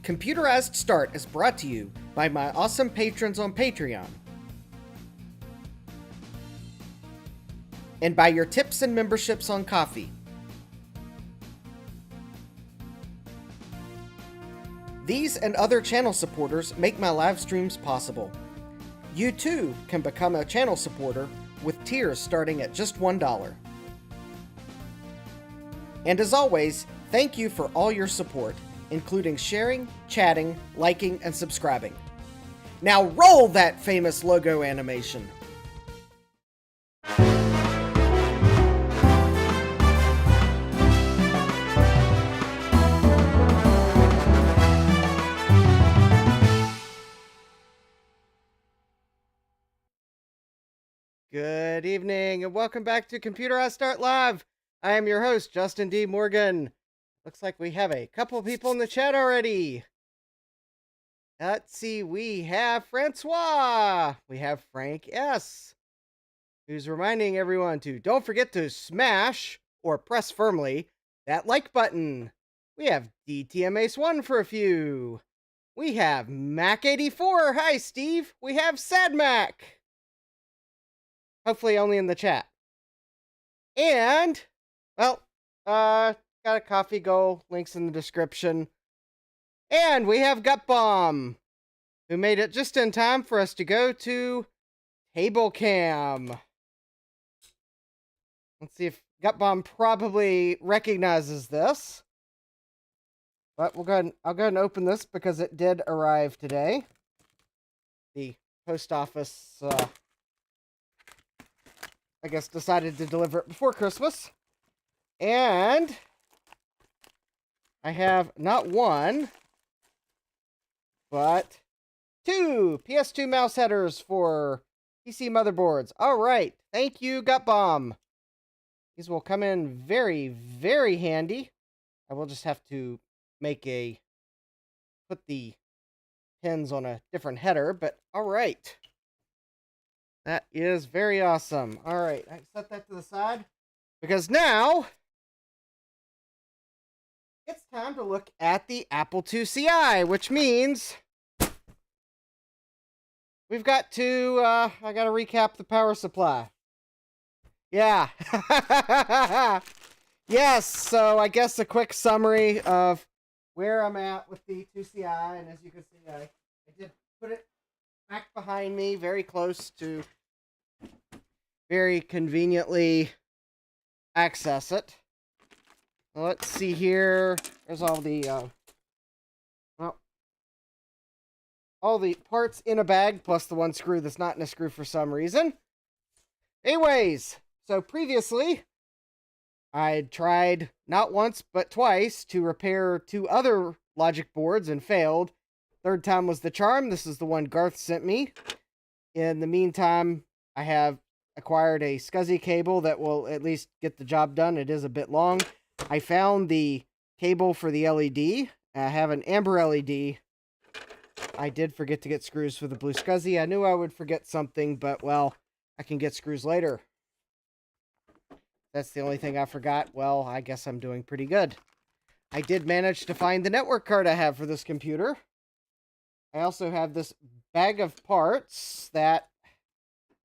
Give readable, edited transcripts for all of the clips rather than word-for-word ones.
Computerized Start is brought to you by my awesome patrons on Patreon, and by your tips and memberships on Ko-fi. These and other channel supporters make my live streams possible. You too can become a channel supporter with tiers starting at just $1. And as always, thank you for all your support, including sharing, chatting, liking, and subscribing. Now roll that famous logo animation! Good evening, and welcome back to Computerized Start Live. I am your host, Justin D. Morgan. Looks like we have a couple people in the chat already. Let's see, we have Francois. We have Frank S., who's reminding everyone to don't forget to smash, or press firmly, that like button. We have DTMAce1 for a few. We have Mac84. Hi, Steve. We have SadMac. Hopefully only in the chat. And, well, got a coffee go, links in the description. And we have Gutbomb, who made it just in time for us to go to Table Cam. Let's see if Gutbomb probably recognizes this. But I'll go ahead and open this because it did arrive today. The post office, I guess, decided to deliver it before Christmas. And I have not one, but two PS2 mouse headers for PC motherboards. All right. Thank you, Gutbomb. These will come in very, very handy. I will just have to put the pins on a different header, but all right. That is very awesome. All right, I set that to the side because now it's time to look at the Apple IIci, which means we've got to, I got to recap the power supply. Yeah. Yes, so I guess a quick summary of where I'm at with the IIci, and as you can see, I did put it back behind me, very close to very conveniently access it. Let's see here. There's all the all the parts in a bag, plus the one screw that's not in a screw for some reason. Anyways, so previously, I'd tried not once but twice to repair two other logic boards and failed. Third time was the charm. This is the one Garth sent me. In the meantime, I have acquired a SCSI cable that will at least get the job done. It is a bit long. I found the cable for the LED. I have an amber LED. I did forget to get screws for the Blue SCSI. I knew I would forget something, but, well, I can get screws later. That's the only thing I forgot. Well, I guess I'm doing pretty good. I did manage to find the network card I have for this computer. I also have this bag of parts that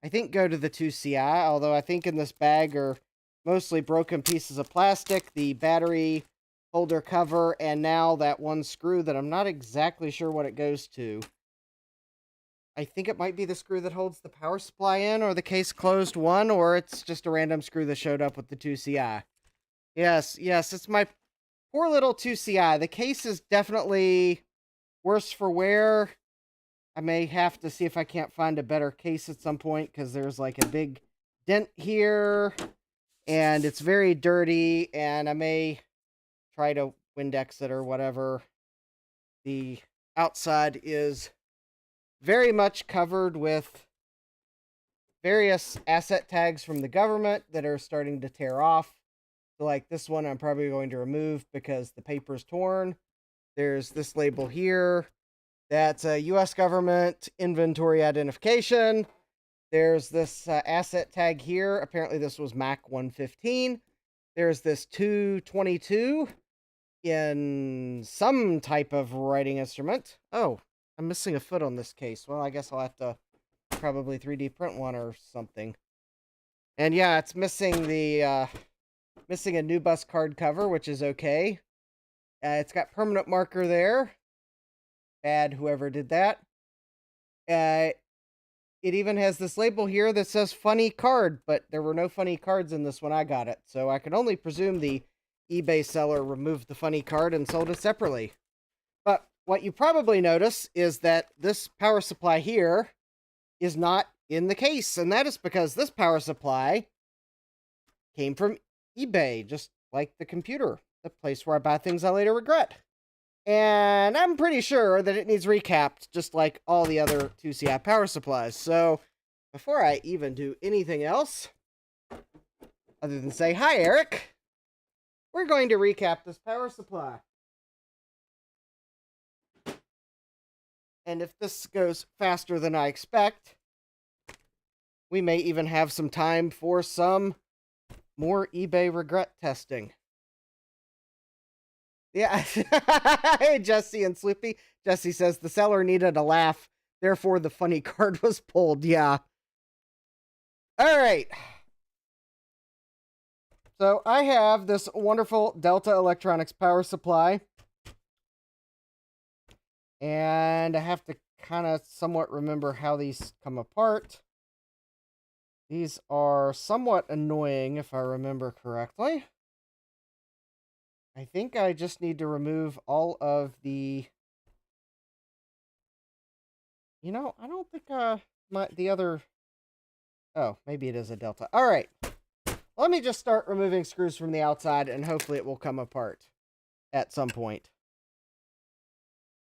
I think go to the IIci, although I think in this bag are mostly broken pieces of plastic, the battery holder cover, and now that one screw that I'm not exactly sure what it goes to. I think it might be the screw that holds the power supply in, or the case closed one, or it's just a random screw that showed up with the IIci. Yes, it's my poor little IIci. The case is definitely worse for wear. I may have to see if I can't find a better case at some point, because there's like a big dent here, and it's very dirty, and I may try to Windex it or whatever. The outside is very much covered with various asset tags from the government that are starting to tear off. So like this one I'm probably going to remove because the paper's torn. There's this label here. That's a U.S. government inventory identification. There's this asset tag here. Apparently this was Mac 115. There's this 222 in some type of writing instrument. Oh, I'm missing a foot on this case. Well, I guess I'll have to probably 3D print one or something. And yeah, it's missing the missing a new bus card cover, which is okay. It's got permanent marker there. Bad, whoever did that. It even has this label here that says funny card, but there were no funny cards in this when I got it. So I can only presume the eBay seller removed the funny card and sold it separately. But what you probably notice is that this power supply here is not in the case. And that is because this power supply came from eBay, just like the computer, the place where I buy things I later regret. And I'm pretty sure that it needs recapped, just like all the other 2CI power supplies. So, before I even do anything else, other than say, hi, Eric, we're going to recap this power supply. And if this goes faster than I expect, we may even have some time for some more eBay regret testing. Yeah. Hey, Jesse and Sloopy. Jesse says the seller needed a laugh, therefore the funny card was pulled. Yeah. All right. So I have this wonderful Delta Electronics power supply. And I have to kind of somewhat remember how these come apart. These are somewhat annoying, if I remember correctly. I think I just need to remove all of the... You know, I don't think the other... Oh, maybe it is a Delta. All right. Let me just start removing screws from the outside, and hopefully it will come apart at some point.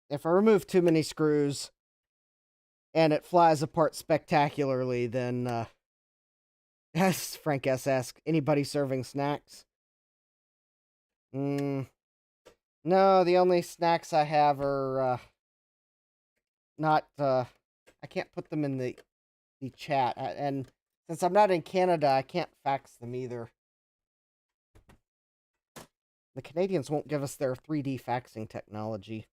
If I remove too many screws and it flies apart spectacularly, then... Yes, Frank S. asks, anybody serving snacks? No, the only snacks I have are not... I can't put them in the chat. And since I'm not in Canada, I can't fax them either. The Canadians won't give us their 3D faxing technology.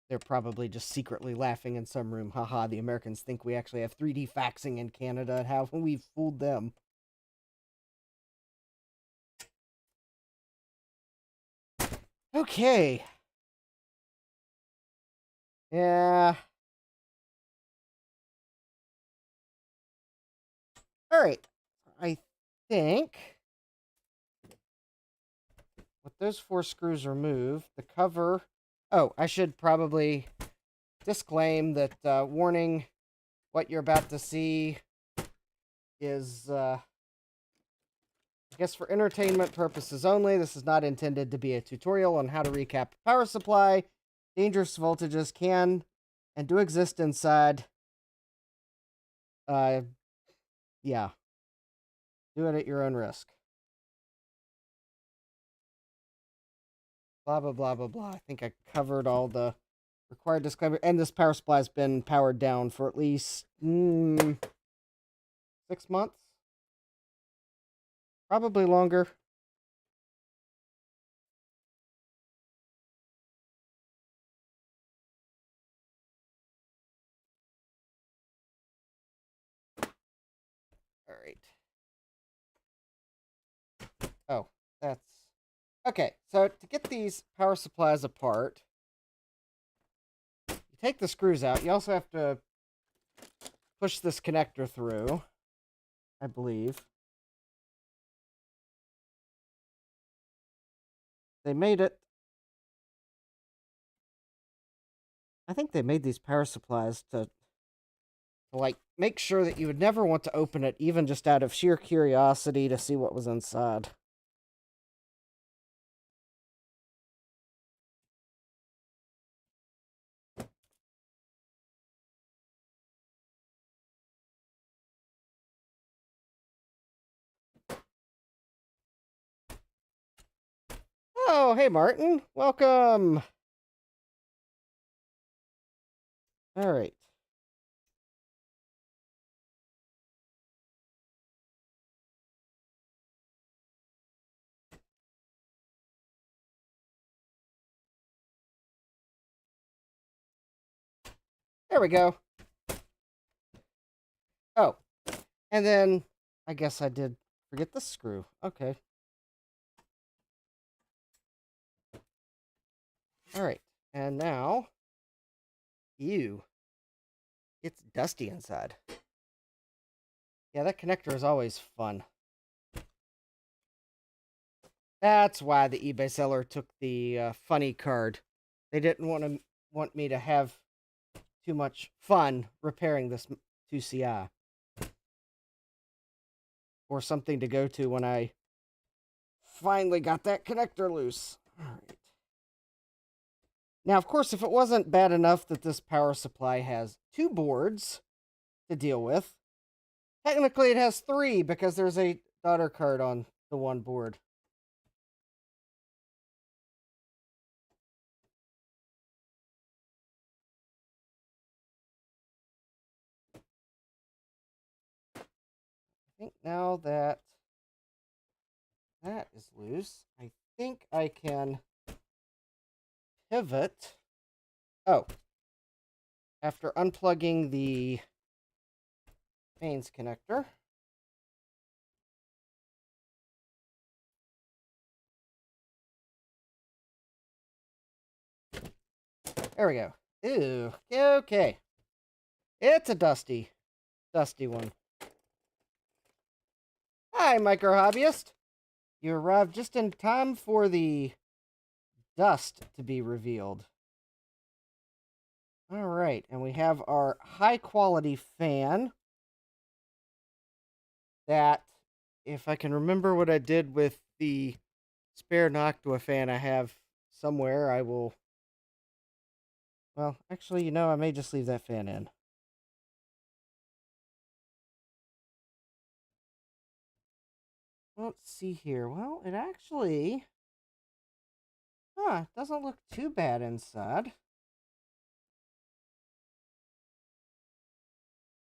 They're probably just secretly laughing in some room. Haha, the Americans think we actually have 3D faxing in Canada and how we've fooled them. Okay. Yeah. Alright. I think with those 4 screws removed, the cover... Oh, I should probably disclaim that, warning, what you're about to see is, I guess for entertainment purposes only. This is not intended to be a tutorial on how to recap a power supply. Dangerous voltages can and do exist inside. Yeah. Do it at your own risk. Blah, blah, blah, blah, blah. I think I covered all the required disclaimer. And this power supply has been powered down for at least 6 months. Probably longer. All right. Oh, that's... Okay, so to get these power supplies apart, you take the screws out. You also have to push this connector through, I believe. They made it... I think they made these power supplies to like, make sure that you would never want to open it, even just out of sheer curiosity to see what was inside. Oh, hey, Martin. Welcome. All right. There we go. Oh, and then I guess I did forget the screw. Okay. All right. And now, ew, it's dusty inside. Yeah, that connector is always fun. That's why the eBay seller took the funny card. They didn't want me to have too much fun repairing this 2CI. Or something to go to when I finally got that connector loose. All right. Now, of course, if it wasn't bad enough that this power supply has 2 boards to deal with, technically it has 3 because there's a daughter card on the one board. I think now that that is loose, I think I can pivot. Oh, after unplugging the mains connector, there we go. Ew, okay. It's a dusty one. Hi, micro hobbyist. You arrived just in time for the dust to be revealed. All right, and we have our high quality fan that, if I can remember what I did with the spare Noctua fan I have somewhere, I will... Well, actually, I may just leave that fan in. Let's see here. Well, it actually... it doesn't look too bad inside.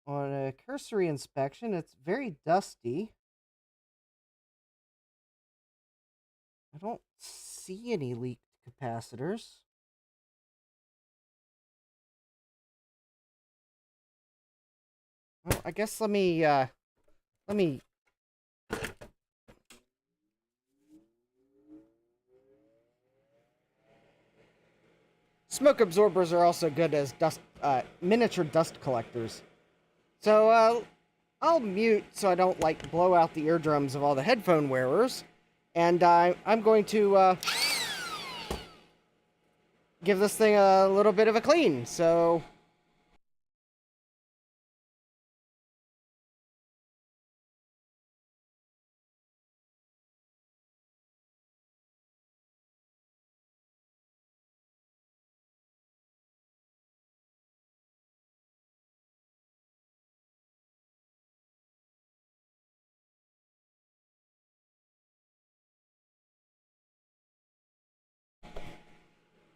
On a cursory inspection, it's very dusty. I don't see any leaked capacitors. Well, I guess let me smoke absorbers are also good as miniature dust collectors. So I'll mute so I don't blow out the eardrums of all the headphone wearers, and I'm going to give this thing a little bit of a clean. So.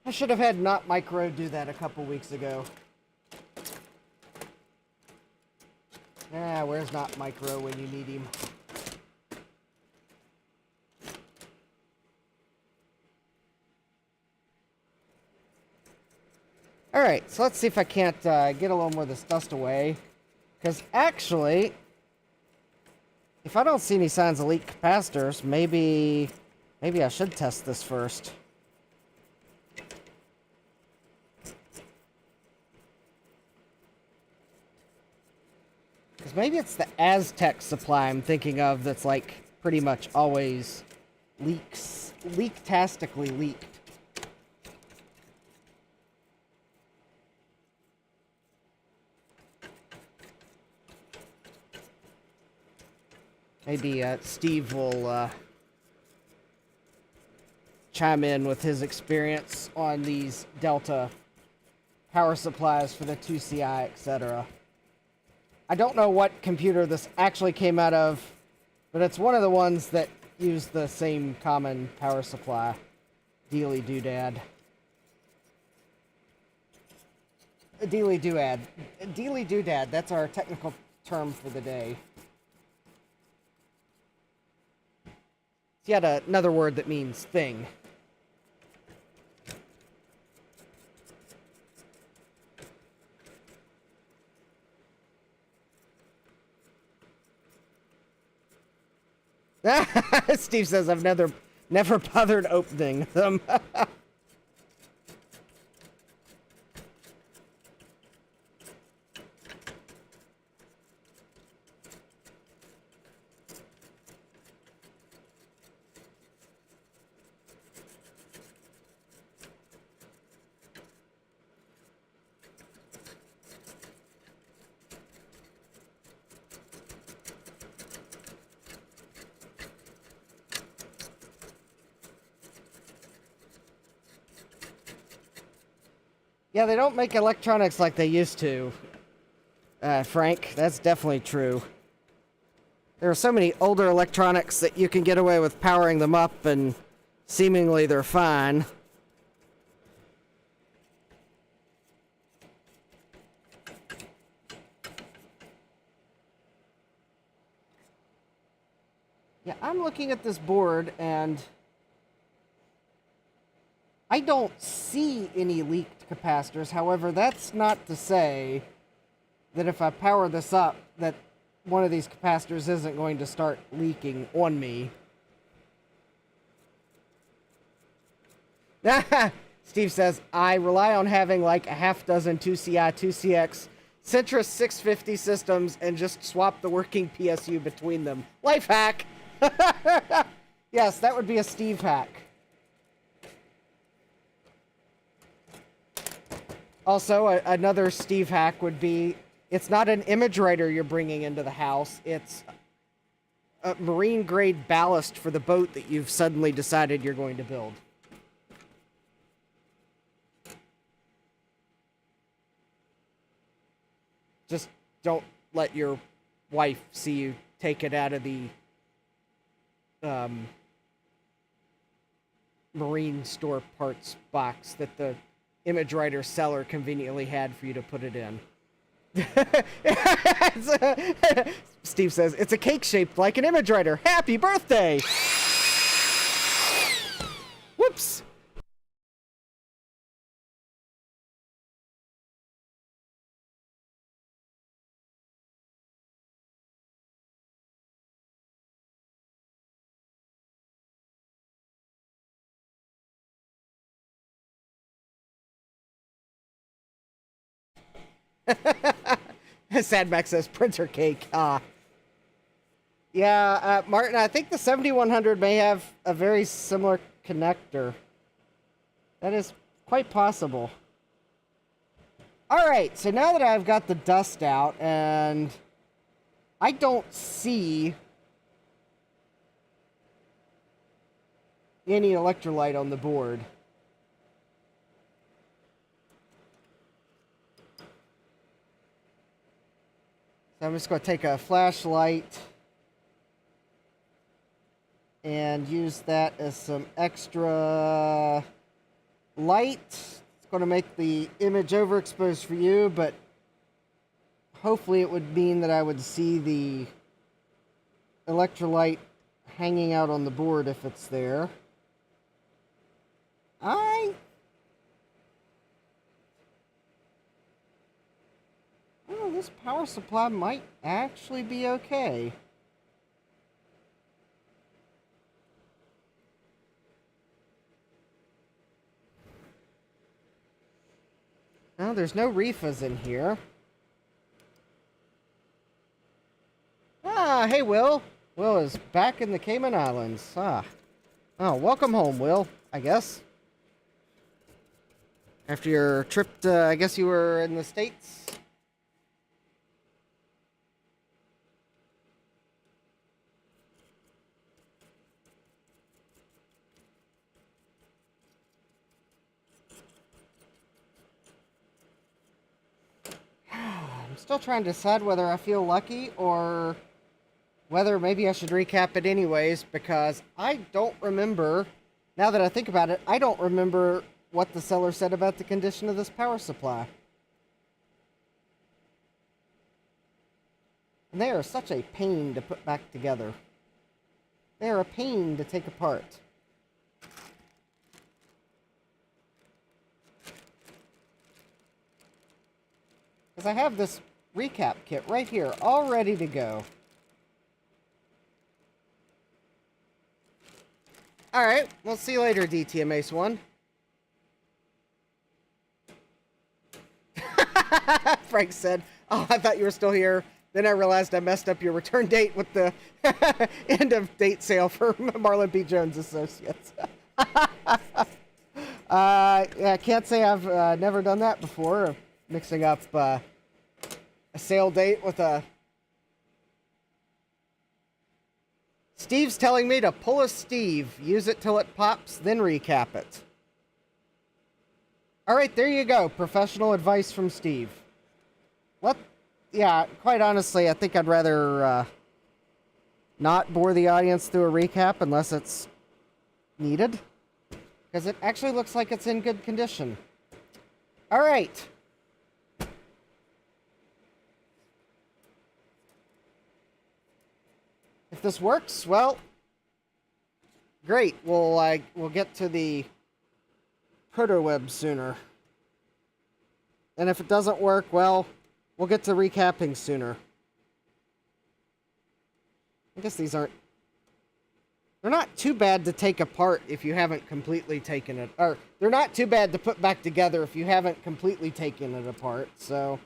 I should have had Not Micro do that a couple weeks ago. Where's Not Micro when you need him? Alright, so let's see if I can't get a little more of this dust away. Because actually, if I don't see any signs of leaked capacitors, maybe I should test this first. Because maybe it's the Aztec supply I'm thinking of that's pretty much always leaktastically leaked. Maybe Steve will chime in with his experience on these Delta power supplies for the 2CI, etc. I don't know what computer this actually came out of, but it's one of the ones that use the same common power supply. Dealy doodad. Dealy doodad. Dealy doodad, that's our technical term for the day. It's yet another word that means thing. Steve says I've never bothered opening them. Yeah, they don't make electronics like they used to, Frank. That's definitely true. There are so many older electronics that you can get away with powering them up and seemingly they're fine. Yeah, I'm looking at this board and I don't see any leaked capacitors. However, that's not to say that if I power this up, that one of these capacitors isn't going to start leaking on me. Steve says, I rely on having like a half dozen 2CI, 2CX, Centrus 650 systems and just swap the working PSU between them. Life hack! Yes, that would be a Steve hack. Also, another Steve hack would be, it's not an image writer you're bringing into the house, it's a marine-grade ballast for the boat that you've suddenly decided you're going to build. Just don't let your wife see you take it out of the marine store parts box that the image writer seller conveniently had for you to put it in. Steve says, it's a cake shaped like an image writer. Happy birthday! Whoops! Sad Max says printer cake. Yeah, Martin, I think the 7100 may have a very similar connector. That is quite possible. Alright, so now that I've got the dust out and I don't see any electrolyte on the board. So I'm just going to take a flashlight and use that as some extra light. It's going to make the image overexposed for you, but hopefully it would mean that I would see the electrolyte hanging out on the board if it's there. Oh, this power supply might actually be okay. No, there's no reefas in here. Ah, hey, Will. Will is back in the Cayman Islands. Oh, welcome home, Will, I guess. After your trip to, I guess you were in the States? I'm still trying to decide whether I feel lucky or whether maybe I should recap it anyways, because I don't remember, now that I think about it, I don't remember what the seller said about the condition of this power supply. And they are such a pain to put back together. They are a pain to take apart. Because I have this recap kit right here, all ready to go. Alright, we'll see you later, DTM Ace 1. Frank said, oh, I thought you were still here. Then I realized I messed up your return date with the end of date sale for Marlon P. Jones Associates. Yeah, I can't say I've never done that before, mixing up a sale date with a... Steve's telling me to pull a Steve, use it till it pops, then recap it. Alright, there you go. Professional advice from Steve. What? Yeah, quite honestly, I think I'd rather not bore the audience through a recap unless it's needed. Because it actually looks like it's in good condition. Alright. If this works, well, great. We'll get to the protoweb sooner. And if it doesn't work, well, we'll get to recapping sooner. I guess these aren't... They're not too bad to take apart if you haven't completely taken it... Or, they're not too bad to put back together if you haven't completely taken it apart, so...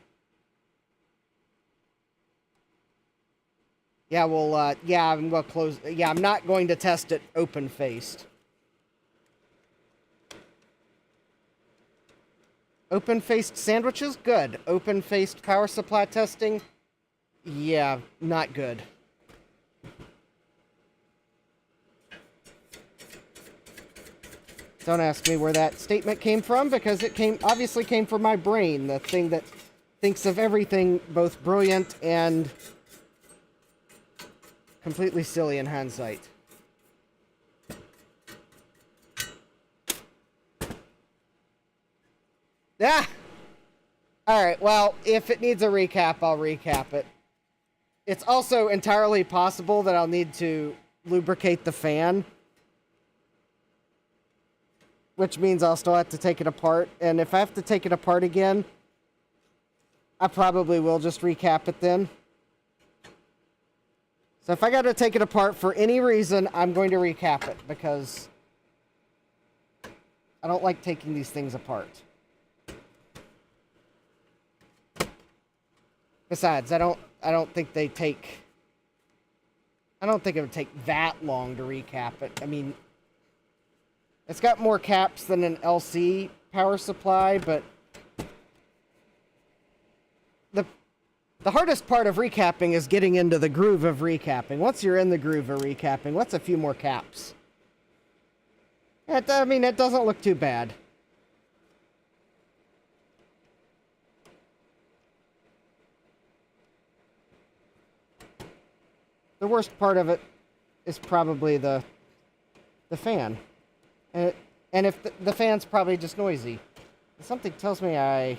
Yeah, well, yeah, I'm going to close... Yeah, I'm not going to test it open-faced. Open-faced sandwiches? Good. Open-faced power supply testing? Yeah, not good. Don't ask me where that statement came from, because it obviously came from my brain, the thing that thinks of everything both brilliant and completely silly in hindsight. Ah! Alright, well, if it needs a recap, I'll recap it. It's also entirely possible that I'll need to lubricate the fan, which means I'll still have to take it apart. And if I have to take it apart again, I probably will just recap it then. So if I got to take it apart for any reason, I'm going to recap it, because I don't like taking these things apart. Besides, I don't think they take... I don't think it would take that long to recap it. I mean, it's got more caps than an LC power supply, but the hardest part of recapping is getting into the groove of recapping. Once you're in the groove of recapping, what's a few more caps? I mean, it doesn't look too bad. The worst part of it is probably the fan. And if the fan's probably just noisy. Something tells me I...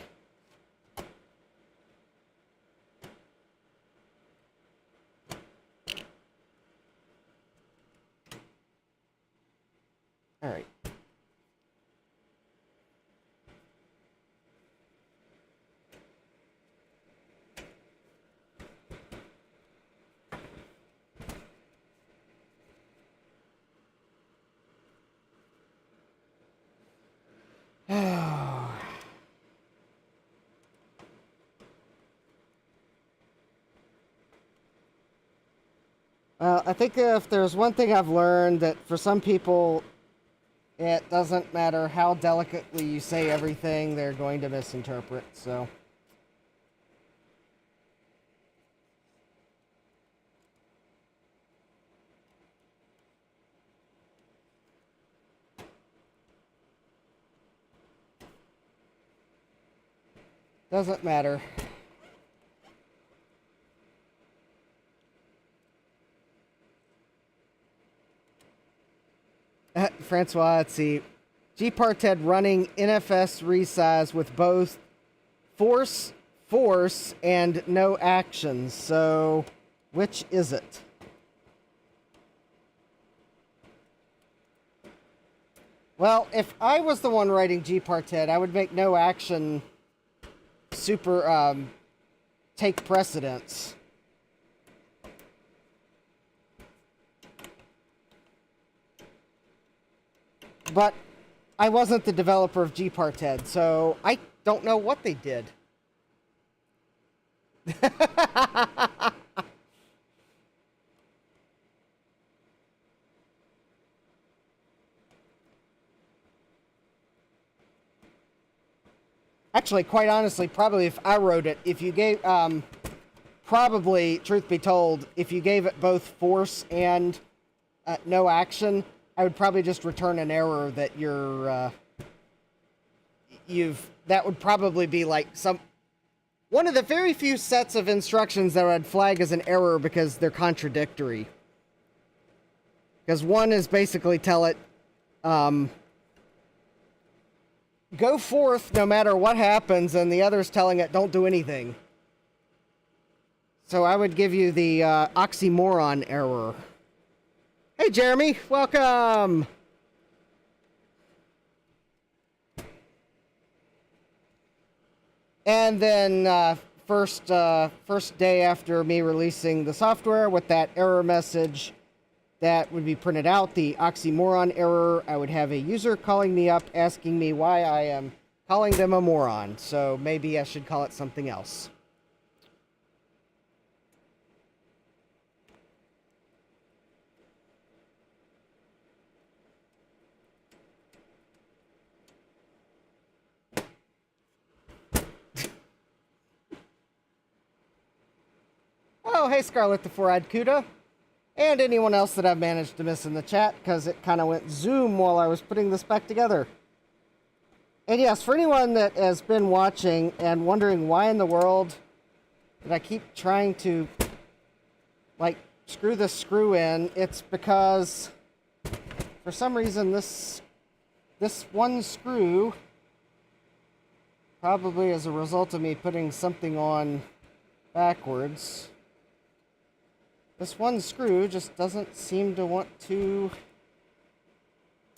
Alright. Well, I think if there's one thing I've learned, that for some people, it doesn't matter how delicately you say everything, they're going to misinterpret, so... Doesn't matter. Francois, let's see. Gparted running NFS resize with both force, and no actions. So, which is it? Well, if I was the one writing Gparted, I would make no action take precedence. But I wasn't the developer of Gparted, so I don't know what they did. Actually, quite honestly, probably if I wrote it, if you gave, probably, truth be told, if you gave it both force and no action, I would probably just return an error that that would probably be like one of the very few sets of instructions that I'd flag as an error because they're contradictory. Because one is basically tell it, go forth no matter what happens, and the other's telling it don't do anything. So I would give you the oxymoron error. Hey, Jeremy, welcome! And then first day after me releasing the software with that error message, that would be printed out, the oxymoron error. I would have a user calling me up asking me why I am calling them a moron. So maybe I should call it something else. Oh, hey, Scarlet the Four-Eyed Cuda. And anyone else that I've managed to miss in the chat, because it kind of went zoom while I was putting this back together. And yes, for anyone that has been watching and wondering why in the world did I keep trying to, like, screw this screw in, it's because for some reason this one screw, probably as a result of me putting something on backwards, this one screw just doesn't seem to want to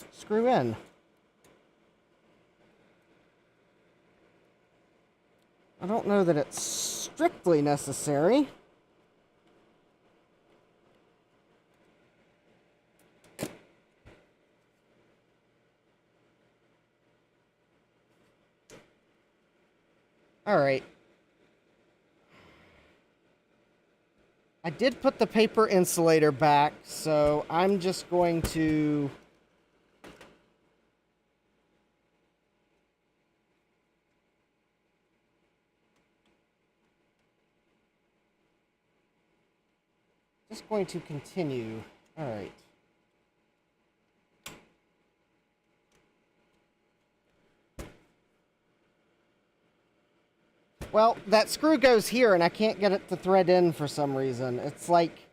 screw in. I don't know that it's strictly necessary. All right. I did put the paper insulator back, so I'm just going to continue. All right. Well, that screw goes here, and I can't get it to thread in for some reason. It's like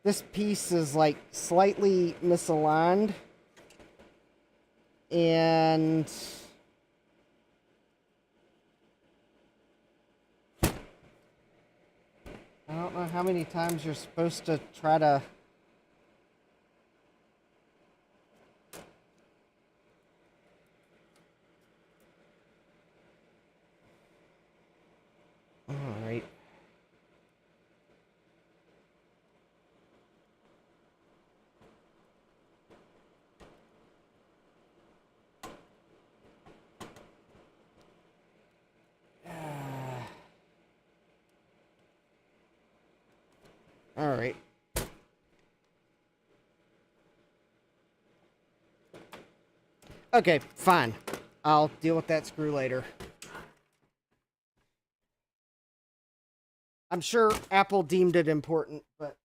this piece is like slightly misaligned, and I don't know how many times you're supposed to try to... All right. All right. Okay, fine. I'll deal with that screw later. I'm sure Apple deemed it important, but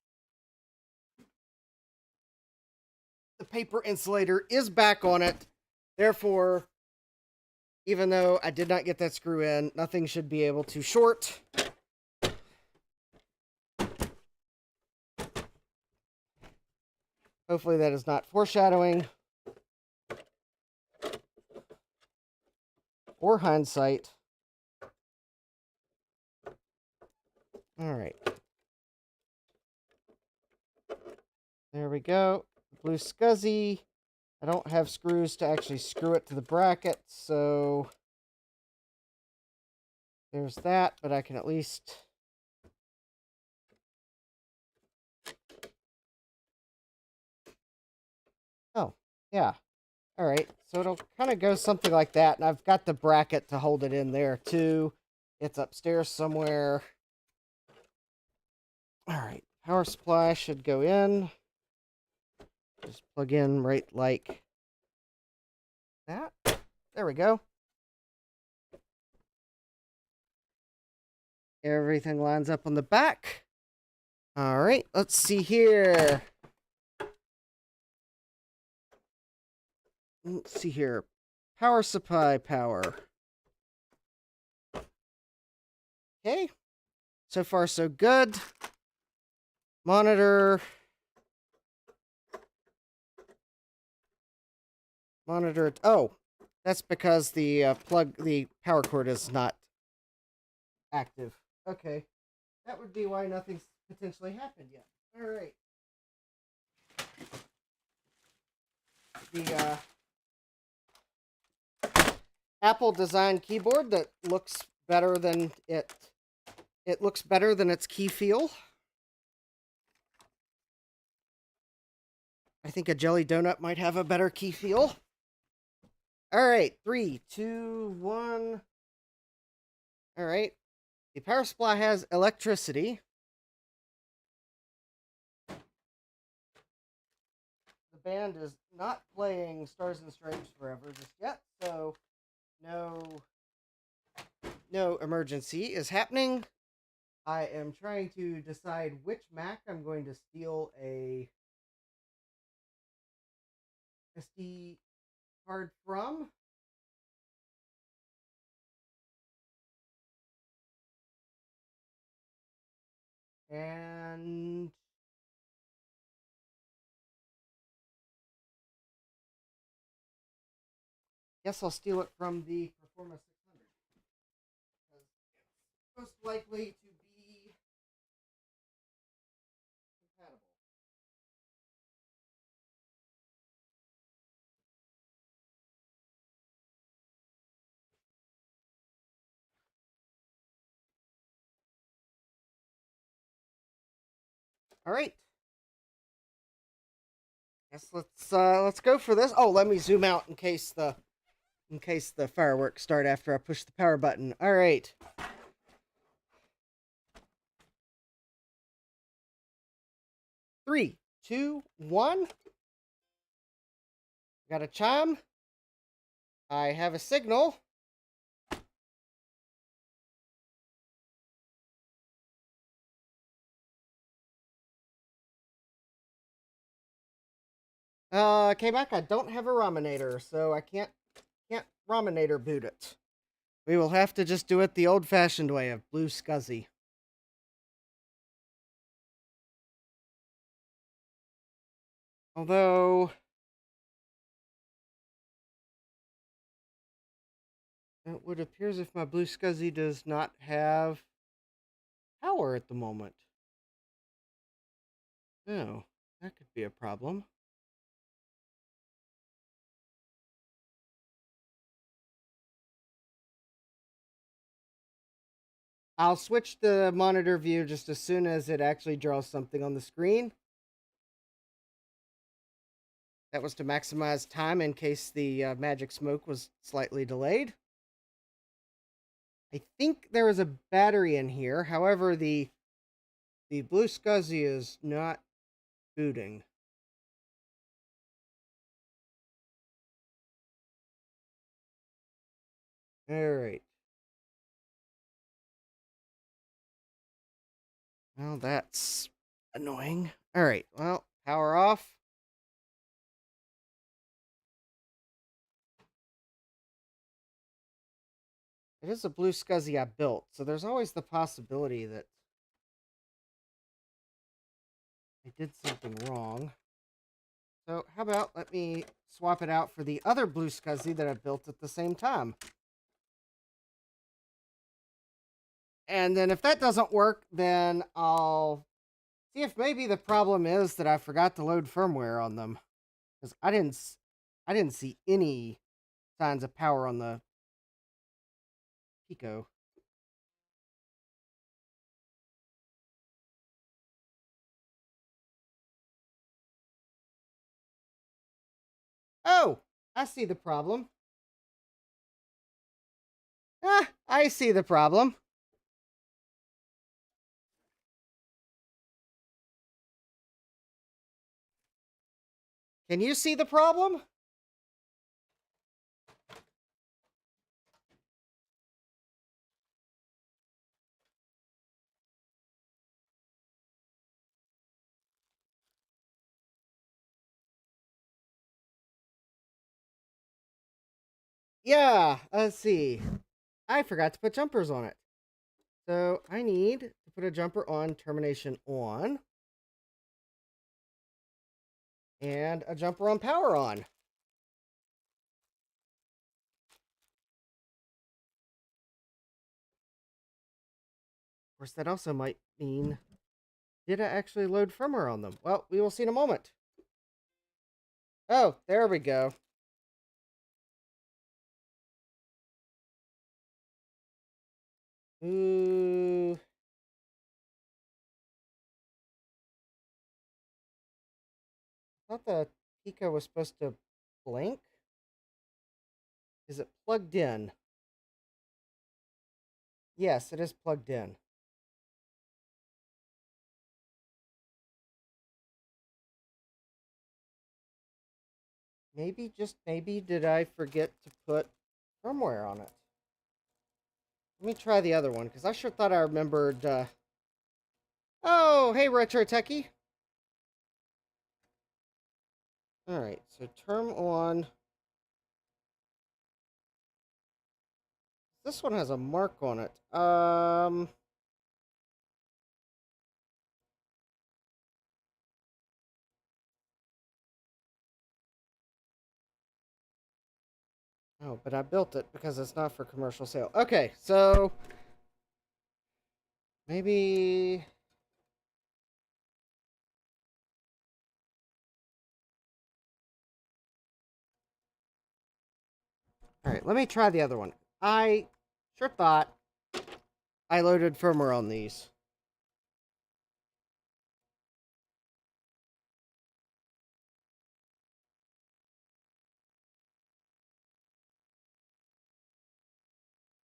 the paper insulator is back on it. Therefore, even though I did not get that screw in, nothing should be able to short. Hopefully that is not foreshadowing or hindsight. All right. There we go. Blue SCSI. I don't have screws to actually screw it to the bracket, so there's that, but I can at least... Oh, yeah. All right, so it'll kind of go something like that, and I've got the bracket to hold it in there too. It's upstairs somewhere. All right, power supply should go in. Just plug in right like that. There we go. Everything lines up on the back. All right, let's see here. Let's see here. Power supply power. Okay. So far, so good. Monitor. Monitor. Oh, that's because the the power cord is not active. Okay. That would be why nothing's potentially happened yet. All right. The Apple design keyboard that looks better than it looks better than its key feel. I think a jelly donut might have a better key feel. All right, 3, 2, 1. All right. The power supply has electricity. The band is not playing Stars and Stripes Forever just yet, so no emergency is happening. I am trying to decide which Mac I'm going to steal a SD card from. And guess I'll steal it from the Performa 600. Because it's most likely to be compatible. All right. Guess let's go for this. Oh, let me zoom out in case the fireworks start after I push the power button. All right. 3, 2, 1. Got a chime. I have a signal. K-Mac, I don't have a Raminator, so I can't Raminator boot it. We will have to just do it the old-fashioned way of Blue SCSI. Although it would appear as if my Blue SCSI does not have power at the moment. Oh, that could be a problem. I'll switch the monitor view just as soon as it actually draws something on the screen. That was to maximize time in case the magic smoke was slightly delayed. I think there is a battery in here. However, the Blue SCSI is not booting. All right. Well, that's annoying. All right. Well, power off. It is a Blue SCSI I built, so there's always the possibility that I did something wrong. So how about let me swap it out for the other Blue SCSI that I built at the same time. And then if that doesn't work, then I'll see if maybe the problem is that I forgot to load firmware on them. Because I didn't see any signs of power on the Pico. Oh, I see the problem. Ah, I see the problem. Can you see the problem? Yeah, let's see. I forgot to put jumpers on it. So I need to put a jumper on termination on and a jumper on power on. Of course, that also might mean, did I actually load firmware on them? Well, we will see in a moment. Oh, there we go. Ooh. I thought the Pico was supposed to blink. Is it plugged in? Yes, it is plugged in. Maybe, just maybe, did I forget to put firmware on it? Let me try the other one, because I sure thought I remembered. Oh, hey, Retro Techie. Alright, so term on. This one has a mark on it. Oh, but I built it because it's not for commercial sale. Okay, so maybe. Alright, let me try the other one. I sure thought I loaded firmware on these.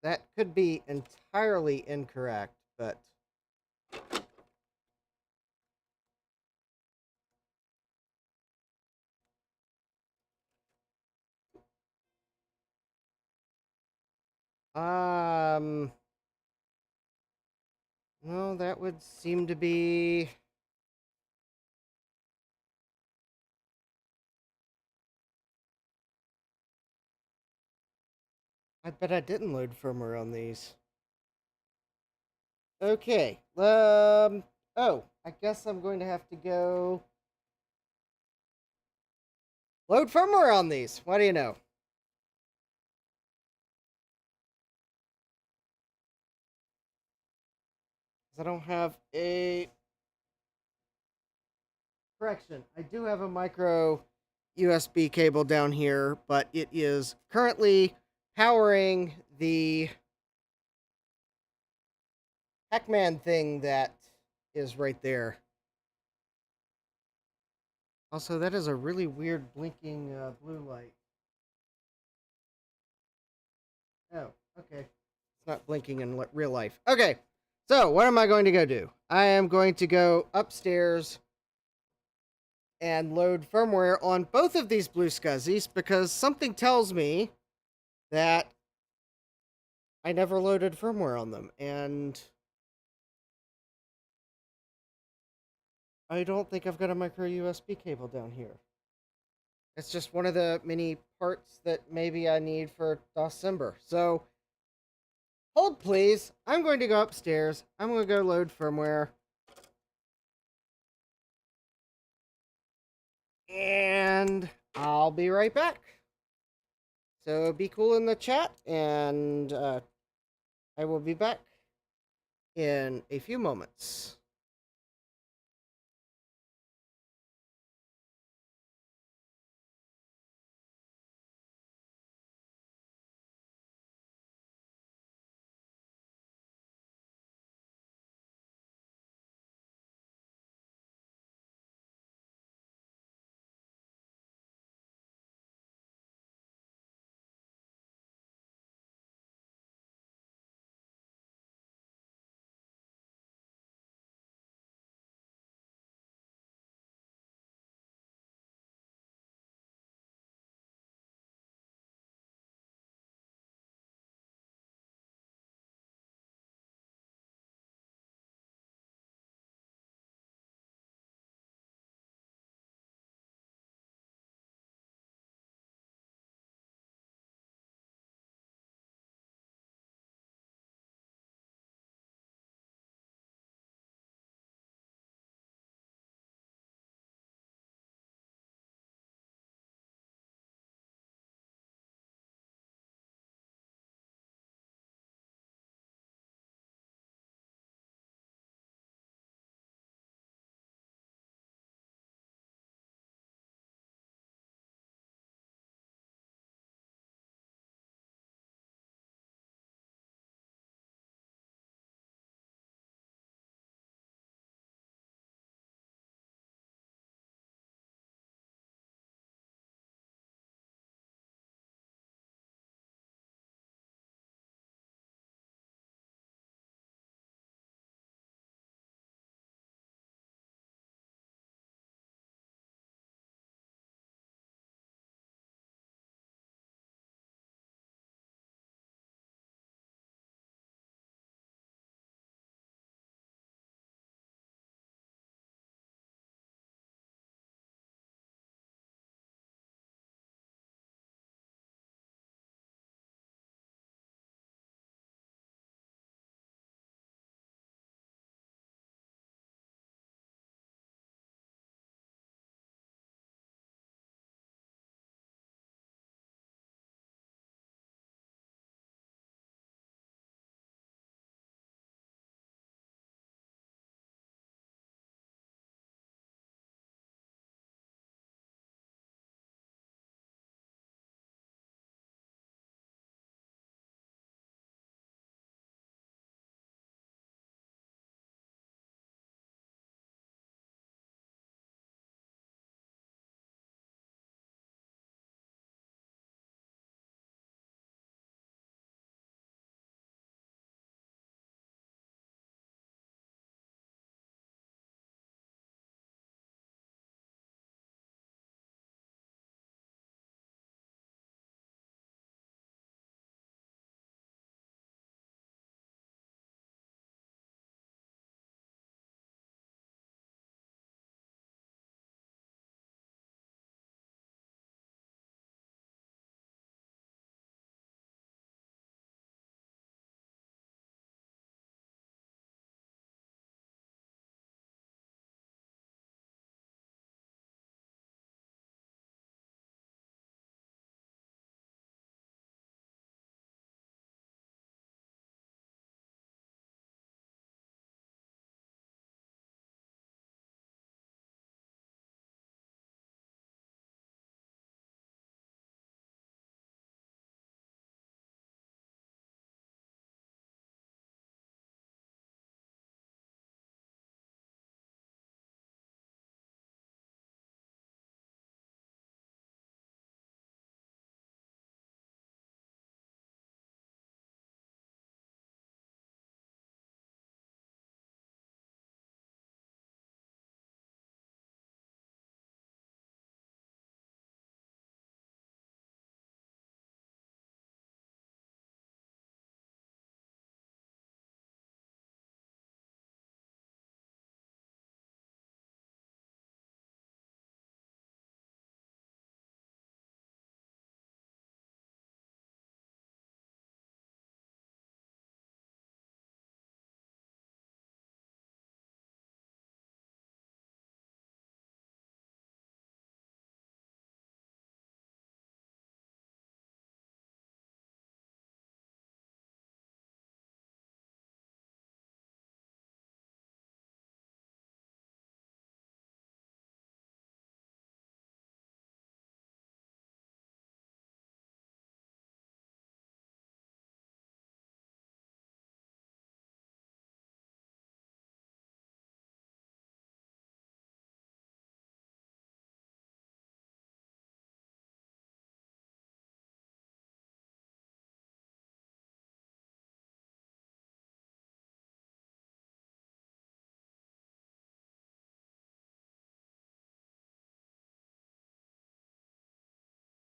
That could be entirely incorrect, but. No, that would seem to be. I bet I didn't load firmware on these. Okay. Oh, I guess I'm going to have to go load firmware on these. What do you know? Because I don't have a. Correction. I do have a micro USB cable down here, but it is currently powering the Pac-Man thing that is right there. Also, that is a really weird blinking blue light. Oh, okay. It's not blinking in real life. Okay, so what am I going to go do? I am going to go upstairs and load firmware on both of these Blue SCSIs because something tells me that I never loaded firmware on them, and I don't think I've got a micro USB cable down here. It's just one of the many parts that maybe I need for December. So, hold please. I'm going to go upstairs. I'm going to go load firmware. And I'll be right back. So, be cool in the chat, and I will be back in a few moments.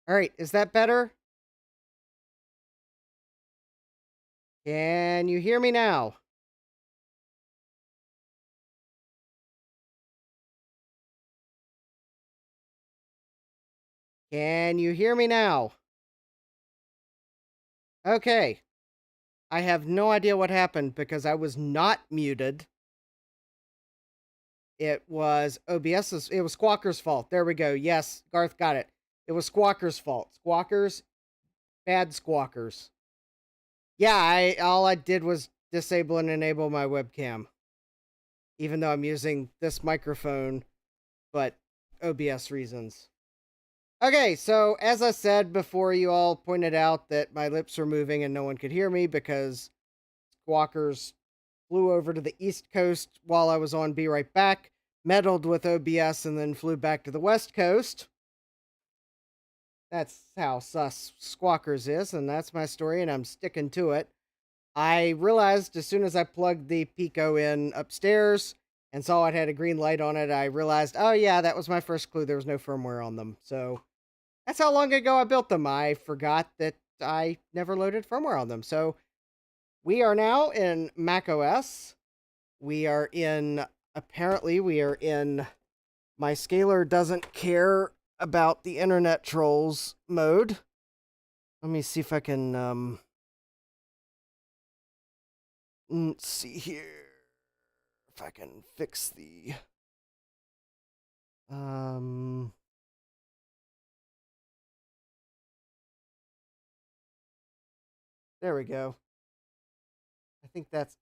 All right, is that better? Can you hear me now? Can you hear me now? Okay. I have no idea what happened because I was not muted. It was OBS's, it was Squawker's fault. There we go. Yes, Garth got it. It was Squawker's fault. Squawkers, bad Squawkers. Yeah, all I did was disable and enable my webcam. Even though I'm using this microphone, but OBS reasons. Okay, so as I said before, you all pointed out that my lips were moving and no one could hear me because Squawkers flew over to the East Coast while I was on Be Right Back, meddled with OBS, and then flew back to the West Coast. That's how sus Squawkers is, and that's my story, and I'm sticking to it. I realized as soon as I plugged the Pico in upstairs and saw it had a green light on it, I realized, oh yeah, that was my first clue. There was no firmware on them. So that's how long ago I built them. I forgot that I never loaded firmware on them. So we are now in Mac OS. Apparently, we are in my scaler doesn't care about the internet trolls mode. Let me see if I can, let's see here. If I can fix the, there we go. I think that's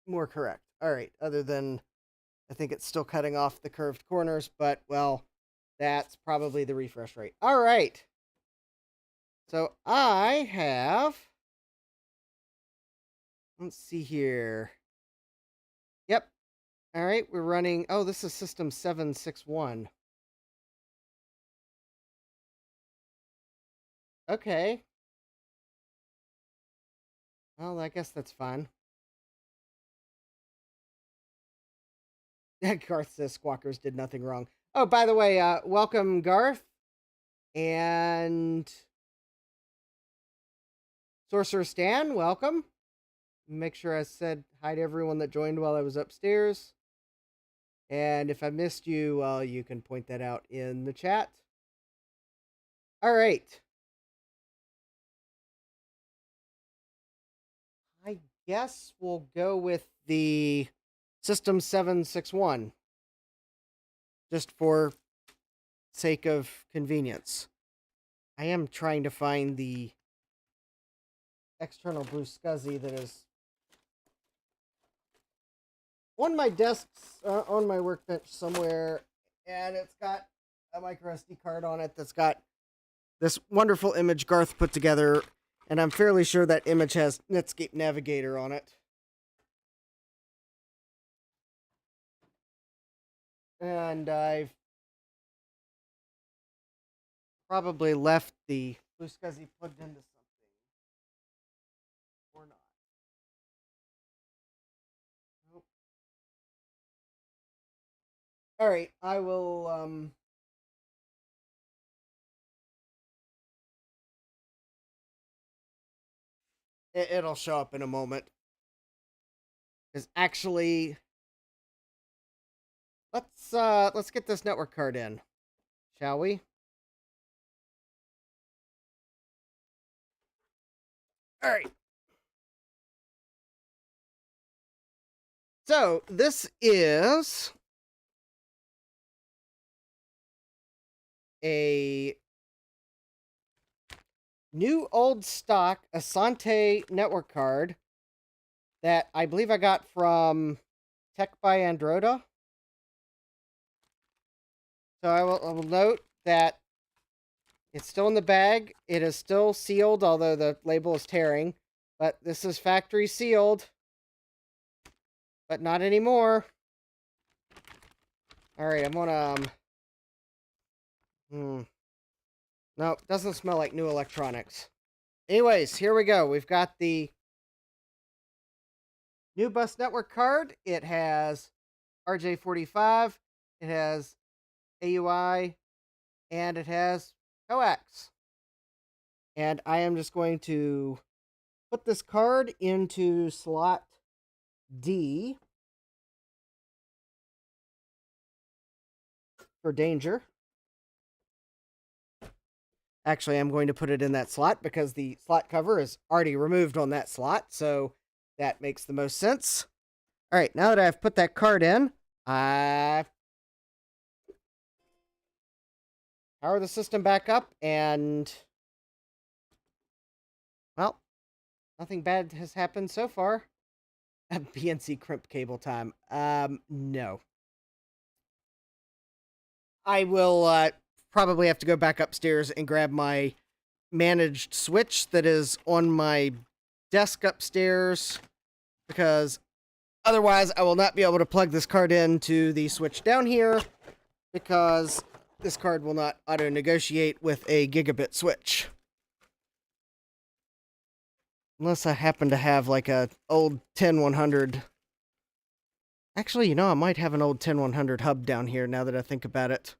more correct. All right, other than I think it's still cutting off the curved corners, but well, that's probably the refresh rate. All right. So I have, let's see here. Yep. All right, we're running, oh, this is system 761. Okay. Well, I guess that's fine. Garth says Squawkers did nothing wrong. Oh, by the way, welcome, Garth. And Sorcerer Stan, welcome. Make sure I said hi to everyone that joined while I was upstairs. And if I missed you, well, you can point that out in the chat. All right. I guess we'll go with the System 761. Just for sake of convenience. I am trying to find the external Blue SCSI that is on my desks, on my workbench somewhere, and it's got a micro SD card on it that's got this wonderful image Garth put together, and I'm fairly sure that image has Netscape Navigator on it. And I've probably left the Blue SCSI plugged into something. Or not. Nope. Alright, I will, it'll show up in a moment. Is actually, let's get this network card in, shall we? All right. So this is a new old stock Asante network card that I believe I got from Tech by Androda. So I will note that it's still in the bag. It is still sealed, although the label is tearing. But this is factory sealed. But not anymore. Alright, I'm gonna, no, doesn't smell like new electronics. Anyways, here we go. We've got the new bus network card. It has RJ45. It has AUI. And it has coax. And I am just going to put this card into slot D for danger. Actually, I'm going to put it in that slot because the slot cover is already removed on that slot, so that makes the most sense. All right, now that I've put that card in, I power the system back up, and, well, nothing bad has happened so far. BNC crimp cable time. No. I will probably have to go back upstairs and grab my managed switch that is on my desk upstairs, because otherwise I will not be able to plug this card into the switch down here, because this card will not auto-negotiate with a gigabit switch. Unless I happen to have like a old 10100. Actually, you know, I might have an old 10100 hub down here now that I think about it.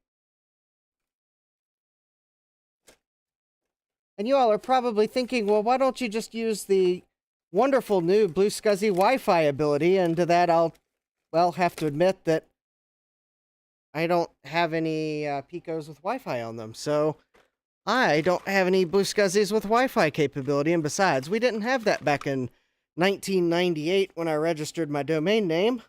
And you all are probably thinking, well, why don't you just use the wonderful new Blue SCSI Wi-Fi ability? And to that, I'll, well, have to admit that I don't have any Picos with Wi-Fi on them. So I don't have any Blue SCSIs with Wi-Fi capability. And besides, we didn't have that back in 1998 when I registered my domain name.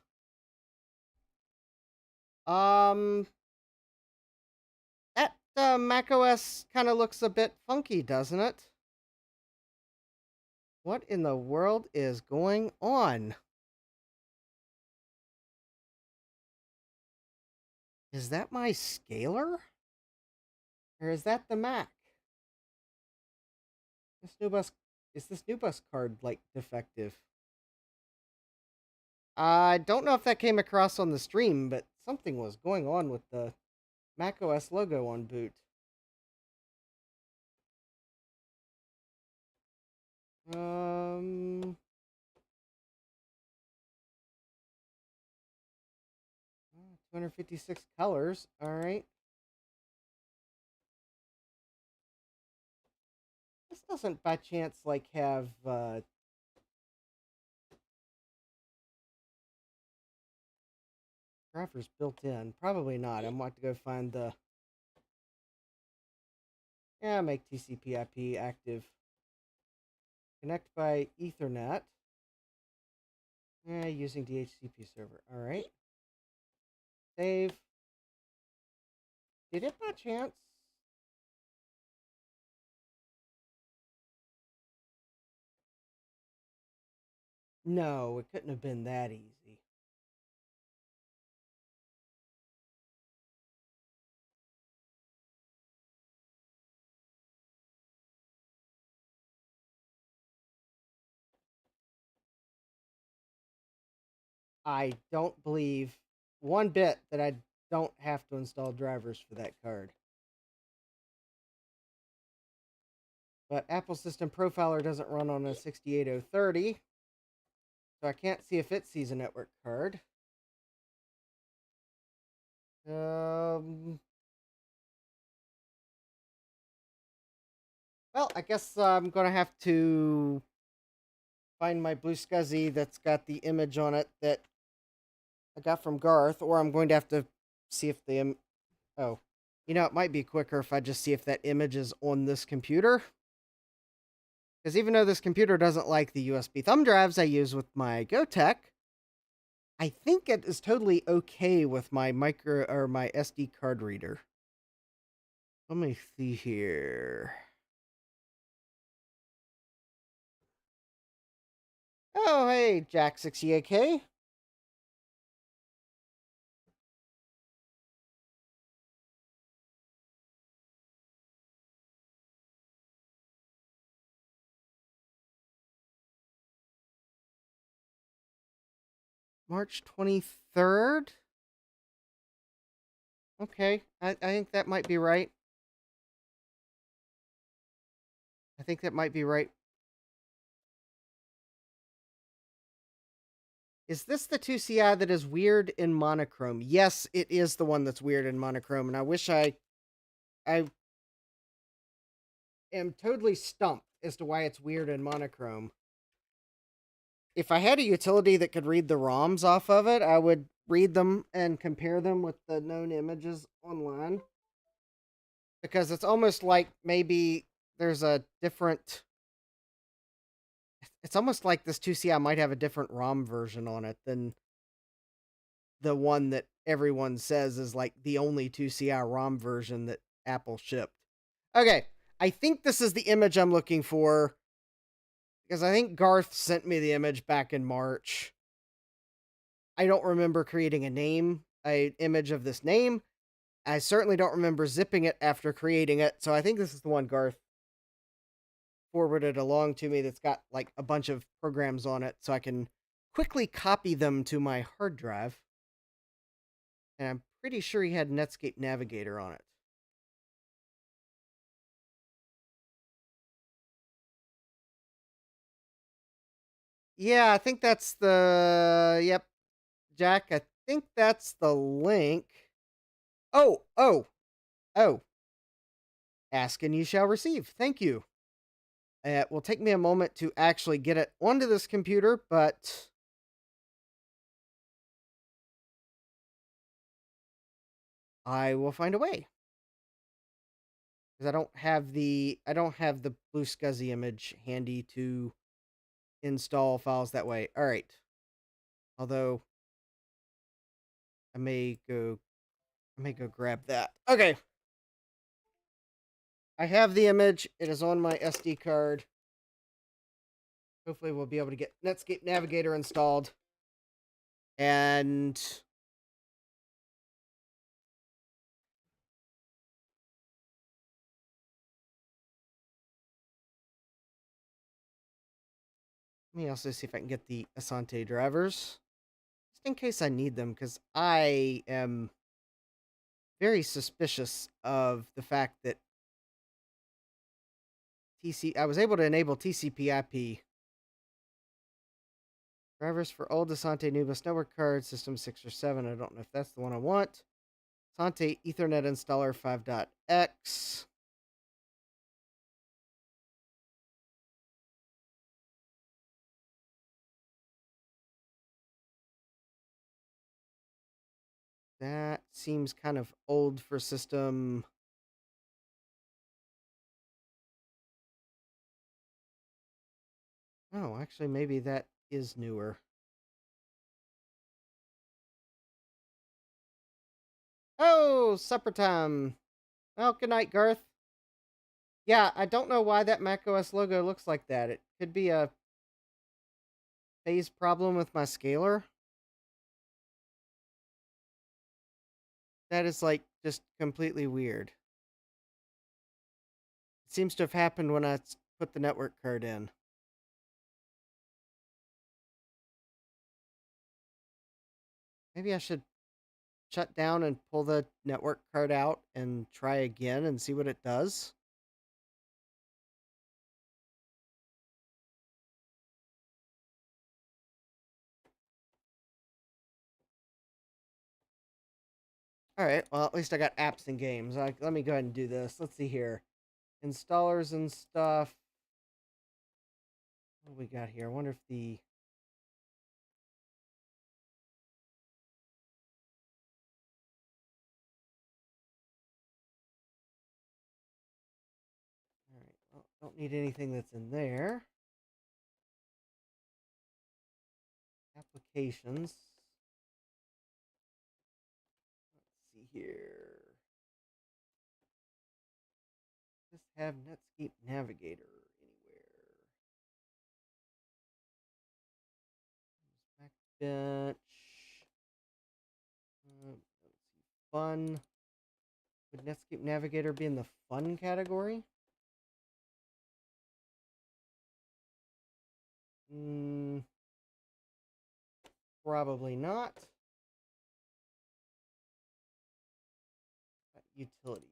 That macOS kind of looks a bit funky, doesn't it? What in the world is going on? Is that my scaler? Or is that the Mac? Is this new bus card, like, defective? I don't know if that came across on the stream, but something was going on with the macOS logo on boot. Um... 256 colors, alright. This doesn't by chance, like, have, drivers built in. Probably not. I'm about to go find the... Yeah, make TCP/IP active. Connect by Ethernet. Yeah, using DHCP server. Alright. Save. Did it by chance? No, it couldn't have been that easy. I don't believe one bit that I don't have to install drivers for that card. But Apple System Profiler doesn't run on a 68030, so I can't see if it sees a network card. Well, I guess I'm going to have to find my Blue SCSI that's got the image on it that I got from Garth, or I'm going to have to see if the... Oh, you know, it might be quicker if I just see if that image is on this computer. Because even though this computer doesn't like the USB thumb drives I use with my GoTech, I think it is totally okay with my micro or my SD card reader. Let me see here. Oh, hey, Jack 68K. March 23rd? Okay, I think that might be right. I think that might be right. Is this the 2CI that is weird in monochrome? Yes, it is the one that's weird in monochrome, and I wish I am totally stumped as to why it's weird in monochrome. If I had a utility that could read the ROMs off of it, I would read them and compare them with the known images online. Because it's almost like maybe there's a different. It's almost like this 2CI might have a different ROM version on it than the one that everyone says is like the only 2CI ROM version that Apple shipped. Okay, I think this is the image I'm looking for because I think Garth sent me the image back in March. I don't remember creating a image of this name. I certainly don't remember zipping it after creating it, so I think this is the one Garth forwarded along to me that's got like a bunch of programs on it so I can quickly copy them to my hard drive. And I'm pretty sure he had Netscape Navigator on it. Yeah, I think that's the. Yep, Jack, I think that's the link. Oh. Ask and you shall receive. Thank you. It will take me a moment to actually get it onto this computer, but I will find a way. Because I don't have the Blue SCSI image handy to install files that way. All right. Although I may go grab that. Okay. I have the image. It is on my SD card. Hopefully we'll be able to get Netscape Navigator installed. And let me also see if I can get the Asante drivers. Just in case I need them, because I am very suspicious of the fact that I was able to enable TCP/IP drivers for old Asante Nubus network card system 6 or 7. I don't know if that's the one I want. Asante Ethernet installer 5.x. That seems kind of old for system. Oh, actually, maybe that is newer. Oh, supper time. Well, good night, Garth. Yeah, I don't know why that macOS logo looks like that. It could be a phase problem with my scaler. That is like just completely weird. It seems to have happened when I put the network card in. Maybe I should shut down and pull the network card out and try again and see what it does. All right, well, at least I got apps and games. Let me go ahead and do this. Let's see here. Installers and stuff. What do we got here? I wonder if the. All right, well, don't need anything that's in there. Applications. Let's see here. Just have Netscape Navigator anywhere. Backbench. Let's see. Fun. Would Netscape Navigator be in the fun category? Probably not. Utilities.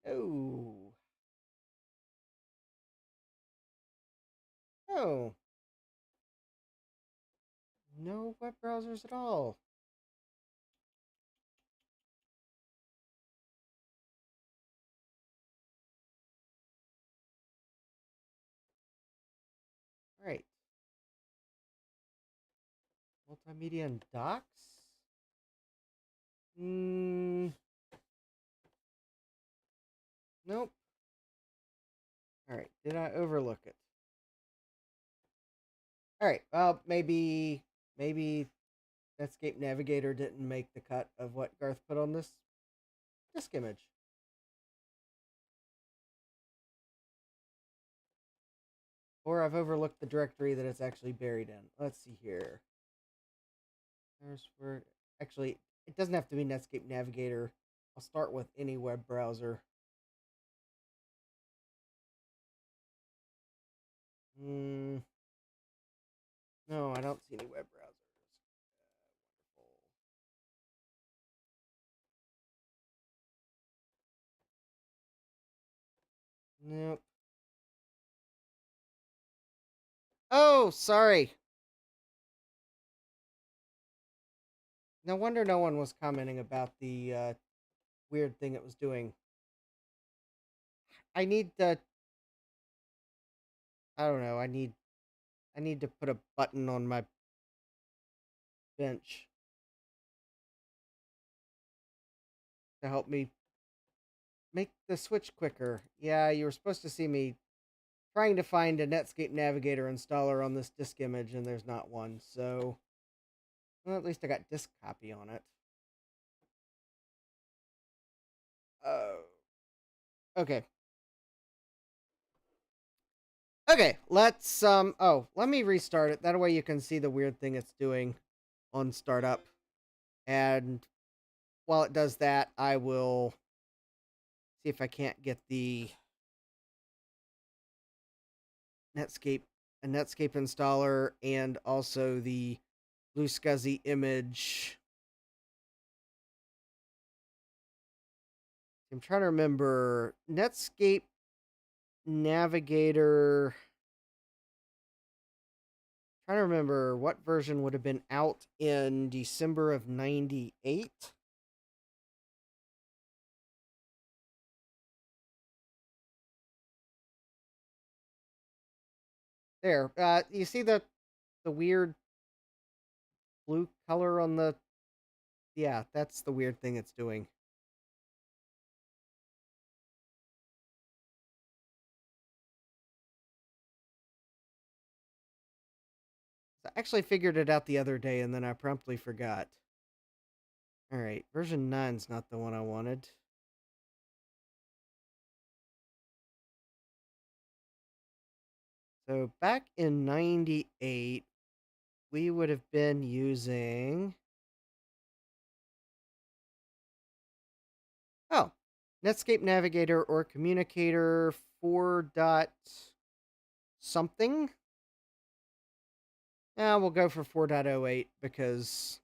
Oh. Oh. No web browsers at all. All right. Multimedia and docs? Nope. All right. Did I overlook it? All right. Well, maybe Netscape Navigator didn't make the cut of what Garth put on this disk image. Or I've overlooked the directory that it's actually buried in. Let's see here. There's where actually it doesn't have to be Netscape Navigator. I'll start with any web browser. No, I don't see any web browsers. Wonderful. Nope. Oh, sorry. No wonder no one was commenting about the weird thing it was doing. I need to. I don't know. I need to put a button on my bench to help me make the switch quicker. Yeah, you were supposed to see me trying to find a Netscape Navigator installer on this disk image, and there's not one. So, well, at least I got disk copy on it. Oh. Okay. Okay, let's let me restart it. That way you can see the weird thing it's doing on startup. And while it does that, I will see if I can't get the Netscape installer and also the Blue SCSI image. I'm trying to remember Netscape Navigator. Trying to remember what version would have been out in December of '98. There, you see the weird blue color on the. Yeah, that's the weird thing it's doing. I actually figured it out the other day and then I promptly forgot. Alright, version 9's not the one I wanted. So back in '98, we would have been using. Oh, Netscape Navigator or Communicator 4. Something. Yeah, we'll go for 4.08 because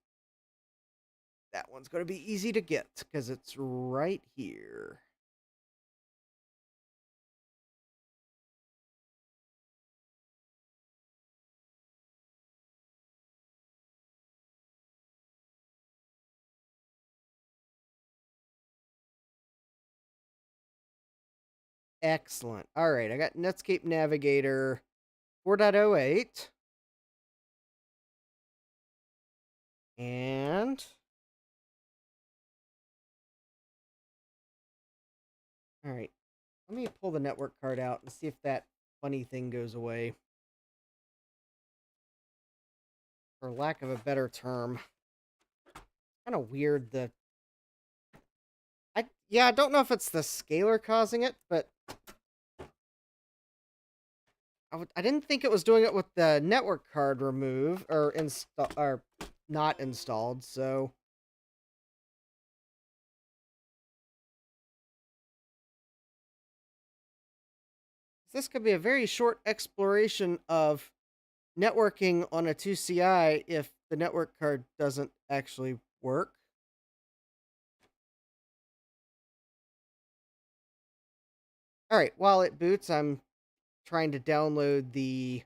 that one's going to be easy to get because it's right here. Excellent. All right, I got Netscape Navigator 4.08. And all right, let me pull the network card out and see if that funny thing goes away. For lack of a better term. Kind of weird I don't know if it's the scaler causing it, but I didn't think it was doing it with the network card remove or install or not installed, so this could be a very short exploration of networking on a 2CI if the network card doesn't actually work. All right, while it boots, I'm trying to download the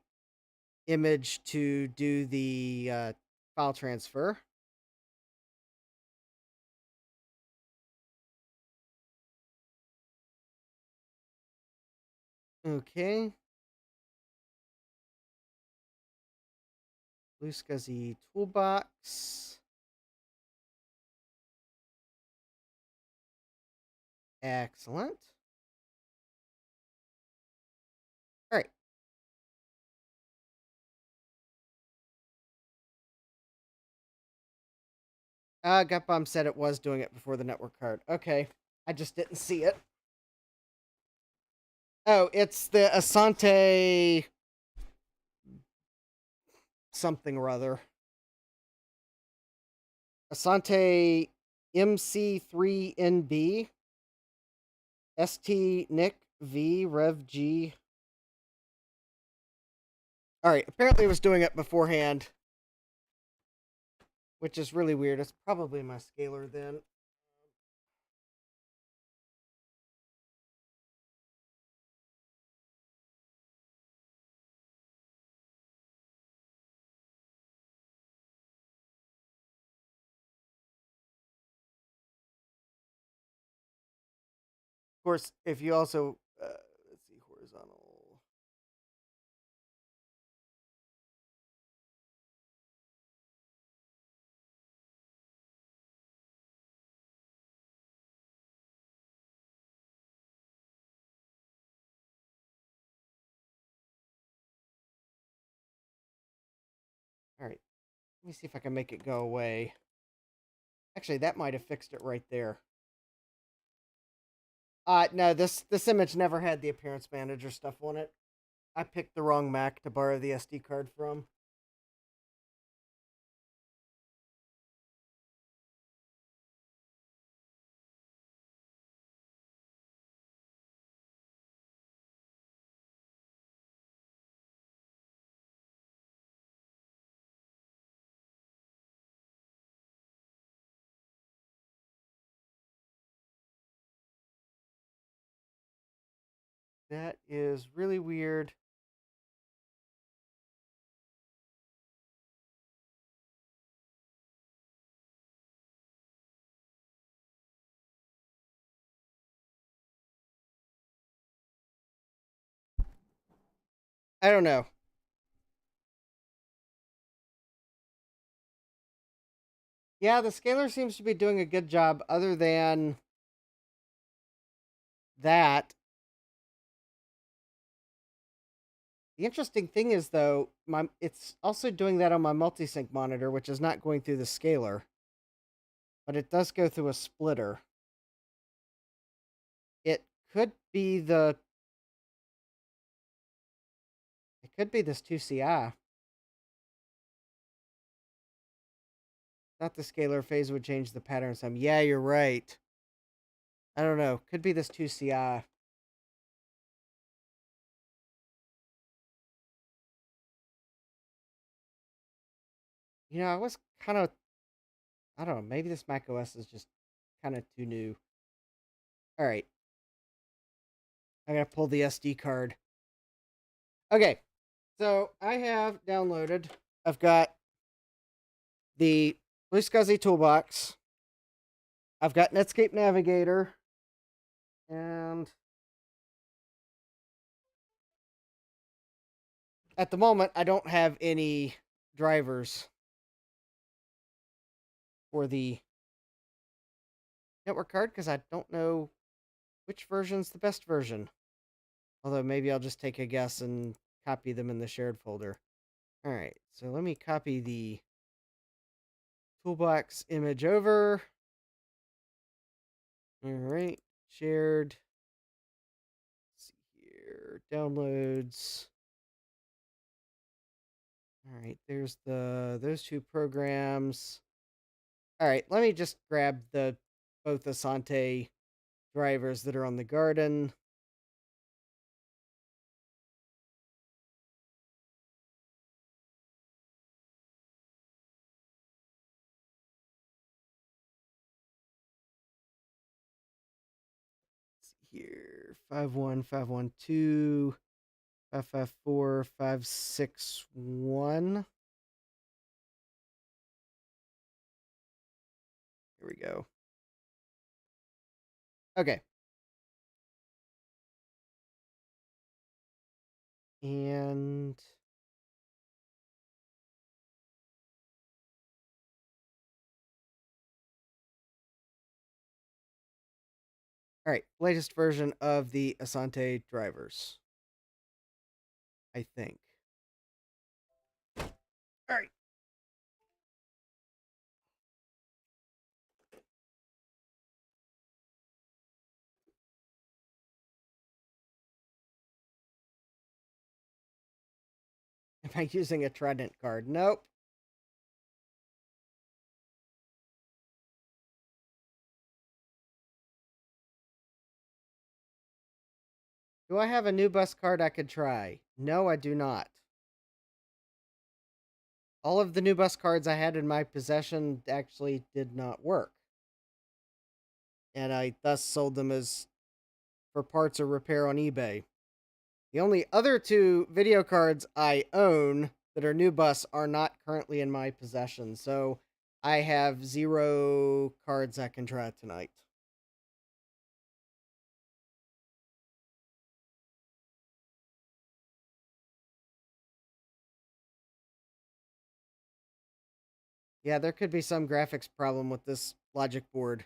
image to do the file transfer. Okay. Blue SCSI toolbox. Excellent. All right. Gutbomb said it was doing it before the network card. Okay. I just didn't see it. Oh, it's the Asante something or other. Asante MC3NB ST Nick V Rev G. All right, apparently it was doing it beforehand, which is really weird. It's probably my scaler then. Of course, if you also let's see, horizontal. All right, let me see if I can make it go away. Actually, that might have fixed it right there. No, this image never had the appearance manager stuff on it. I picked the wrong Mac to borrow the SD card from. That is really weird. I don't know. Yeah, the scaler seems to be doing a good job other than that. The interesting thing is though, it's also doing that on my multi-sync monitor, which is not going through the scaler, but it does go through a splitter. It could be the it could be this 2CI. Not the scalar phase would change the pattern some. Yeah, you're right. I don't know. Could be this 2CI. You know, I was kind of I don't know, maybe this Mac OS is just kind of too new. All right. I got to pull the SD card. Okay. So, I have downloaded I've got the Blue SCSI toolbox. I've got Netscape Navigator, and at the moment, I don't have any drivers for the network card because I don't know which version's the best version. Although maybe I'll just take a guess and copy them in the shared folder. All right, so let me copy the toolbox image over. All right, shared. Let's see here, downloads. All right, there's those two programs. All right, let me just grab the both Asante drivers that are on the garden. Let's see here, 51512, 554, 561. Here we go. Okay. And all right, latest version of the Asante drivers, I think. All right. Am I using a Trident card? Nope. Do I have a new bus card I could try? No, I do not. All of the new bus cards I had in my possession actually did not work. And I thus sold them as for parts or repair on eBay. The only other two video cards I own that are new bus are not currently in my possession, so I have 0 cards I can try tonight. Yeah, there could be some graphics problem with this logic board.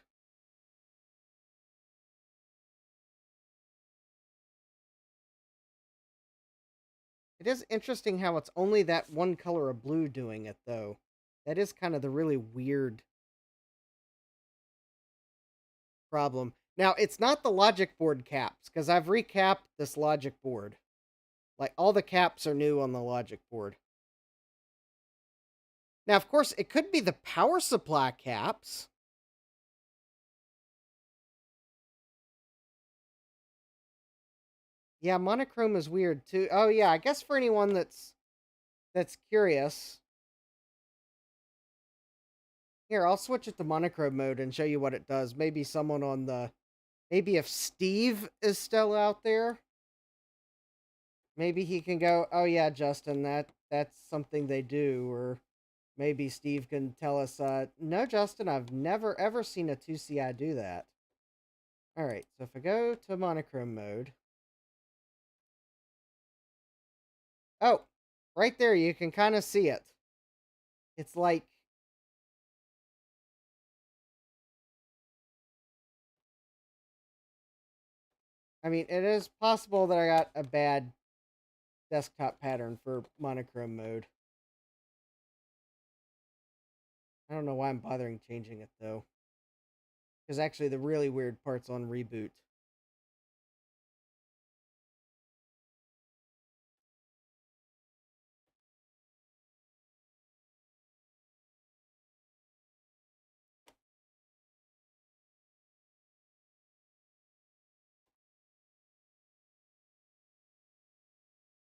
It is interesting how it's only that one color of blue doing it, though. That is kind of the really weird problem. Now, it's not the logic board caps, because I've recapped this logic board. Like, all the caps are new on the logic board. Now, of course, it could be the power supply caps. Yeah, monochrome is weird, too. Oh, yeah, I guess for anyone that's curious. Here, I'll switch it to monochrome mode and show you what it does. Maybe someone on the... Maybe if Steve is still out there, maybe he can go, oh yeah, Justin, that's something they do. Or maybe Steve can tell us, no, Justin, I've never ever seen a 2CI do that. All right, so if I go to monochrome mode, oh, right there, you can kind of see it. It's like, I mean, it is possible that I got a bad desktop pattern for monochrome mode. I don't know why I'm bothering changing it, though. Because actually, the really weird part's on reboot.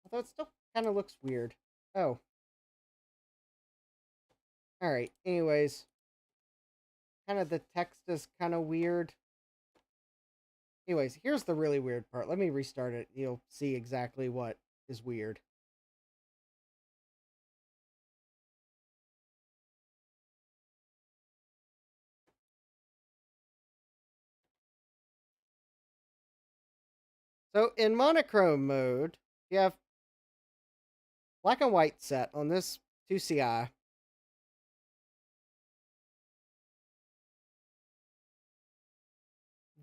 Although it still kind of looks weird. Oh. Alright, anyways. Kind of the text is kind of weird. Anyways, here's the really weird part. Let me restart it. You'll see exactly what is weird. So in monochrome mode, you have black and white set on this 2CI.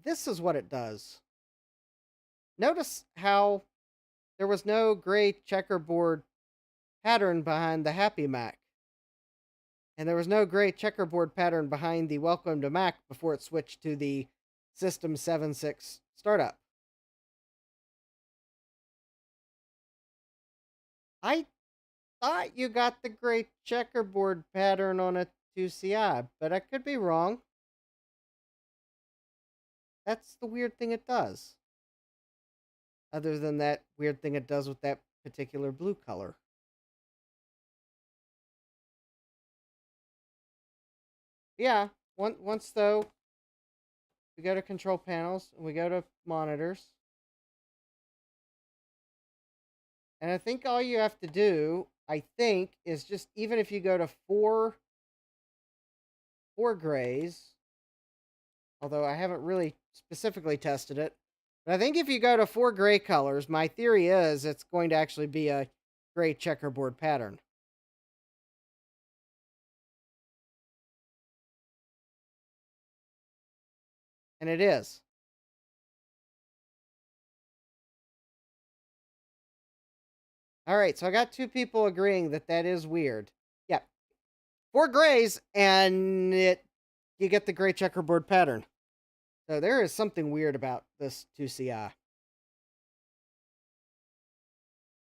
This is what it does. Notice how there was no gray checkerboard pattern behind the Happy Mac. And there was no gray checkerboard pattern behind the Welcome to Mac before it switched to the System 7.6 startup. I thought you got the gray checkerboard pattern on a 2CI, but I could be wrong. That's the weird thing it does. Other than that weird thing it does with that particular blue color. Yeah, once though, we go to control panels and we go to monitors. And I think all you have to do, I think, is just even if you go to four grays, Although I haven't really specifically tested it. But I think if you go to 4 gray colors, my theory is it's going to actually be a gray checkerboard pattern. And it is. All right, so I got 2 people agreeing that that is weird. Yeah, 4 grays, and you get the gray checkerboard pattern. So there is something weird about this 2CI.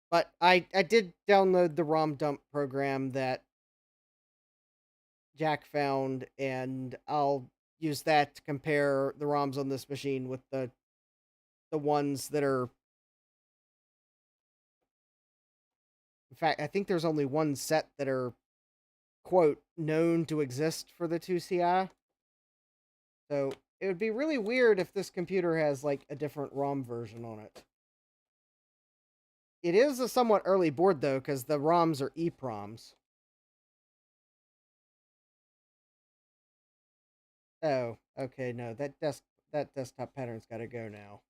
But I did download the ROM dump program that Jack found, and I'll use that to compare the ROMs on this machine with the ones that are. In fact, I think there's only one set that are quote known to exist for the 2CI. So it would be really weird if this computer has like a different ROM version on it. It is a somewhat early board though, because the ROMs are EPROMs. Oh, okay, no, that desktop pattern's got to go now.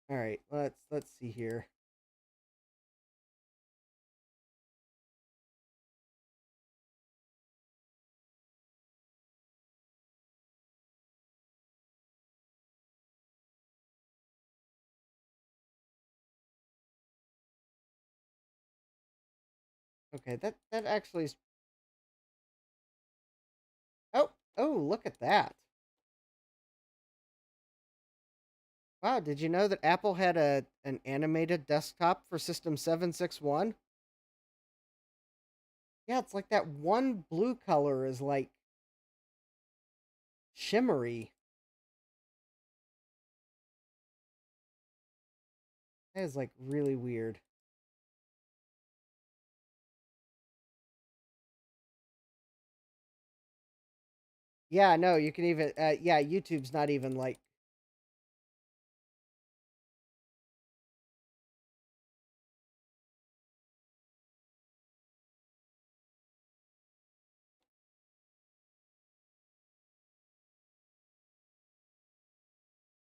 All right, let's see here. Okay, that actually is. Oh, oh, look at that. Wow, did you know that Apple had an animated desktop for System 761? Yeah, it's like that one blue color is like shimmery. That is like really weird. Yeah, no, you can even yeah, YouTube's not even like.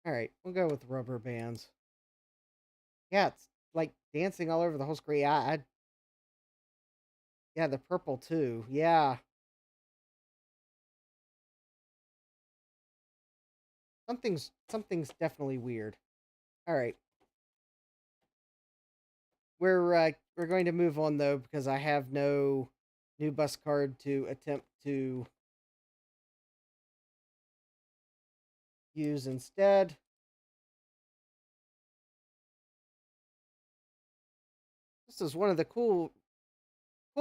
All right, we'll go with rubber bands. Yeah, it's like dancing all over the whole screen. Yeah, the purple too. Yeah, something's definitely weird. All right, we're going to move on though because I have no new bus card to attempt to use instead. This is one of the cool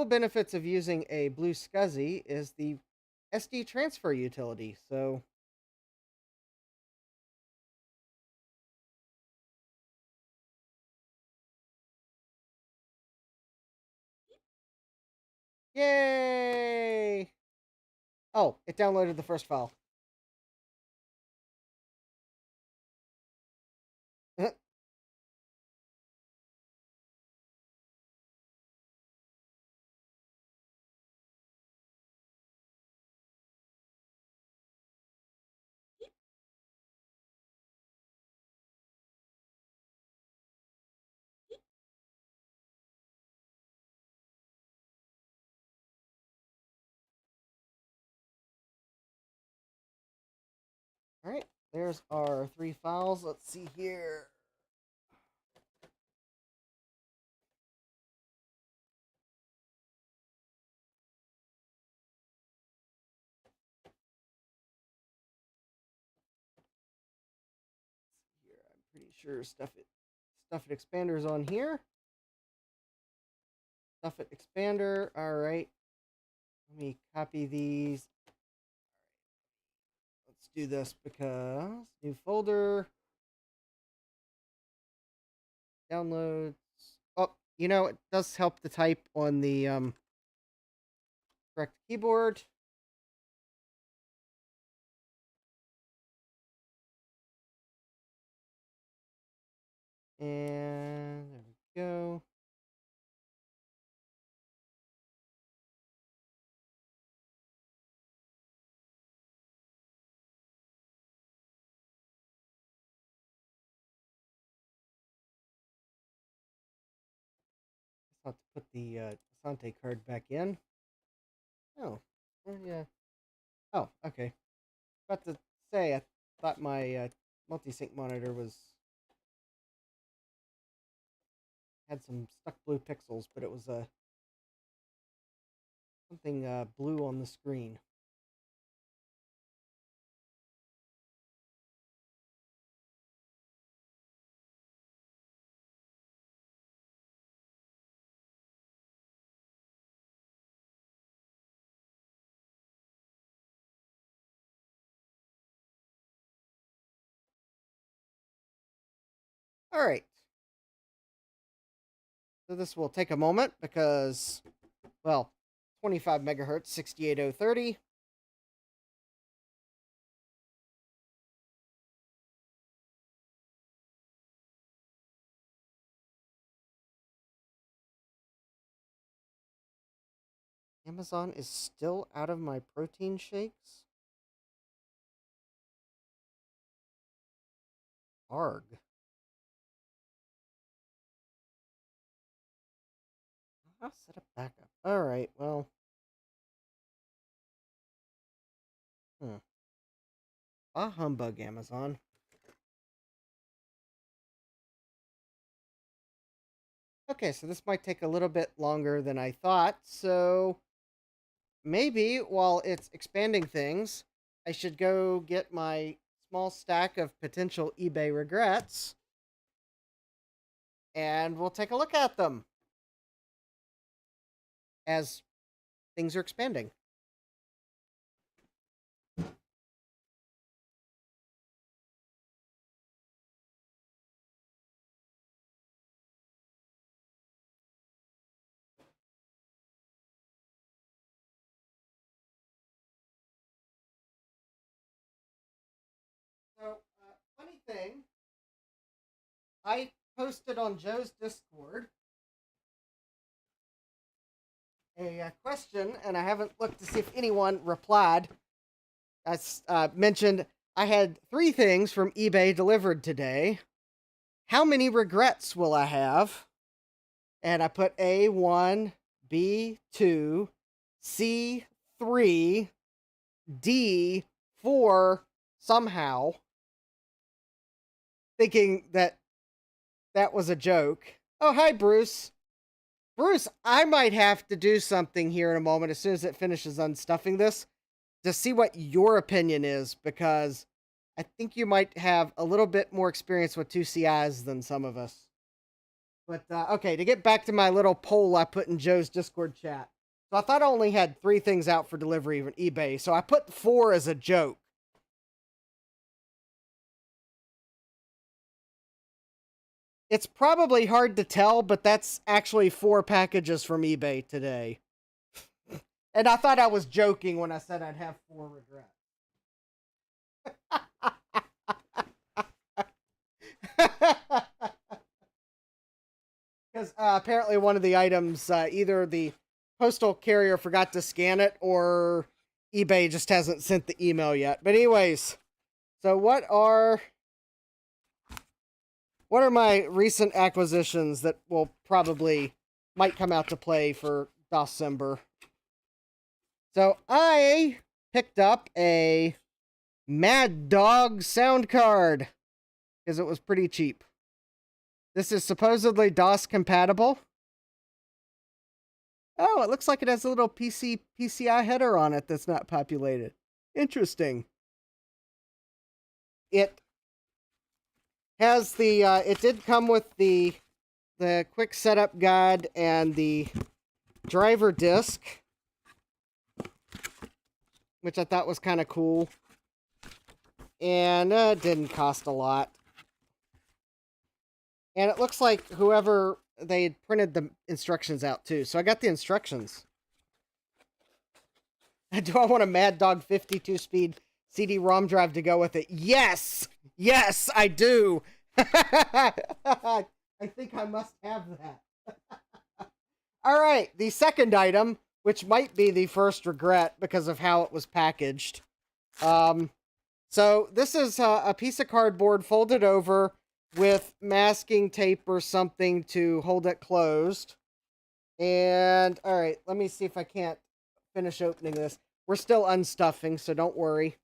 benefits of using a Blue SCSI is the SD transfer utility. So yay! Oh, it downloaded the first file. All right, there's our 3 files. Let's see here. I'm pretty sure stuff it expander's on here. Stuff it expander. All right. Let me copy these. Let's do this because new folder, downloads. Oh, you know, it does help to type on the correct keyboard. And there we go. I'll have to put the Asante card back in. Oh, yeah. Oh, okay. About to say, I thought my multi-sync monitor had some stuck blue pixels, but it was something blue on the screen. All right. So this will take a moment because, well, 25 megahertz, 68030. Amazon is still out of my protein shakes? Arg. I'll set up backup. Alright, well. Ah, humbug, Amazon. Okay, so this might take a little bit longer than I thought, so maybe while it's expanding things, I should go get my small stack of potential eBay regrets, and we'll take a look at them as things are expanding. So, funny thing, I posted on Joe's Discord a question, and I haven't looked to see if anyone replied. I mentioned I had 3 things from eBay delivered today. How many regrets will I have? And I put A1, B2, C3, D4 somehow, thinking that was a joke. Oh, hi, Bruce. Bruce, I might have to do something here in a moment as soon as it finishes unstuffing this to see what your opinion is, because I think you might have a little bit more experience with 2CIs than some of us. But, okay, to get back to my little poll I put in Joe's Discord chat. So I thought I only had 3 things out for delivery on eBay, so I put 4 as a joke. It's probably hard to tell, but that's actually 4 packages from eBay today. And I thought I was joking when I said I'd have 4 regrets. Because apparently one of the items, either the postal carrier forgot to scan it or eBay just hasn't sent the email yet. But anyways, so what are my recent acquisitions that will probably might come out to play for December? So I picked up a Mad Dog sound card because it was pretty cheap. This is supposedly DOS compatible. Oh, it looks like it has a little PCI header on it that's not populated. Interesting. It has the it did come with the quick setup guide and the driver disc, which I thought was kind of cool. And it didn't cost a lot. And it looks like whoever they had printed the instructions out too. So I got the instructions. Do I want a Mad Dog 52-speed CD-ROM drive to go with it? Yes! Yes, I do! I think I must have that. Alright, the second item, which might be the first regret because of how it was packaged. So this is a piece of cardboard folded over with masking tape or something to hold it closed. And, alright, let me see if I can't finish opening this. We're still unstuffing, so don't worry.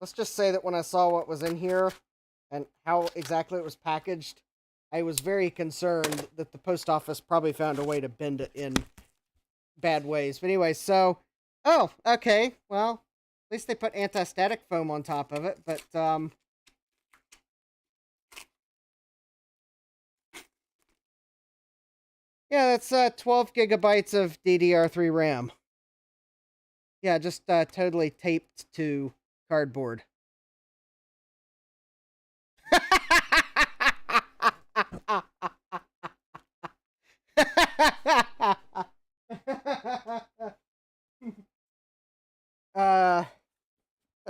Let's just say that when I saw what was in here and how exactly it was packaged, I was very concerned that the post office probably found a way to bend it in bad ways. But anyway, so... Oh, okay. Well, at least they put anti-static foam on top of it, but, yeah, that's 12 gigabytes of DDR3 RAM. Yeah, just totally taped to cardboard.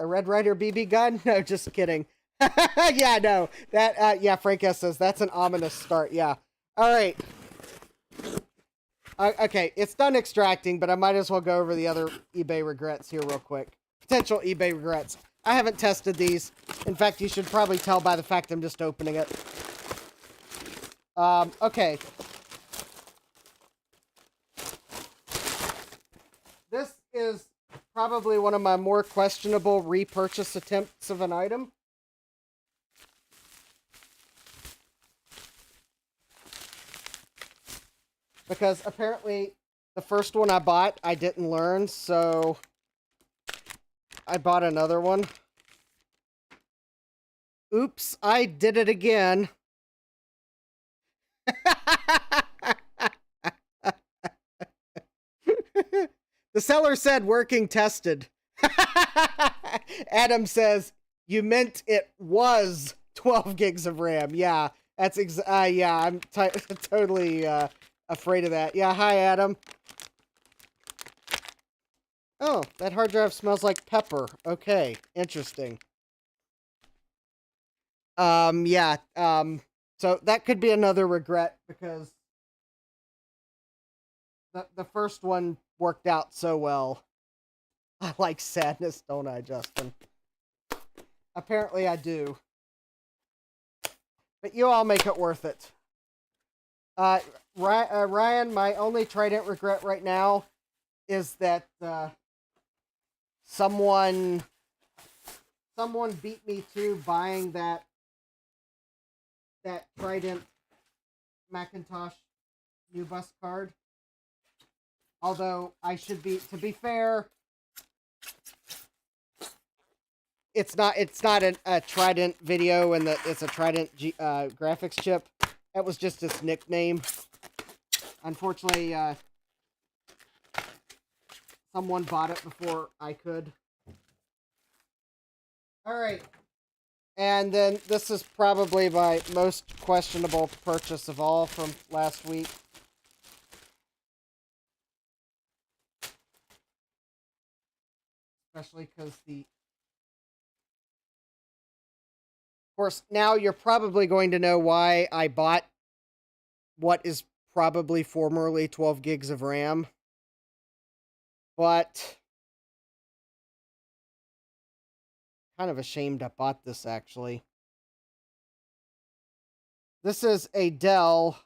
A Red Ryder BB gun? No, just kidding. Yeah, no. That, yeah, Frank S. says that's an ominous start. Yeah. All right. Okay, it's done extracting, but I might as well go over the other eBay regrets here real quick. Potential eBay regrets. I haven't tested these. In fact, you should probably tell by the fact I'm just opening it. Okay. This is probably one of my more questionable repurchase attempts of an item. Because apparently the first one I bought, I didn't learn, so I bought another one. Oops, I did it again. The seller said working tested. Adam says, you meant it was 12 gigs of RAM. Yeah, that's yeah, I'm totally afraid of that. Yeah, hi, Adam. Oh, that hard drive smells like pepper. Okay, interesting. Yeah, so that could be another regret because the first one worked out so well. I like sadness, don't I, Justin? Apparently I do. But you all make it worth it. Ryan, my only Trident regret right now is that someone beat me to buying that Trident Macintosh new bus card. Although to be fair, it's not a Trident video and it's a Trident graphics chip. That was just its nickname. Unfortunately, someone bought it before I could. Alright. And then this is probably my most questionable purchase of all from last week. Especially because of course, now you're probably going to know why I bought what is probably formerly 12 gigs of RAM. But kind of ashamed I bought this, actually. This is a Dell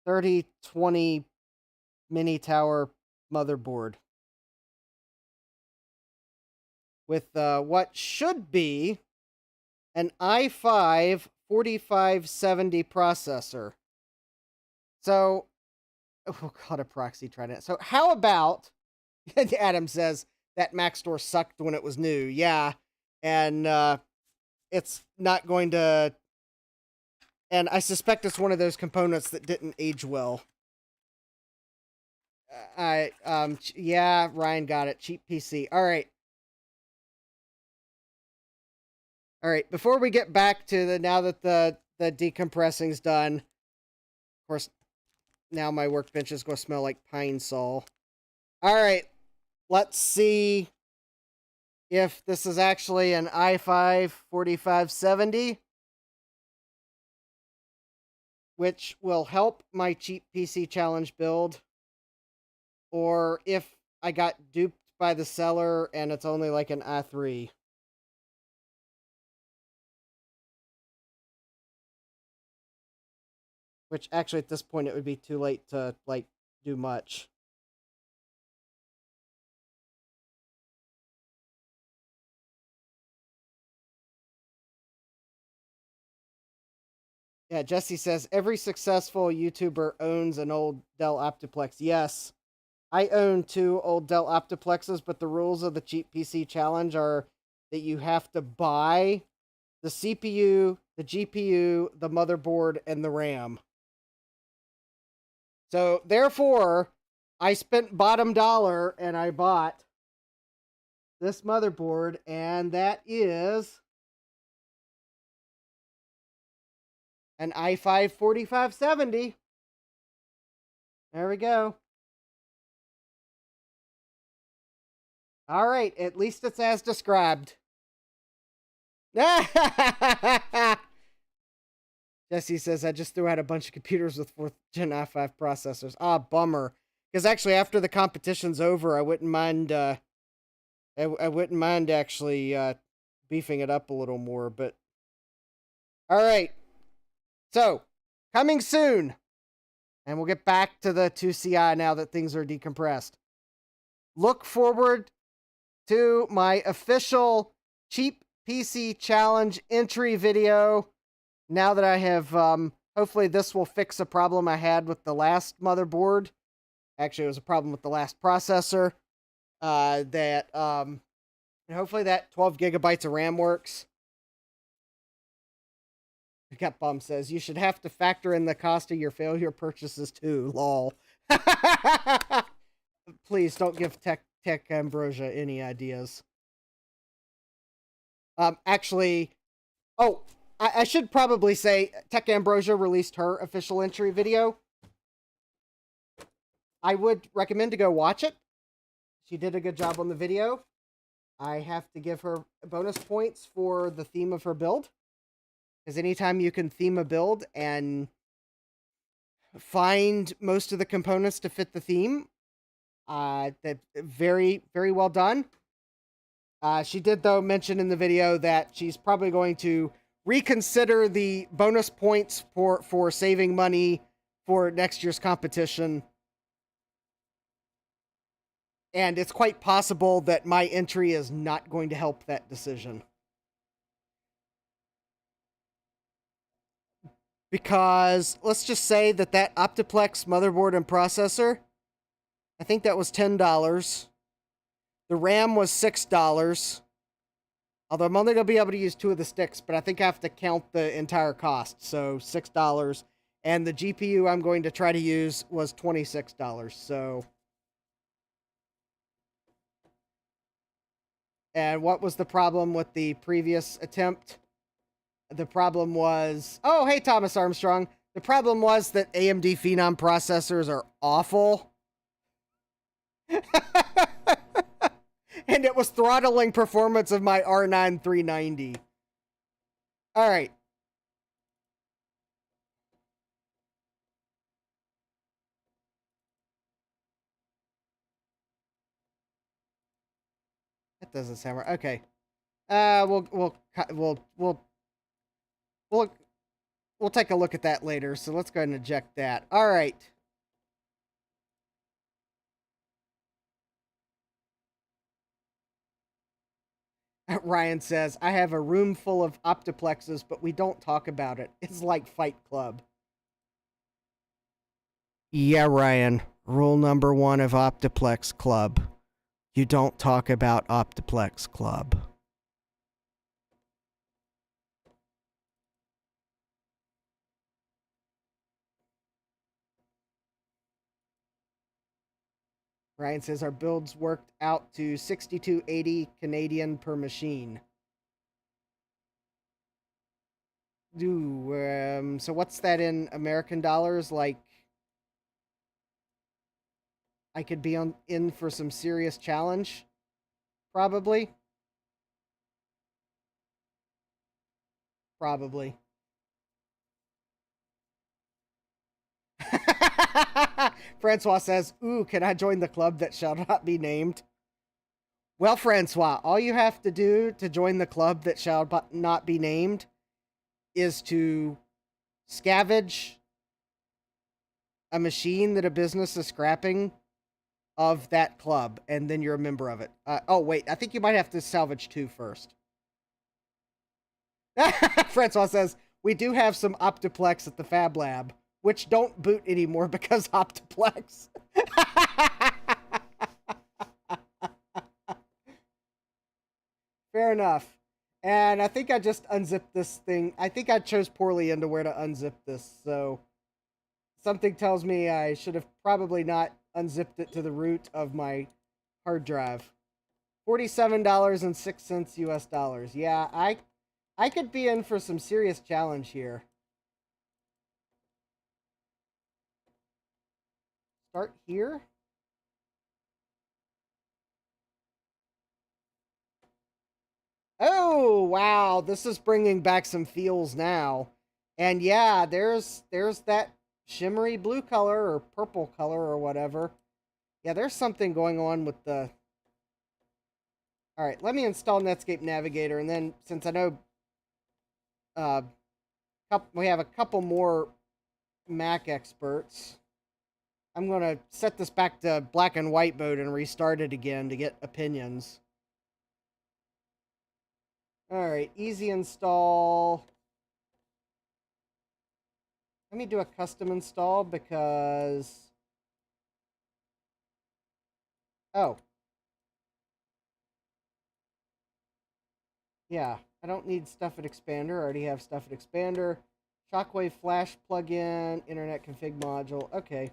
3020 mini tower motherboard with what should be an i5 4570 processor. So, oh god, a proxy Trident. So how about, Adam says, that Mac store sucked when it was new. Yeah, and it's not going to, and I suspect it's one of those components that didn't age well. Yeah, Ryan got it. Cheap PC. All right. All right, before we get back to now that the decompressing's done, of course, now my workbench is going to smell like pine sol. All right, let's see if this is actually an i5 4570, which will help my cheap PC challenge build, or if I got duped by the seller and it's only like an i3. Which, actually, at this point, it would be too late to, like, do much. Yeah, Jesse says, every successful YouTuber owns an old Dell Optiplex. Yes, I own 2 old Dell Optiplexes, but the rules of the Cheap PC Challenge are that you have to buy the CPU, the GPU, the motherboard, and the RAM. So, therefore, I spent bottom dollar and I bought this motherboard, and that is an i5 4570. There we go. All right, at least it's as described. Jesse says, I just threw out a bunch of computers with 4th Gen i5 processors. Ah, bummer. Because actually, after the competition's over, I wouldn't mind, I wouldn't mind actually beefing it up a little more, but... All right. So, coming soon. And we'll get back to the 2CI now that things are decompressed. Look forward to my official Cheap PC Challenge entry video. Now that I have, hopefully this will fix a problem I had with the last motherboard. Actually, it was a problem with the last processor. And hopefully that 12 gigabytes of RAM works. Got Bum says, you should have to factor in the cost of your failure purchases too, lol. Please don't give Tech Ambrosia any ideas. Actually, I should probably say Tech Ambrosia released her official entry video. I would recommend to go watch it. She did a good job on the video. I have to give her bonus points for the theme of her build. Because anytime you can theme a build and find most of the components to fit the theme, that very, very well done. She did, though, mention in the video that she's probably going to reconsider the bonus points for saving money for next year's competition. And it's quite possible that my entry is not going to help that decision. Because let's just say that Optiplex motherboard and processor, I think that was $10. The RAM was $6. Although I'm only going to be able to use 2 of the sticks, but I think I have to count the entire cost. So $6. And the GPU I'm going to try to use was $26. So... And what was the problem with the previous attempt? The problem was... Oh, hey, Thomas Armstrong. The problem was that AMD Phenom processors are awful. And it was throttling performance of my R9 390. All right. That doesn't sound right. Okay. We'll take a look at that later. So let's go ahead and eject that. All right. Ryan says, I have a room full of Optiplexes, but we don't talk about it. It's like Fight Club. Yeah, Ryan. Rule number 1 of Optiplex Club. You don't talk about Optiplex Club. Ryan says our builds worked out to 62.80 Canadian per machine. So what's that in American dollars? Like, I could be in for some serious challenge, probably. Probably. Francois says, ooh, can I join the club that shall not be named? Well, Francois, all you have to do to join the club that shall not be named is to scavenge a machine that a business is scrapping of that club, and then you're a member of it. Oh, wait. I think you might have to salvage 2 first. Francois says, we do have some Optiplex at the Fab Lab, which don't boot anymore because Optiplex. Fair enough. And I think I just unzipped this thing. I think I chose poorly into where to unzip this, so something tells me I should have probably not unzipped it to the root of my hard drive. $47.06 US dollars. Yeah, I could be in for some serious challenge here. Start here. Oh, wow. This is bringing back some feels now. And yeah, there's that shimmery blue color or purple color or whatever. Yeah, there's something going on with the... All right, let me install Netscape Navigator, and then since I know we have a couple more Mac experts, I'm going to set this back to black and white mode and restart it again to get opinions. All right, easy install. Let me do a custom install because... Oh. Yeah, I don't need Stuff at Expander. I already have Stuff at Expander. Shockwave Flash plugin, Internet Config module. Okay.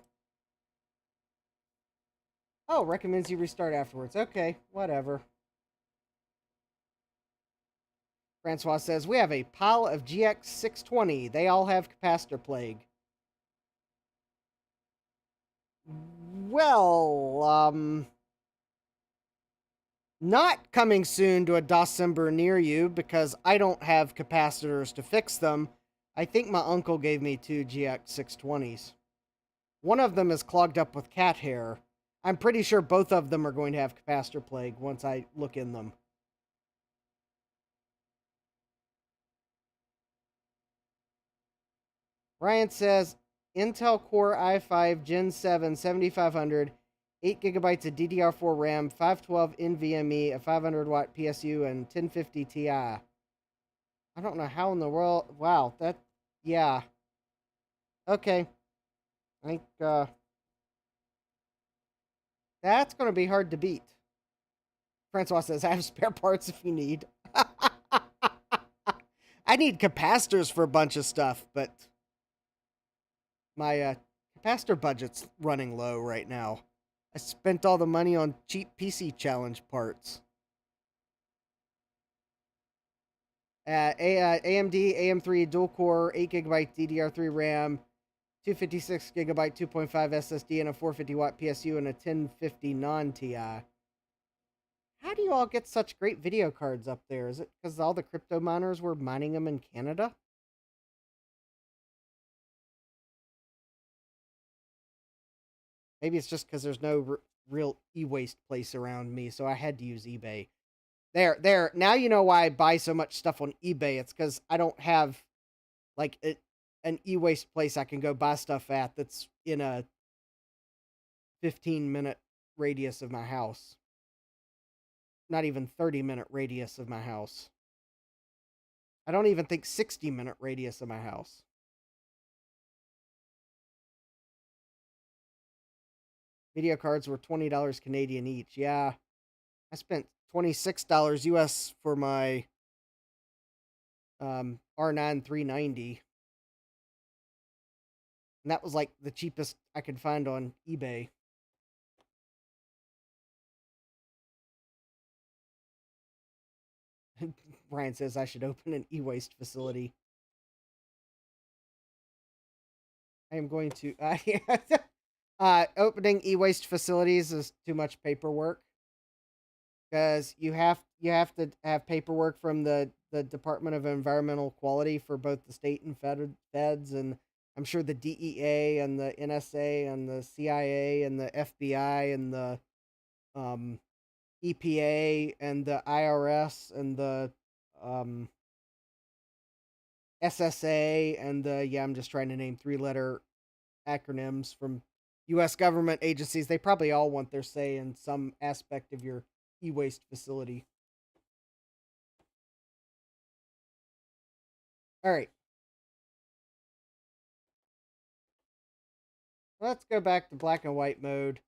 Oh, recommends you restart afterwards. Okay, whatever. Francois says, we have a pile of GX 620. They all have capacitor plague. Well, not coming soon to a Doscember near you because I don't have capacitors to fix them. I think my uncle gave me 2 GX 620s. One of them is clogged up with cat hair. I'm pretty sure both of them are going to have capacitor plague once I look in them. Ryan says, Intel Core i5 Gen 7 7500, 8 gigabytes of DDR4 RAM, 512 NVMe, a 500 watt PSU, and 1050 Ti. I don't know how in the world... Wow, that... Yeah. Okay. I think, that's going to be hard to beat. Francois says, I have spare parts if you need. I need capacitors for a bunch of stuff, but my capacitor budget's running low right now. I spent all the money on cheap PC challenge parts. AMD AM3 dual core, 8 gigabyte DDR3 RAM, 256 gigabyte 2.5 SSD, and a 450 watt PSU, and a 1050 non-TI. How do you all get such great video cards up there? Is it because all the crypto miners were mining them in Canada? Maybe it's just because there's no real e-waste place around me, so I had to use eBay. There. Now you know why I buy so much stuff on eBay. It's because I don't have, like, an e-waste place I can go buy stuff at that's in a 15-minute radius of my house. Not even 30-minute radius of my house. I don't even think 60-minute radius of my house. Video cards were $20 Canadian each. Yeah. I spent $26 US for my R9 390. And that was like the cheapest I could find on eBay. Brian says I should open an e-waste facility. I am going to... opening e-waste facilities is too much paperwork. Because you have to have paperwork from the Department of Environmental Quality for both the state and feds, and I'm sure the DEA and the NSA and the CIA and the FBI and the EPA and the IRS and the SSA and the... Yeah, I'm just trying to name 3-letter acronyms from U.S. government agencies. They probably all want their say in some aspect of your e-waste facility. All right. Let's go back to black and white mode.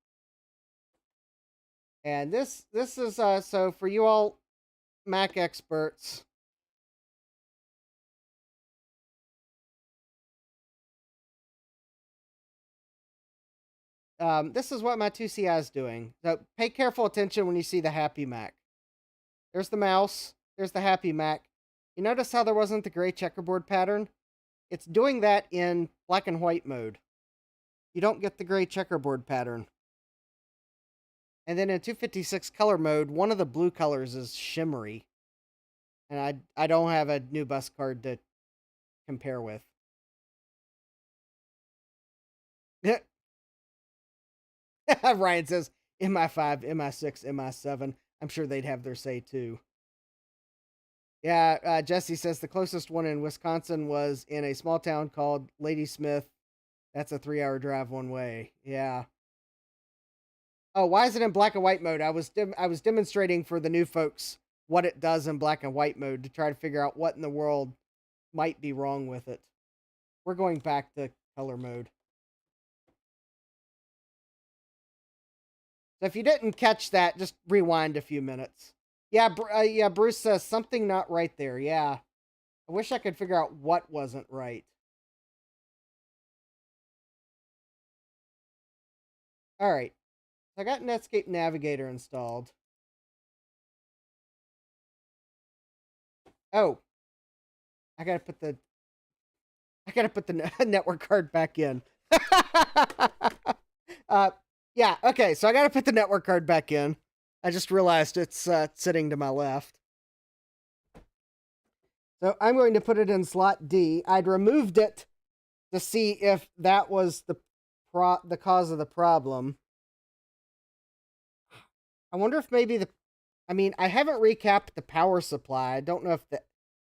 And this is so for you all Mac experts. This is what my 2CI is doing. So pay careful attention when you see the Happy Mac. There's the mouse. There's the Happy Mac. You notice how there wasn't the gray checkerboard pattern? It's doing that in black and white mode. You don't get the gray checkerboard pattern. And then in 256 color mode, one of the blue colors is shimmery. And I don't have a new bus card to compare with. Ryan says MI5, MI6, MI7. I'm sure they'd have their say too. Yeah, Jesse says the closest one in Wisconsin was in a small town called Ladysmith. That's a 3-hour drive one way. Yeah. Oh, why is it in black and white mode? I was demonstrating for the new folks what it does in black and white mode to try to figure out what in the world might be wrong with it. We're going back to color mode. So if you didn't catch that, just rewind a few minutes. Yeah, yeah, Bruce says something not right there. Yeah. I wish I could figure out what wasn't right. All right. I got Netscape Navigator installed. Oh. I gotta put the network card back in. Yeah, okay, so I gotta put the network card back in. I just realized it's sitting to my left. So I'm going to put it in slot D. I'd removed it to see if that was the cause of the problem. I wonder if maybe I haven't recapped the power supply. I don't know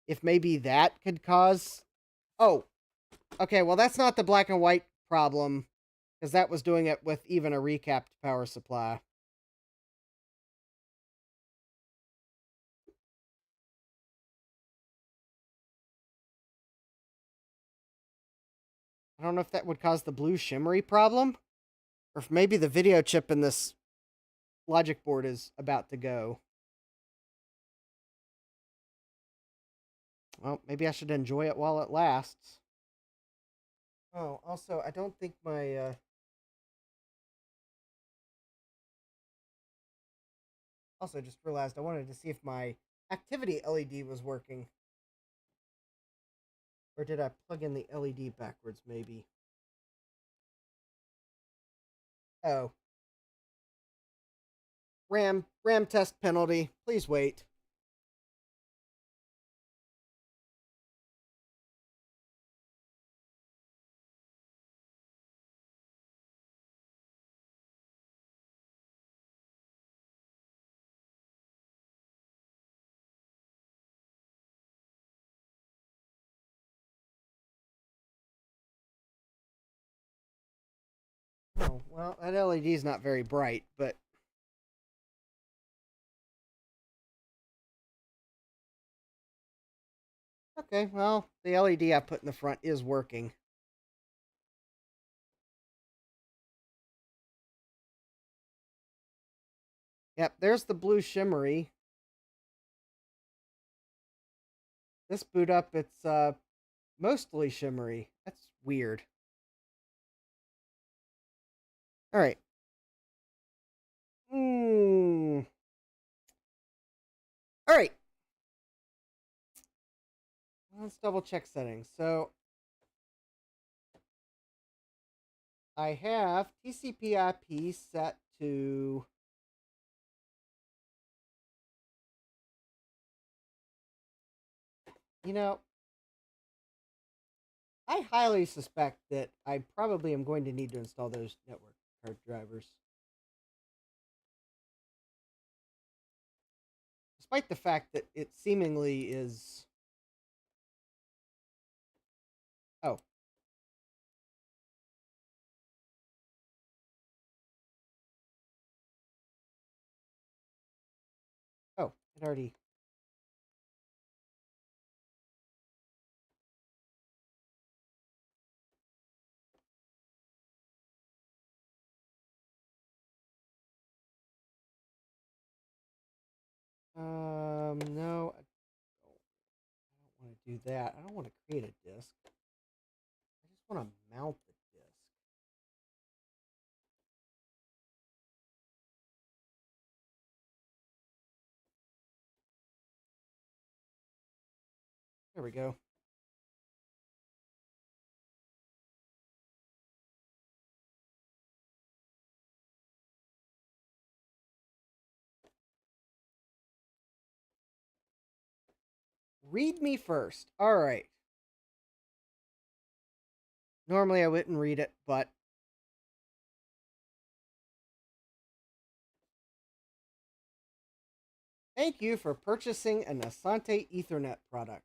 if maybe that could cause. Oh, okay. Well, that's not the black and white problem because that was doing it with even a recapped power supply. I don't know if that would cause the blue shimmery problem, or if maybe the video chip in this logic board is about to go. Well, maybe I should enjoy it while it lasts. Oh, also, I don't think my... Also, just realized I wanted to see if my activity LED was working. Or did I plug in the LED backwards, maybe? Oh. RAM test penalty. Please wait. Oh, well, that LED is not very bright, but... Okay, well, the LED I put in the front is working. Yep, there's the blue shimmery. This boot up, it's mostly shimmery. That's weird. All right. All right. Let's double check settings. So I have TCP/IP set to I highly suspect that I probably am going to need to install those network card drivers. Despite the fact that it seemingly is... Oh. can already... No, I don't want to do that. I don't want to create a disk. I just want to mount the disk. There we go. Read me first. All right. Normally I wouldn't read it, but thank you for purchasing an Asante Ethernet product.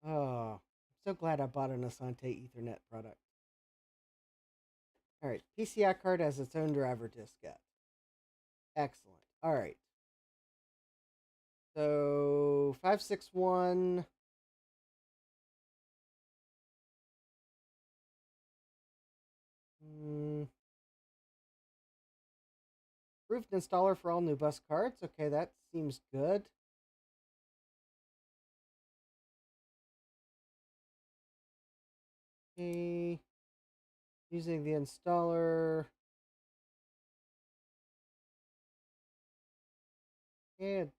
Oh, I'm so glad I bought an Asante Ethernet product. All right, PCI card has its own driver diskette. Excellent. All right. So 561. Approved installer for all new bus cards. Okay, that seems good. Okay. Using the installer. And here.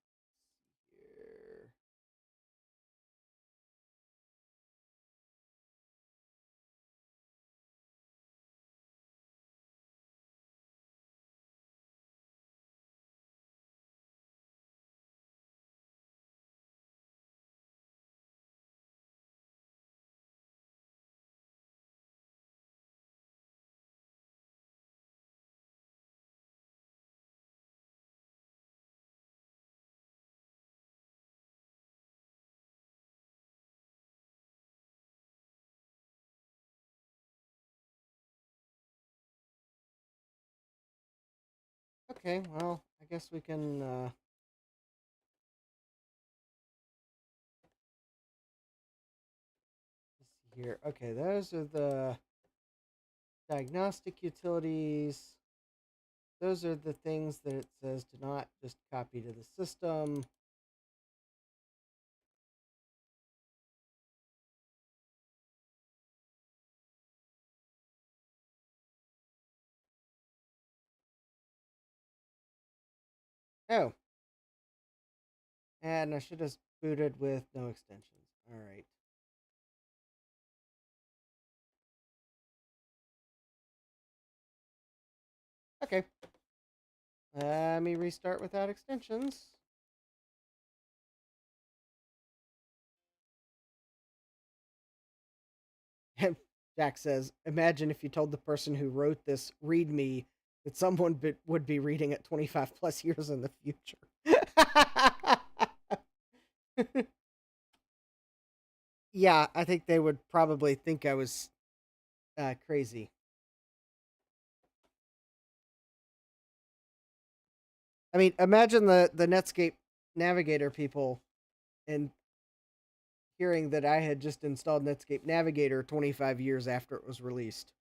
Okay, well, I guess we can let's see here. Okay, those are the diagnostic utilities. Those are the things that it says to not just copy to the system. Oh, and I should have booted with no extensions. All right. Okay. Let me restart without extensions. Jack says, imagine if you told the person who wrote this README that someone would be reading it 25 plus years in the future. Yeah, I think they would probably think I was crazy. I mean, imagine the Netscape Navigator people and hearing that I had just installed Netscape Navigator 25 years after it was released.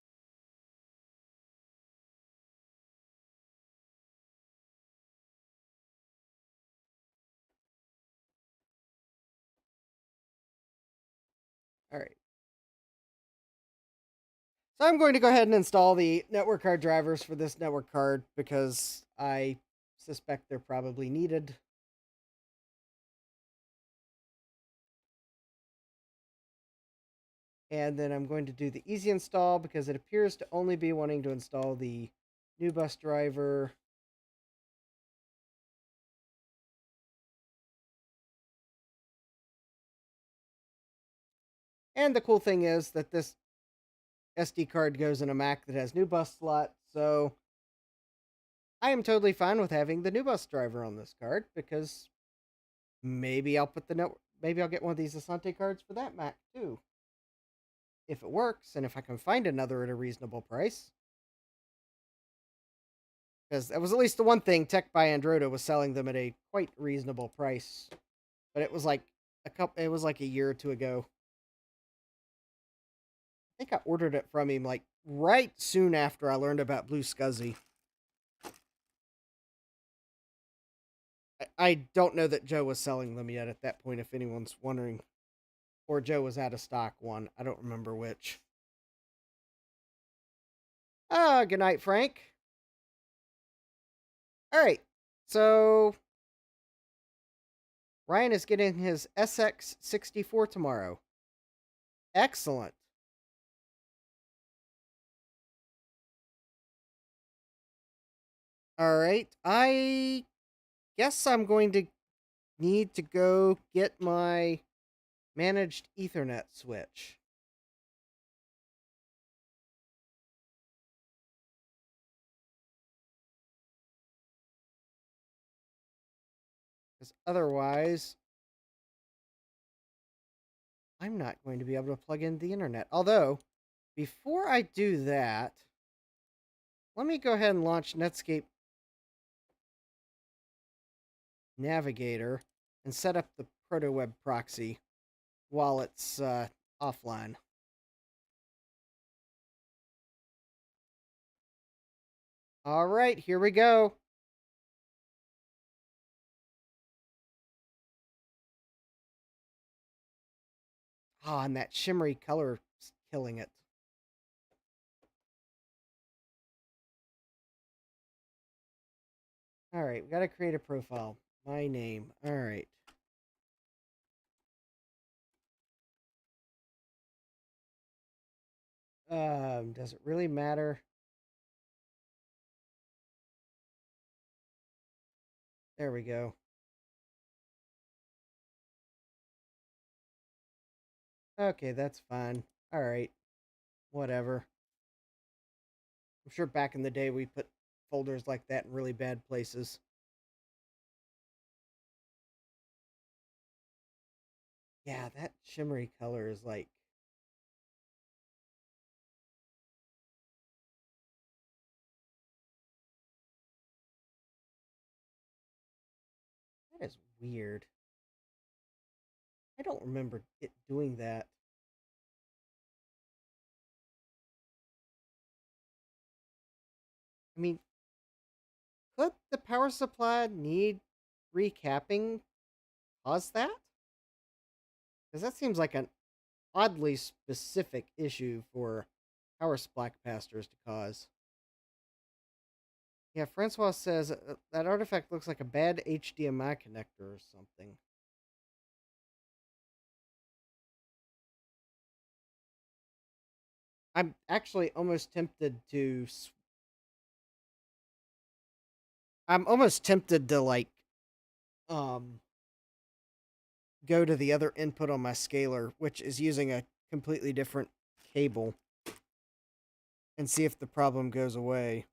All right. So I'm going to go ahead and install the network card drivers for this network card because I suspect they're probably needed. And then I'm going to do the easy install because it appears to only be wanting to install the new bus driver. And the cool thing is that this SD card goes in a Mac that has new bus slot, so I am totally fine with having the new bus driver on this card because maybe I'll put the network. Maybe I'll get one of these Asante cards for that Mac too, if it works and if I can find another at a reasonable price. Because that was at least the one thing Tech by Androida was selling them at a quite reasonable price. But it was like it was like a year or two ago. I think I ordered it from him like right soon after I learned about Blue SCSI. I don't know that Joe was selling them yet at that point, if anyone's wondering. Or Joe was out of stock one. I don't remember which. Good night, Frank. All right. So Ryan is getting his SX64 tomorrow. Excellent. All right. I guess I'm going to need to go get my managed Ethernet switch. Because otherwise, I'm not going to be able to plug in the internet. Although, before I do that, let me go ahead and launch Netscape Navigator and set up the ProtoWeb proxy while it's offline. All right, here we go. Ah, and that shimmery color is killing it. All right, we got to create a profile. My name. All right. Does it really matter? There we go. Okay, that's fine. All right. Whatever. I'm sure back in the day we put folders like that in really bad places. Yeah, that shimmery color is like. That is weird. I don't remember it doing that. I mean, could the power supply need recapping cause that? Because that seems like an oddly specific issue for power supply capacitors to cause. Yeah, Francois says that artifact looks like a bad HDMI connector or something. I'm actually almost tempted to. I'm almost tempted to like, um, go to the other input on my scaler, which is using a completely different cable, and see if the problem goes away.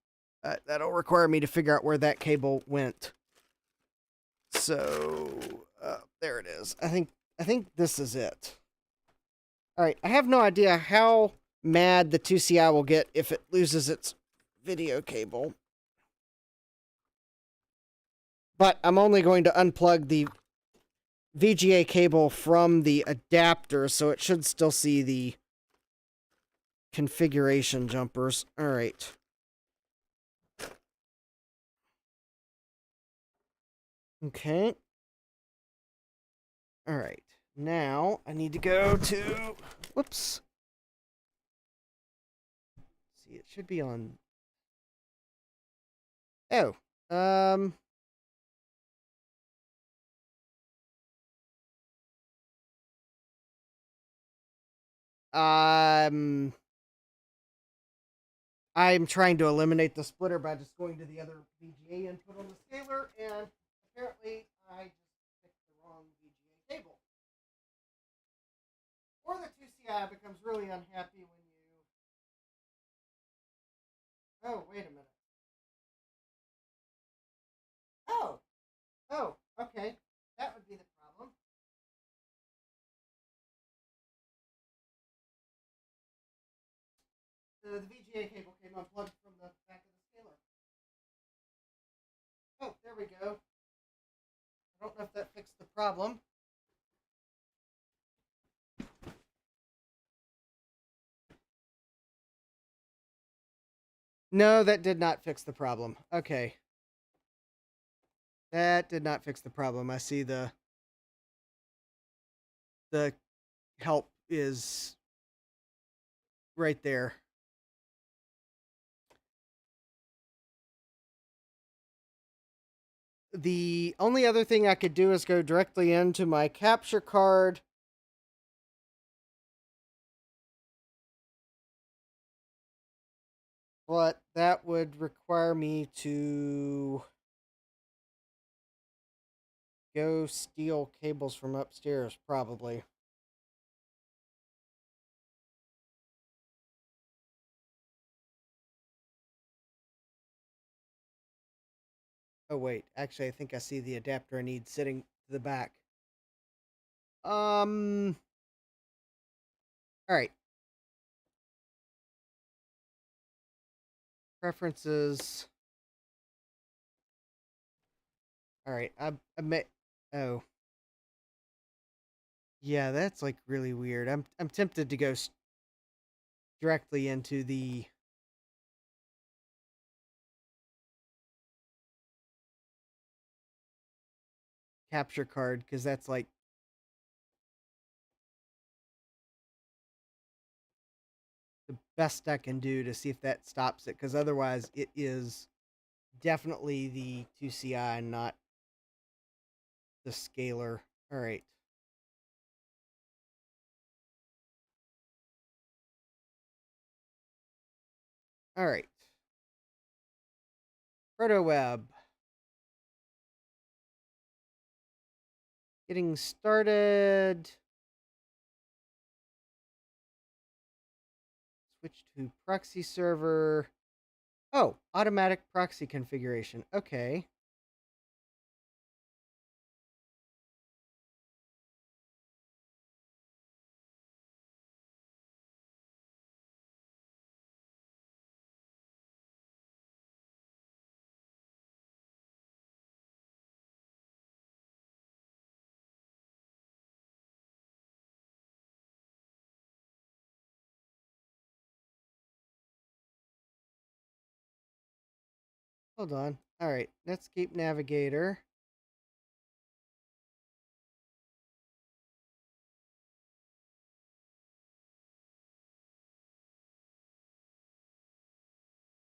That'll require me to figure out where that cable went. So there it is. I think this is it. All right. I have no idea how mad the 2CI will get if it loses its video cable. But I'm only going to unplug the VGA cable from the adapter, so it should still see the configuration jumpers. All right. Okay. All right. Now I need to go to. Whoops. Let's see, it should be on. Oh. Um. Um. I'm trying to eliminate the splitter by just going to the other VGA input on the scaler, and apparently I just picked the wrong VGA cable. Or the 2CI becomes really unhappy when you. Oh, wait a minute. Oh, oh, okay. That would be the problem. The VGA cable came unplugged from the back of the scaler. we go. I don't know if that fixed the problem. No, that did not fix the problem. Okay. That did not fix the problem. I see the help is right there. The only other thing I could do is go directly into my capture card. But that would require me to go steal cables from upstairs, probably. Oh, wait. Actually, I think I see the adapter I need sitting to the back. Alright. Preferences. Alright, I may... Oh. Yeah, that's, like, really weird. I'm tempted to go directly into the... capture card, because that's, like... the best I can do to see if that stops it, because otherwise it is definitely the 2CI, not the scalar. Alright. Alright. ProtoWeb. Getting started. Switch to proxy server. Oh, automatic proxy configuration. Okay. Hold on. Alright, Netscape Navigator.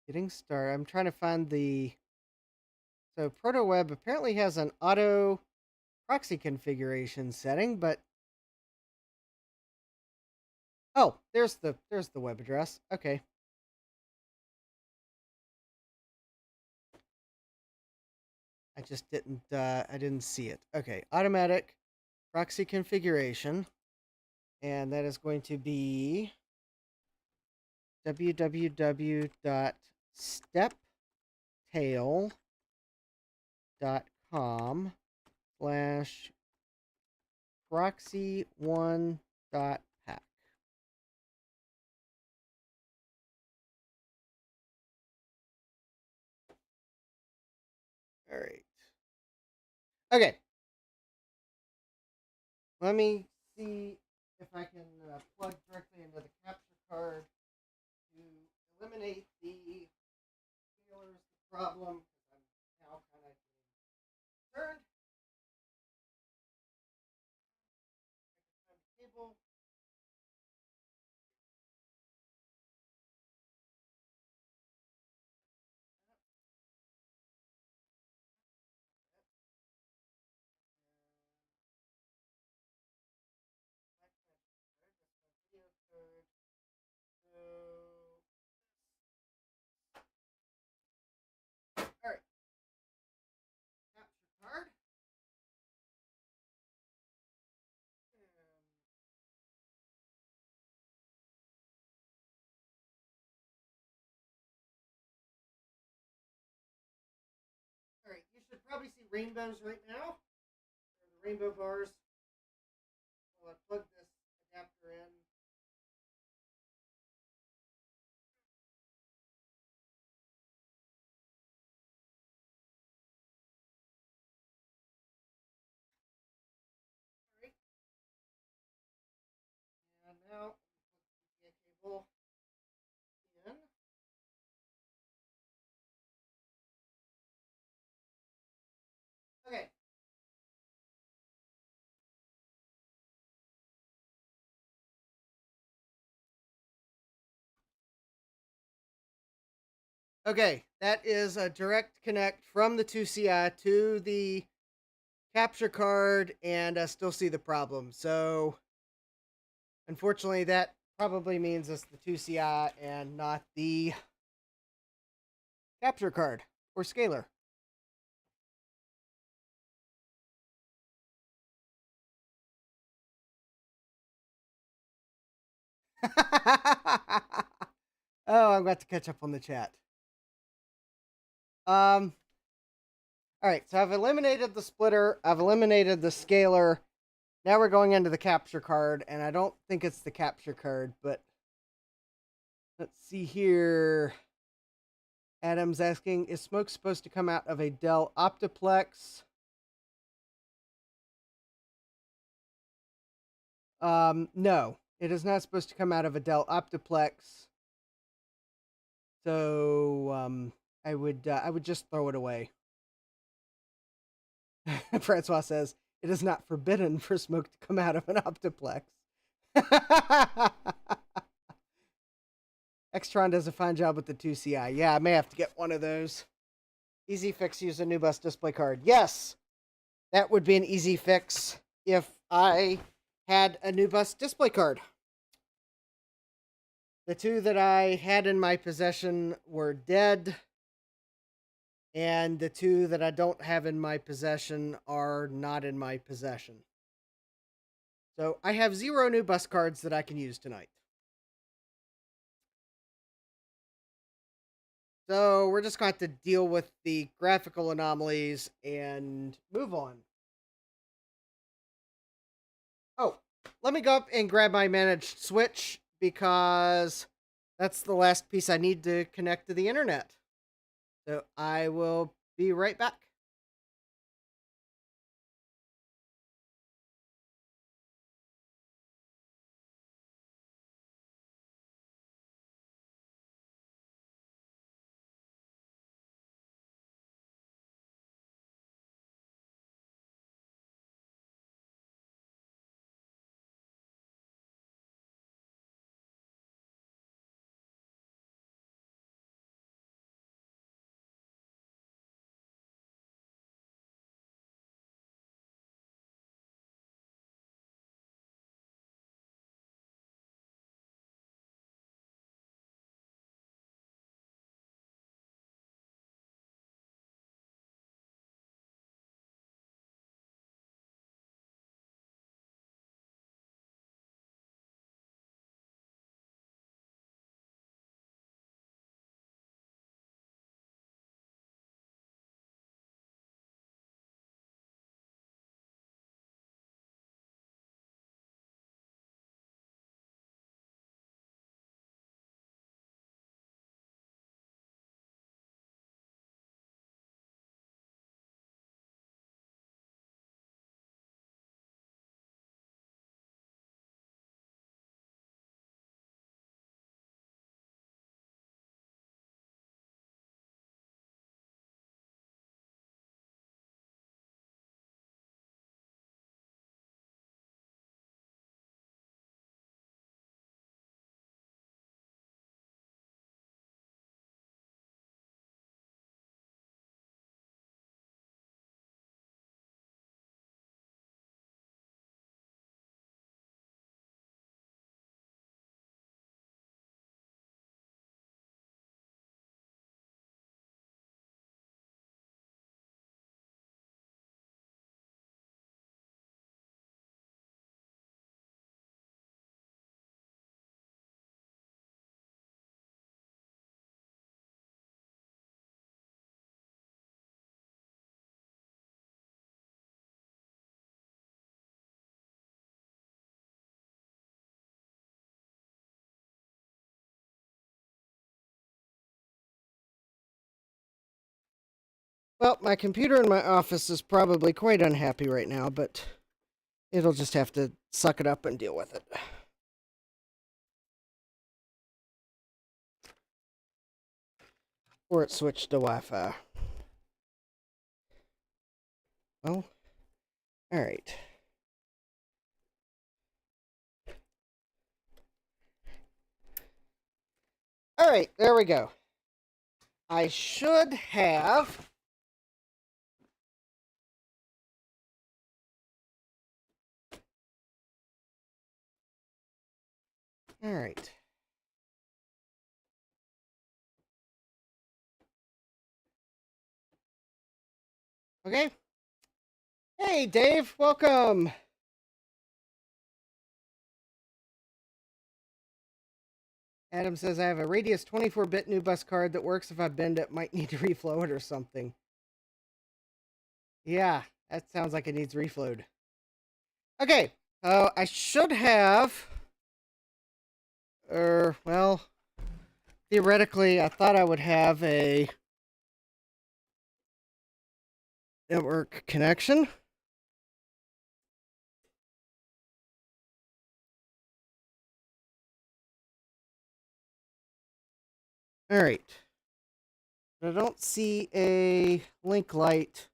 Getting started. I'm trying to find the... So ProtoWeb apparently has an auto proxy configuration setting, but... Oh, there's the web address. Okay. I just didn't I didn't see it. Okay, automatic proxy configuration, and that is going to be www.steptail.com/proxy1.pack. All right. Okay. Let me see if I can plug directly into the capture card to eliminate the scalars problem. I'm now kind of concerned. Cable. Video code. So, all right. Capture card. All right. You should probably see rainbows right now. Or the rainbow bars. While I plug this adapter in. cable in. Okay. Okay, that is a direct connect from the 2CI to the capture card, and I still see the problem. So, unfortunately, that probably means it's the 2CI and not the capture card or scaler. Oh, I'm about to catch up on the chat. All right, so I've eliminated the splitter, I've eliminated the scaler. Now we're going into the capture card, and I don't think it's the capture card, but let's see here. Adam's asking, is smoke supposed to come out of a Dell Optiplex? No, it is not supposed to come out of a Dell Optiplex. So I would just throw it away. Francois says it is not forbidden for smoke to come out of an Optiplex. Extron does a fine job with the 2CI. Yeah, I may have to get one of those. Easy fix, use a new bus display card. Yes, that would be an easy fix if I had a new bus display card. The two that I had in my possession were dead, and the two that I don't have in my possession are not in my possession. So I have 0 new bus cards that I can use tonight. So we're just going to have to deal with the graphical anomalies and move on. Oh, let me go up and grab my managed switch because that's the last piece I need to connect to the internet. So I will be right back. Well, my computer in my office is probably quite unhappy right now, but it'll just have to suck it up and deal with it. Or it switched to Wi-Fi. Well, all right. All right, there we go. I should have... All right. Okay. Hey, Dave, welcome. Adam says, I have a Radius 24-bit new bus card that works if I bend it. Might need to reflow it or something. Yeah, that sounds like it needs reflowed. Okay, I should have... well, theoretically, I thought I would have a network connection. All right. I don't see a link light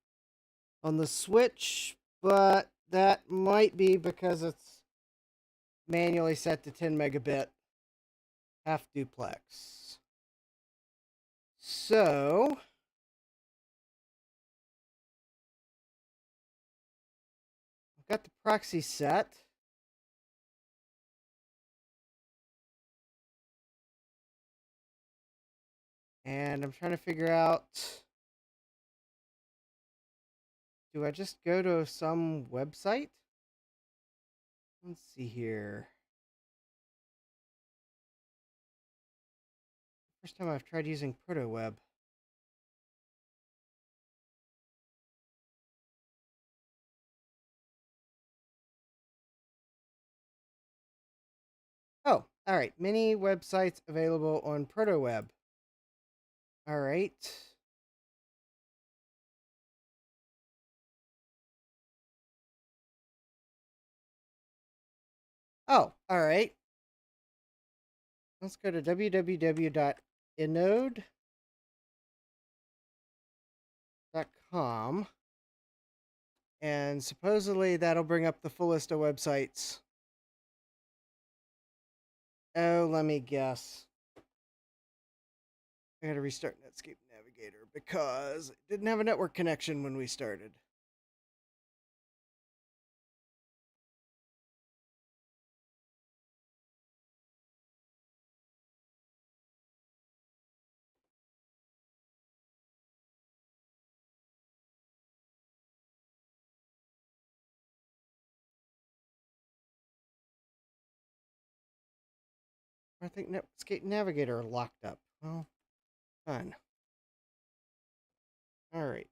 on the switch, but that might be because it's manually set to 10 megabit half duplex. So I've got the proxy set. And I'm trying to figure out, do I just go to some website? Let's see here. First time I've tried using ProtoWeb. Oh, all right. Many websites available on ProtoWeb. All right. Oh, all right. Let's go to www.inode.com. And supposedly that'll bring up the full list of websites. Oh, let me guess. I gotta restart Netscape Navigator because it didn't have a network connection when we started. I think Netscape Navigator locked up. Well, fun. All right.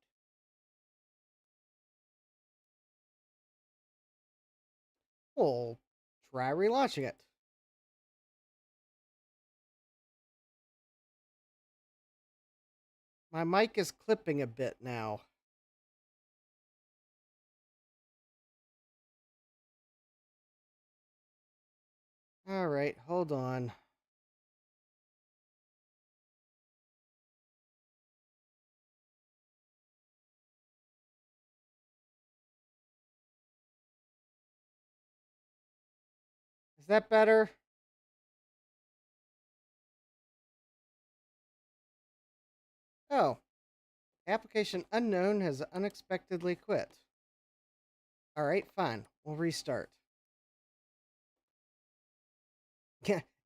We'll try relaunching it. My mic is clipping a bit now. All right, hold on. Is that better? Oh, application unknown has unexpectedly quit. All right, fine. We'll restart.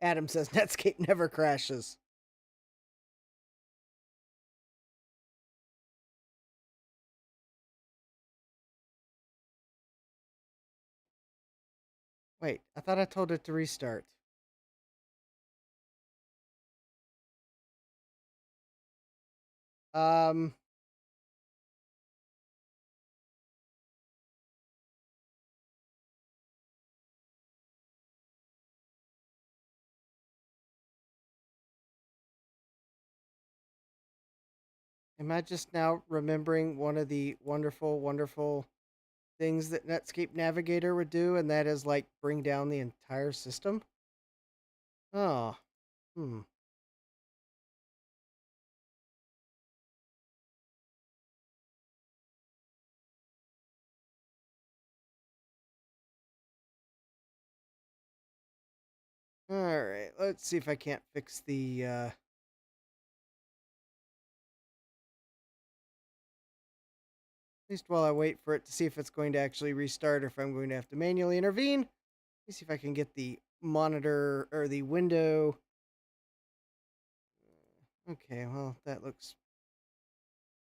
Adam says Netscape never crashes. Wait, I thought I told it to restart. Um, am I just now remembering one of the wonderful, wonderful things that Netscape Navigator would do, and that is like bring down the entire system? Oh, Alright, let's see if I can't fix the, at least while I wait for it to see if it's going to actually restart or if I'm going to have to manually intervene. Let me see if I can get the monitor or the window. Okay, well, that looks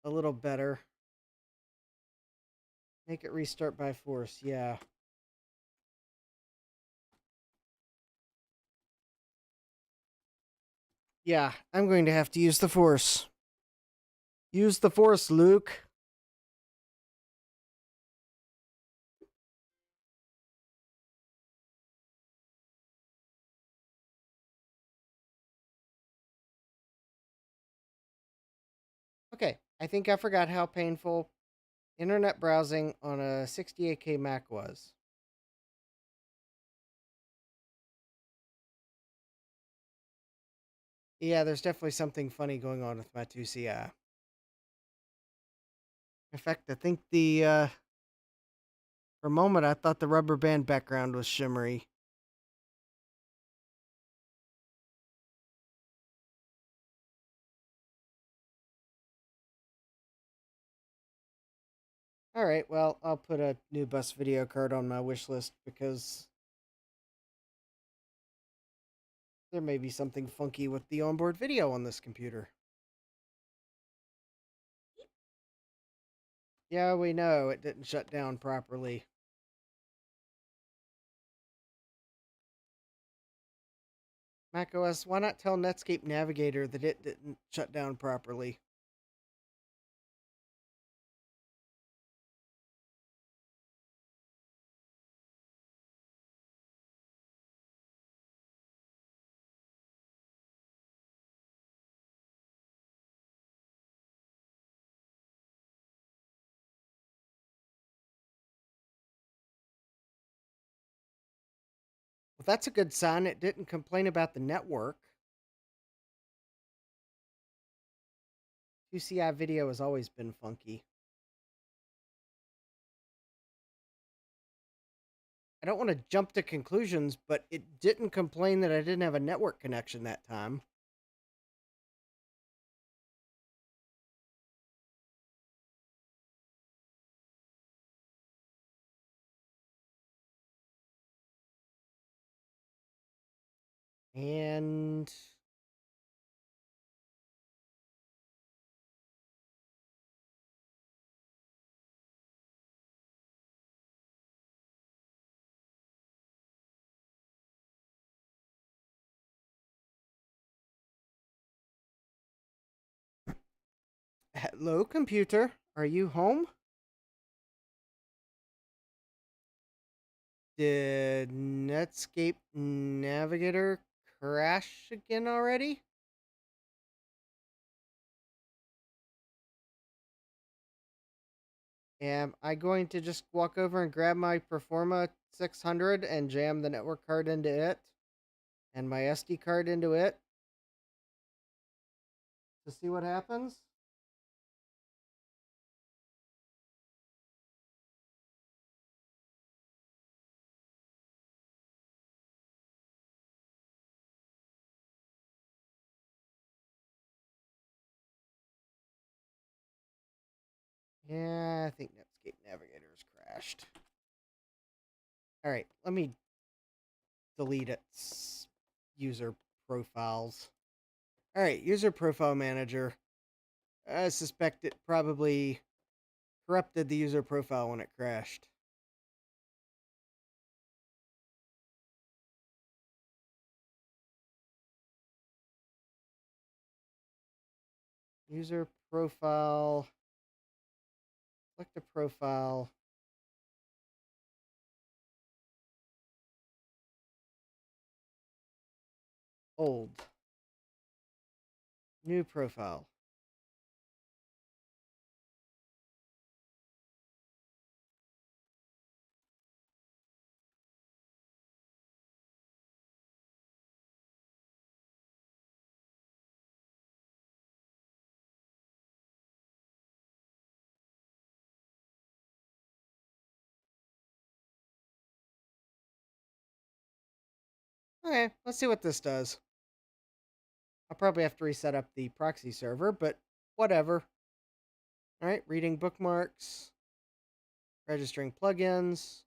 a little better. Make it restart by force, yeah. Yeah, I'm going to have to use the force. Use the force, Luke. Okay, I think I forgot how painful internet browsing on a 68K Mac was. Yeah, there's definitely something funny going on with my 2CI. In fact, I think for a moment, I thought the rubber band background was shimmery. Alright, well, I'll put a new bus video card on my wish list because there may be something funky with the onboard video on this computer. Yeah, we know it didn't shut down properly. macOS, why not tell Netscape Navigator that it didn't shut down properly? Well, that's a good sign it didn't complain about the network. 2CI video has always been funky. I don't want to jump to conclusions, but it didn't complain that I didn't have a network connection that time. And hello, computer. Are you home? Did Netscape Navigator crash again already? Am I going to just walk over and grab my Performa 600 and jam the network card into it and my SD card into it to see what happens? Yeah, I think Netscape Navigator has crashed. All right, let me delete its user profiles. All right, user profile manager. I suspect it probably corrupted the user profile when it crashed. User profile. Select a profile. Old. New profile. Okay, let's see what this does. I'll probably have to reset up the proxy server, but whatever. All right, reading bookmarks, registering plugins.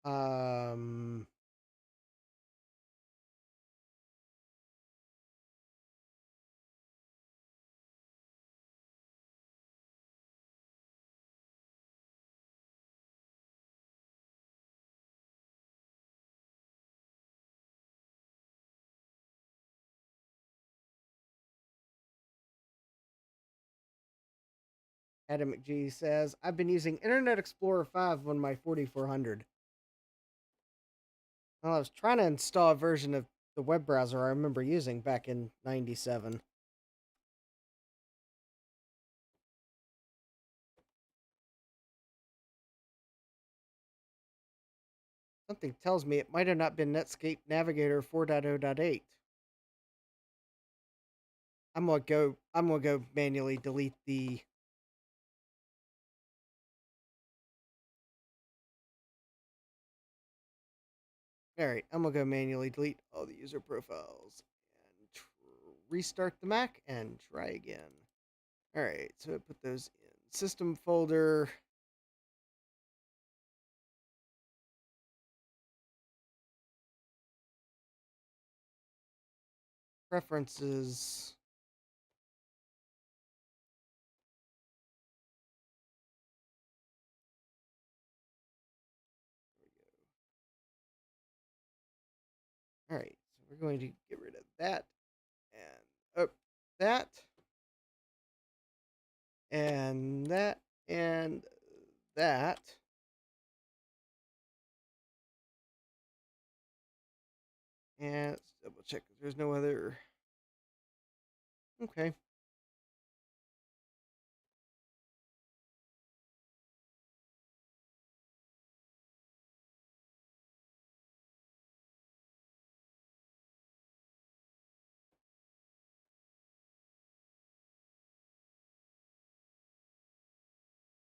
Um, Adam McGee says, I've been using Internet Explorer 5 on my 4400. Well, I was trying to install a version of the web browser I remember using back in 97. Something tells me it might have not been Netscape Navigator 4.0.8. I'm gonna go manually delete the. Alright, I'm gonna go manually delete all the user profiles and restart the Mac and try again. Alright, so I put those in system folder. Preferences. Alright, so we're going to get rid of that and that and that and that. And let's double check if there's no other. Okay.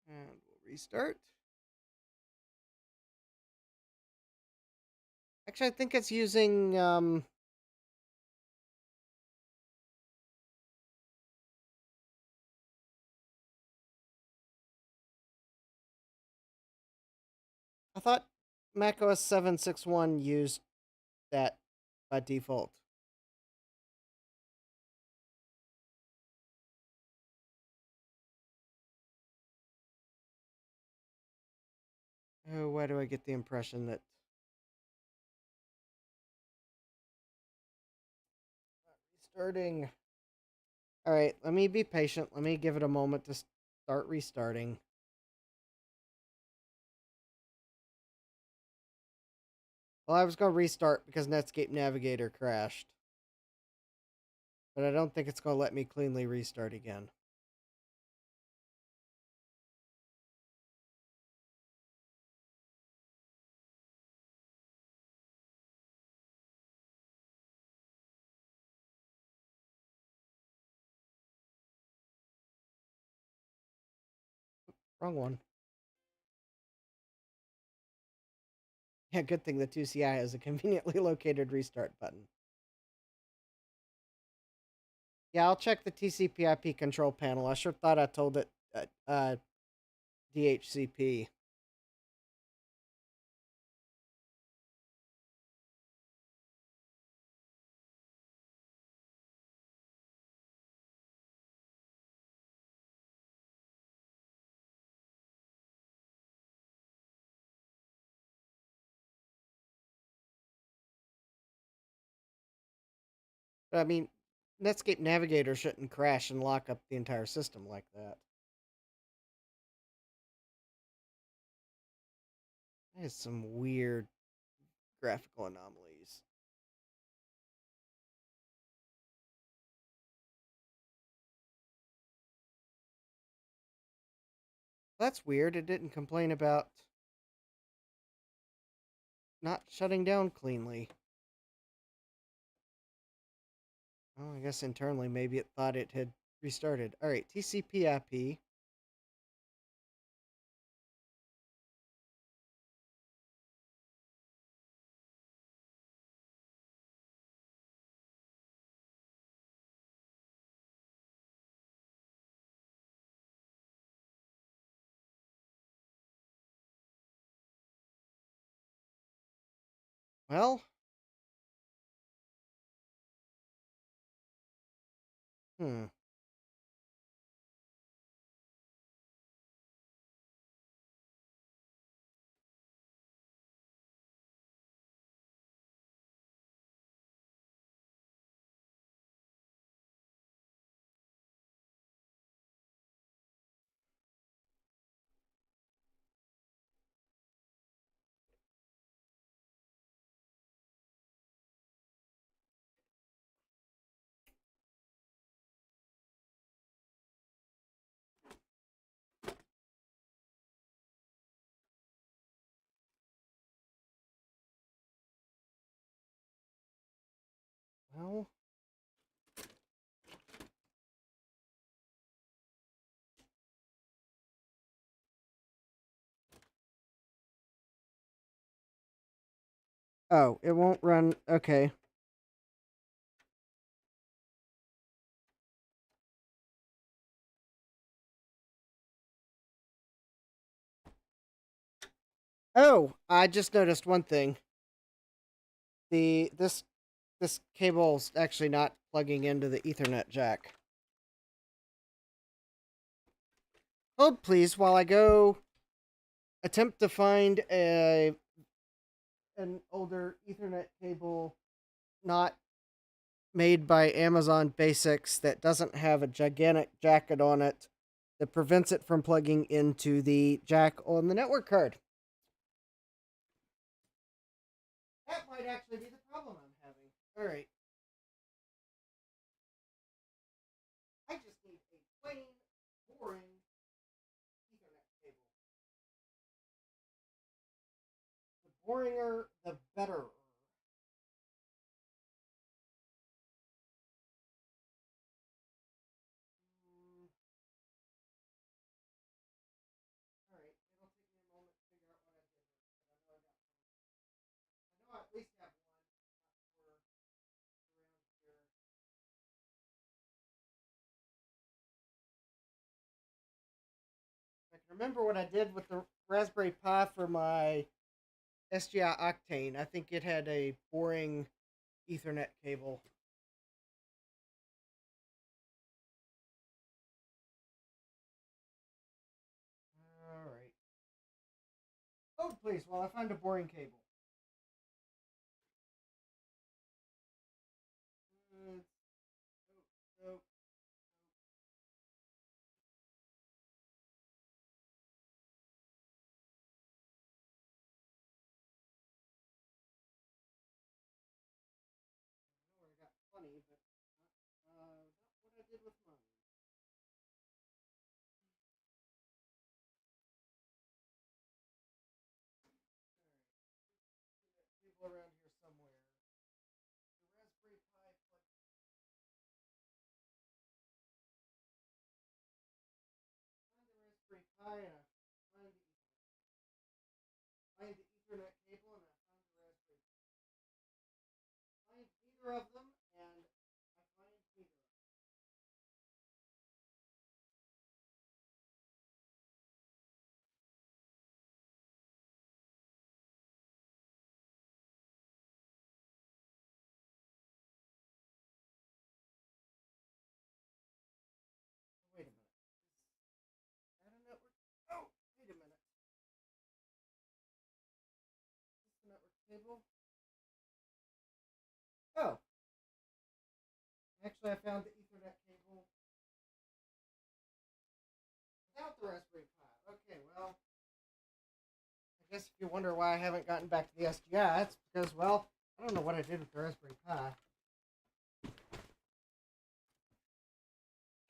And we'll restart. Actually, I think it's using I thought macOS 761 used that by default. Oh, why do I get the impression that restarting? All right, let me be patient. Let me give it a moment to start restarting. Well, I was going to restart because Netscape Navigator crashed. But I don't think it's going to let me cleanly restart again. Wrong one. Yeah, good thing the 2CI has a conveniently located restart button. Yeah, I'll check the TCP/IP control panel. I sure thought I told it DHCP. But I mean, Netscape Navigator shouldn't crash and lock up the entire system like that. That is some weird graphical anomalies. That's weird. It didn't complain about not shutting down cleanly. Oh, I guess internally maybe it thought it had restarted. All right, TCP IP. Well, hmm. Well, oh, it won't run. Okay. Oh, I just noticed one thing. This cable's actually not plugging into the Ethernet jack. Hold please while I go attempt to find an older Ethernet cable not made by Amazon Basics that doesn't have a gigantic jacket on it that prevents it from plugging into the jack on the network card. That might actually be the problem I'm having. All right. I just need a plain, boring Ethernet cable. The boringer, the better. All right. It'll take me a moment to figure out what I did. But I know I at least have one for around here. I can remember what I did with the Raspberry Pi for my SGI Octane. I think it had a boring Ethernet cable. All right. Oh, please, while I find a boring cable. Uh, oh, oh, I know I got plenty, but not what I did with mine. All right. Cable around here somewhere. The Raspberry Pi plug. Find the Raspberry Pi and find the Ethernet cable and I find the Raspberry Pi. Find neither of them and I find neither of them. Oh, wait a minute. Is that a network? Oh, wait a minute. Is this the network cable? Oh, actually, I found the Ethernet cable without the Raspberry Pi. Okay, well, I guess if you wonder why I haven't gotten back to the SGI, it's because, well, I don't know what I did with the Raspberry Pi.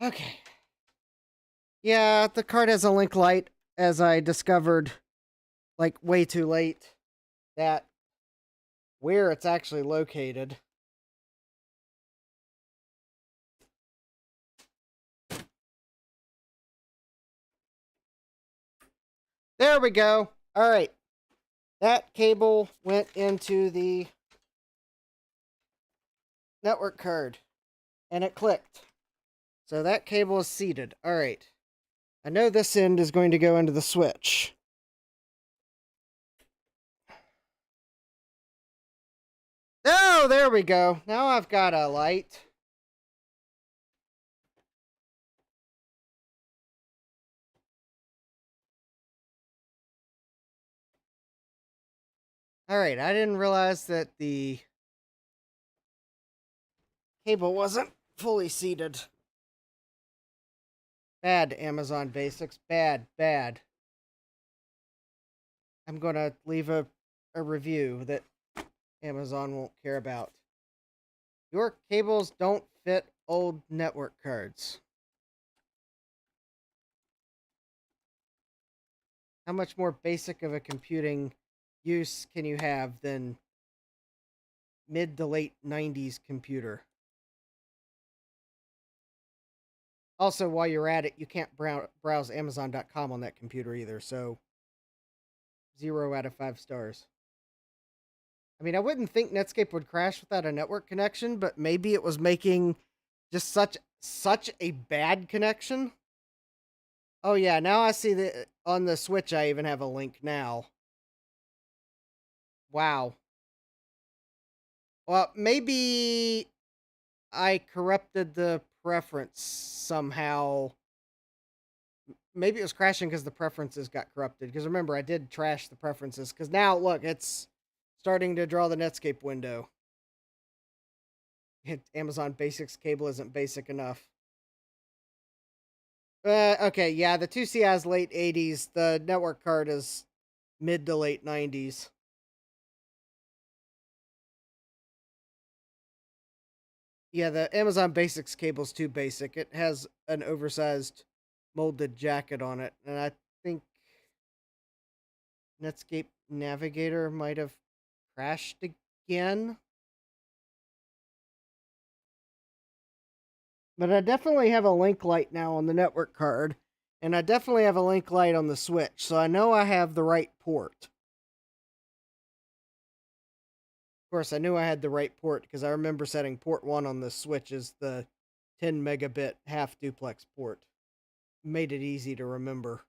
Okay. Yeah, the card has a link light. as I discovered, like, way too late, that where it's actually located. There we go. All right. That cable went into the network card and it clicked. So that cable is seated. All right. I know this end is going to go into the switch. Oh, there we go. Now I've got a light. All right. I didn't realize that the cable wasn't fully seated. Bad, Amazon Basics. Bad, bad. I'm going to leave a review that Amazon won't care about. Your cables don't fit old network cards. How much more basic of a computing use can you have than mid to late 90s computer? Also, while you're at it, you can't browse Amazon.com on that computer either, so 0 out of 5 stars. I mean, I wouldn't think Netscape would crash without a network connection, but maybe it was making just such a bad connection. Oh yeah, now I see that on the Switch I even have a link now. Wow. Well, maybe I corrupted the preference somehow. Maybe it was crashing because the preferences got corrupted. Because remember, I did trash the preferences. Because now, look, it's starting to draw the Netscape window. Amazon Basics cable isn't basic enough. Okay, yeah, the 2CI is late 80s. The network card is mid to late 90s. Yeah, the Amazon Basics cable's too basic. It has an oversized molded jacket on it, and I think Netscape Navigator might have crashed again. But I definitely have a link light now on the network card, and I definitely have a link light on the Switch, so I know I have the right port. Of course, I knew I had the right port because I remember setting port 1 on the Switch as the 10 megabit half duplex port. Made it easy to remember.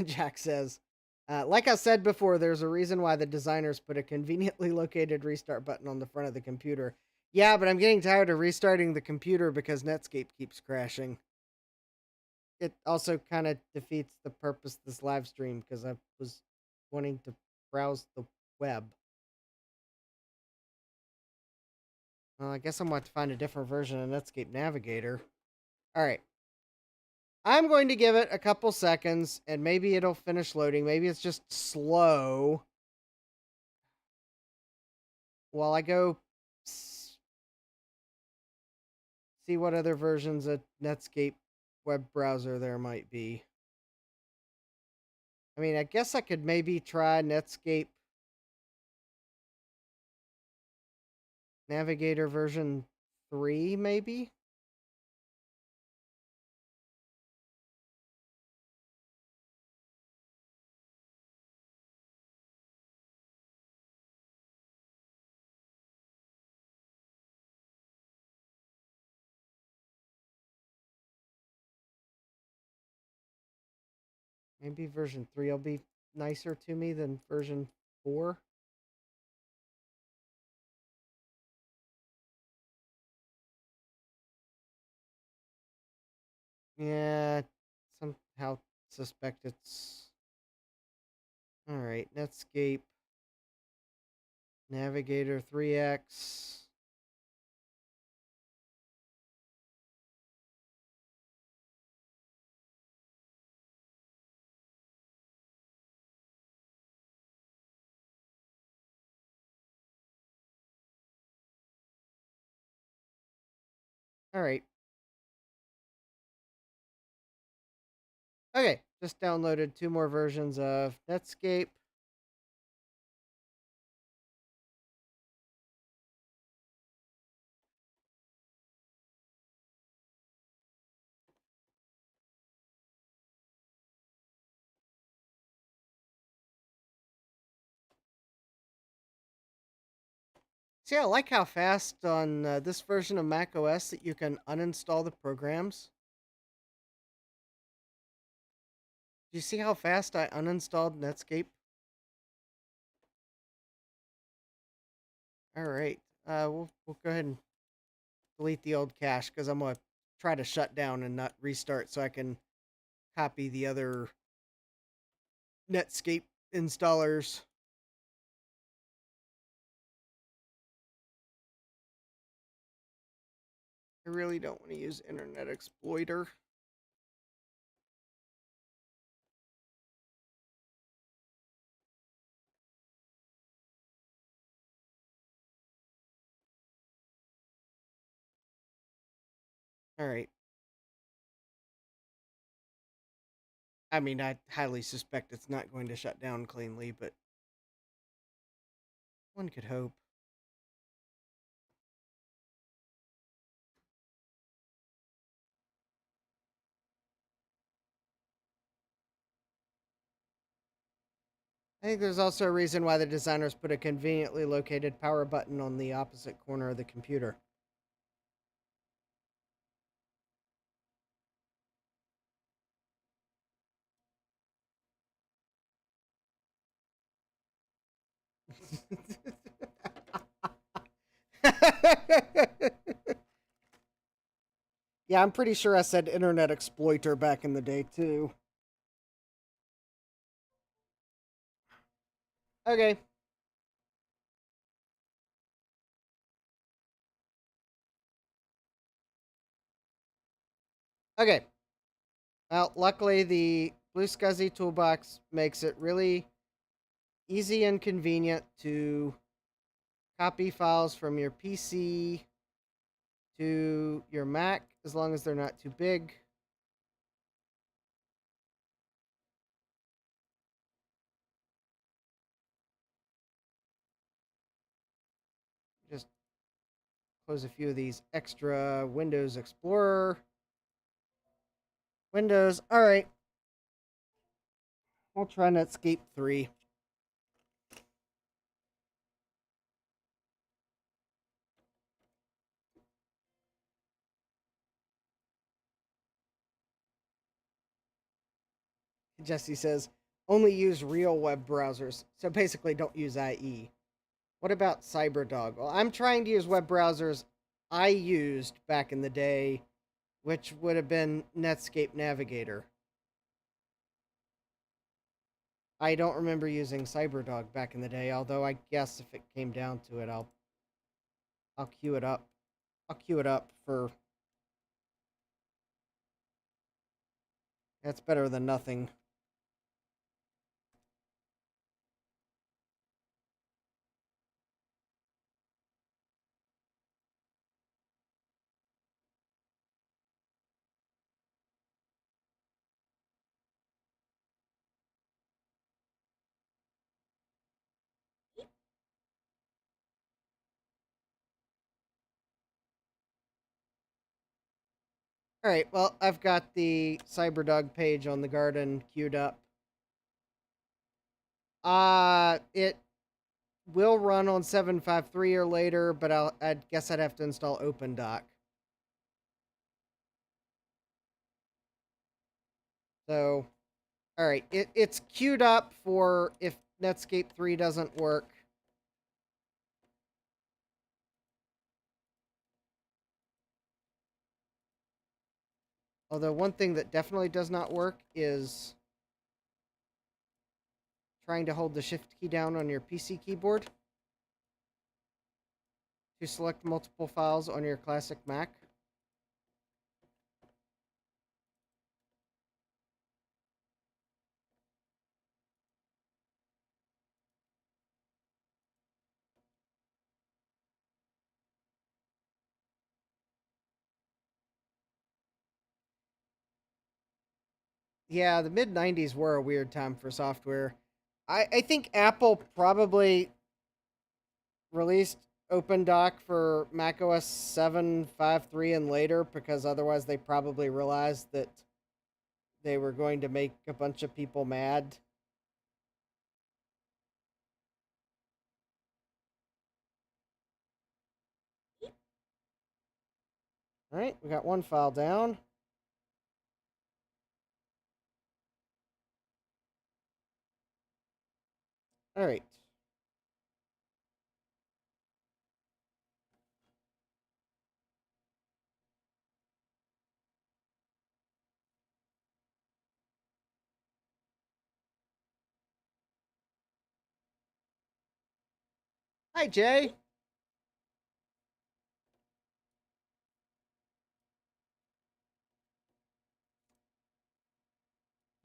Jack says, like I said before, there's a reason why the designers put a conveniently located restart button on the front of the computer. Yeah, but I'm getting tired of restarting the computer because Netscape keeps crashing. It also kind of defeats the purpose of this live stream because I was wanting to browse the web. Well, I guess I'm going to find a different version of Netscape Navigator. All right. I'm going to give it a couple seconds and maybe it'll finish loading. Maybe it's just slow. While I go see what other versions of Netscape web browser there might be. I mean, I guess I could maybe try Netscape Navigator version 3, maybe? Maybe version 3 will be nicer to me than version 4. Yeah, somehow suspect it's... Alright, Netscape Navigator 3X. Alright. Okay, just downloaded 2 more versions of Netscape. See, I like how fast on this version of Mac OS that you can uninstall the programs. Do you see how fast I uninstalled Netscape? Alright, we'll go ahead and delete the old cache because I'm going to try to shut down and not restart so I can copy the other Netscape installers. I really don't want to use Internet Explorer. Alright. I mean, I highly suspect it's not going to shut down cleanly, but one could hope. I think there's also a reason why the designers put a conveniently located power button on the opposite corner of the computer. Yeah, I'm pretty sure I said Internet Exploiter back in the day, too. Okay. Okay. Well, luckily, the Blue SCSI toolbox makes it really easy and convenient to copy files from your PC to your Mac, as long as they're not too big. Just close a few of these extra Windows Explorer windows. All right. I'll try Netscape 3. Jesse says, only use real web browsers. So basically, don't use IE. What about CyberDog? Well, I'm trying to use web browsers I used back in the day, which would have been Netscape Navigator. I don't remember using CyberDog back in the day, although I guess if it came down to it, I'll queue it up. I'll queue it up for. That's better than nothing. All right, well, I've got the CyberDog page on the garden queued up. It will run on 753 or later, but I guess I'd have to install OpenDoc. So, all right, it's queued up for if Netscape 3 doesn't work. Although one thing that definitely does not work is trying to hold the shift key down on your PC keyboard to select multiple files on your classic Mac. Yeah, the mid 90s were a weird time for software. I think Apple probably released OpenDoc for macOS 7.5.3 and later because otherwise they probably realized that they were going to make a bunch of people mad. All right, we got one file down. All right. Hi, Jay. You